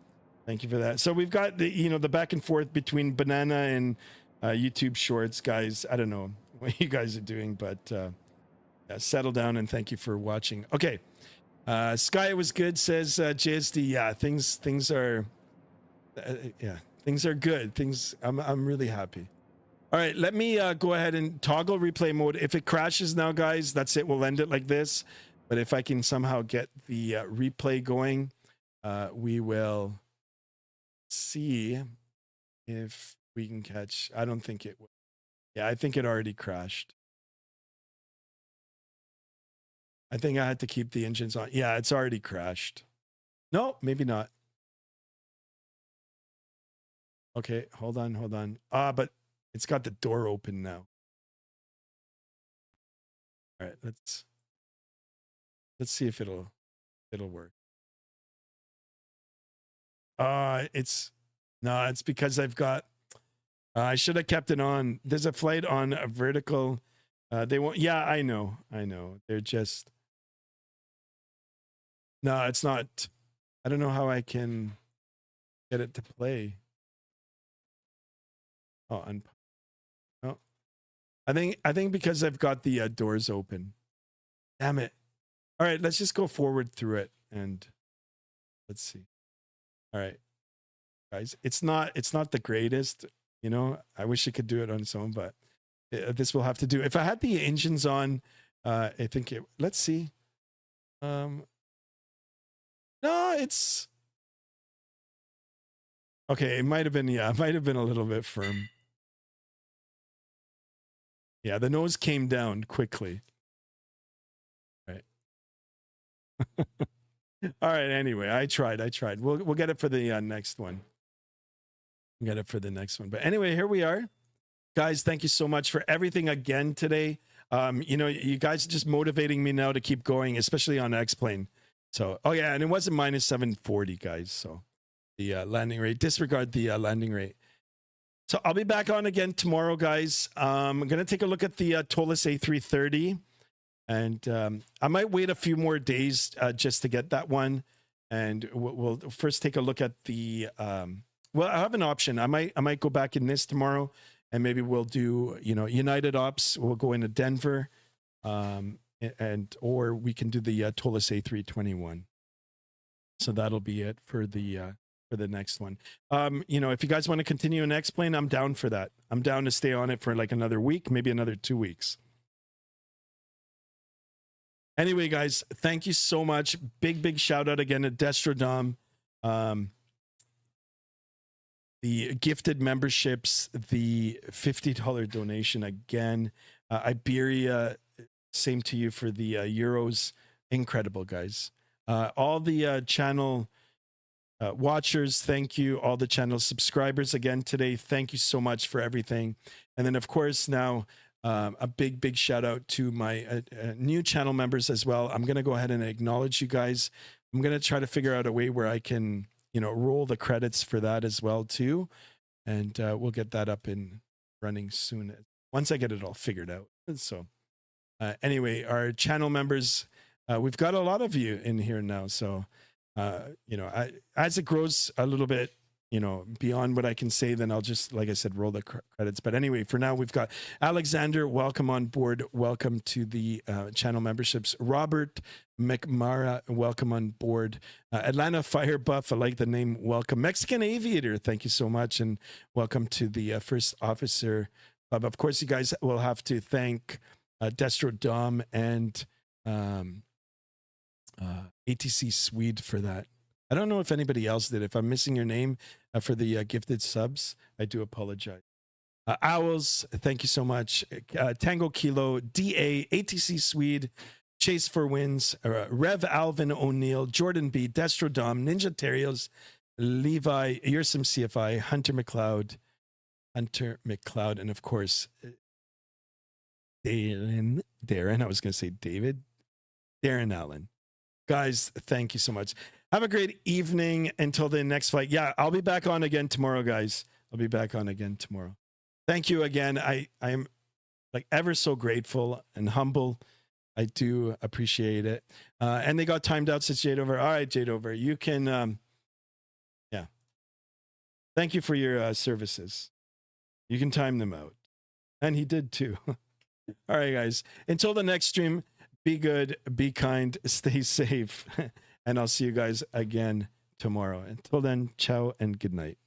Thank you for that. So we've got the back and forth between Banana and YouTube Shorts, guys. I don't know what you guys are doing, but yeah, settle down and thank you for watching. Okay. Sky was good, says JSD. Yeah, things are things are good. I'm really happy. All right, let me go ahead and toggle replay mode. If it crashes now, guys, that's it. We'll end it like this. But if I can somehow get the replay going, we will see if we can catch. I don't think it will. Yeah, I think it already crashed. I think I had to keep the engines on. Yeah, it's already crashed. No, maybe not. Okay, hold on. But it's got the door open now. All right, let's see if it'll work. It's because I've got. I should have kept it on. There's a flight on a vertical. They won't. Yeah, I know. They're just. No, it's not. I don't know how I can get it to play. Oh, oh. I think because I've got the doors open. Damn it. All right, let's just go forward through it and let's see. All right, guys, it's not the greatest, you know. I wish it could do it on its own, but this will have to do. If I had the engines on, I think it. Let's see. No, it's okay. It might have been, yeah, it might have been a little bit firm. Yeah, the nose came down quickly. Right. All right. Anyway, I tried. We'll get it for the next one. We'll get it for the next one. But anyway, here we are, guys. Thank you so much for everything again today. You know, you guys are just motivating me now to keep going, especially on X-Plane. So, oh yeah, and it wasn't minus 740, guys. So the landing rate, disregard the landing rate. So I'll be back on again tomorrow, guys. I'm going to take a look at the Tolis A330. And I might wait a few more days just to get that one. And we'll first take a look at the... well, I have an option. I might go back in this tomorrow. And maybe we'll do, you know, United Ops. We'll go into Denver. Or we can do the Tolis A321. So that'll be it for the next one. You know, if you guys want to continue an X-Plane, I'm down for that. I'm down to stay on it for like another week, maybe another 2 weeks. Anyway, guys, thank you so much. Big shout out again to Destrodom. The gifted memberships, the $50 donation again. Iberia, same to you for the euros. Incredible, guys. All the channel watchers, thank you. All the channel subscribers again today, thank you so much for everything. And then, of course, now a big shout out to my new channel members as well. I'm going to go ahead and acknowledge you guys. I'm going to try to figure out a way where I can, you know, roll the credits for that as well too. And we'll get that up and running soon once I get it all figured out. So anyway, our channel members, we've got a lot of you in here now. So, you know, as it grows a little bit, you know, beyond what I can say, then I'll just, like I said, roll the credits. But anyway, for now, we've got Alexander, welcome on board. Welcome to the channel memberships. Robert McMara, welcome on board. Atlanta Fire Buff, I like the name, welcome. Mexican Aviator, thank you so much. And welcome to the First Officer Club. Of course, you guys will have to thank Destrodom and ATC Swede for that. I don't know if anybody else did. If I'm missing your name for the gifted subs, I do apologize. Owls, thank you so much. Tango Kilo, DA, ATC Swede, Chase for Wins, Rev Alvin O'Neill, Jordan B, Destrodom, Ninja Terrios, Levi, Yursum CFI, Hunter McLeod, and of course, Darren, I was going to say David, Darren Allen. Guys, thank you so much. Have a great evening until the next flight. Yeah, I'll be back on again tomorrow, guys. I'll be back on again tomorrow. Thank you again. I am like ever so grateful and humble. I do appreciate it. And they got timed out, says Jade Over. All right, Jade Over, you can, yeah. Thank you for your services. You can time them out. And he did too. All right, guys. Until the next stream, be good, be kind, stay safe. And I'll see you guys again tomorrow. Until then, ciao and good night.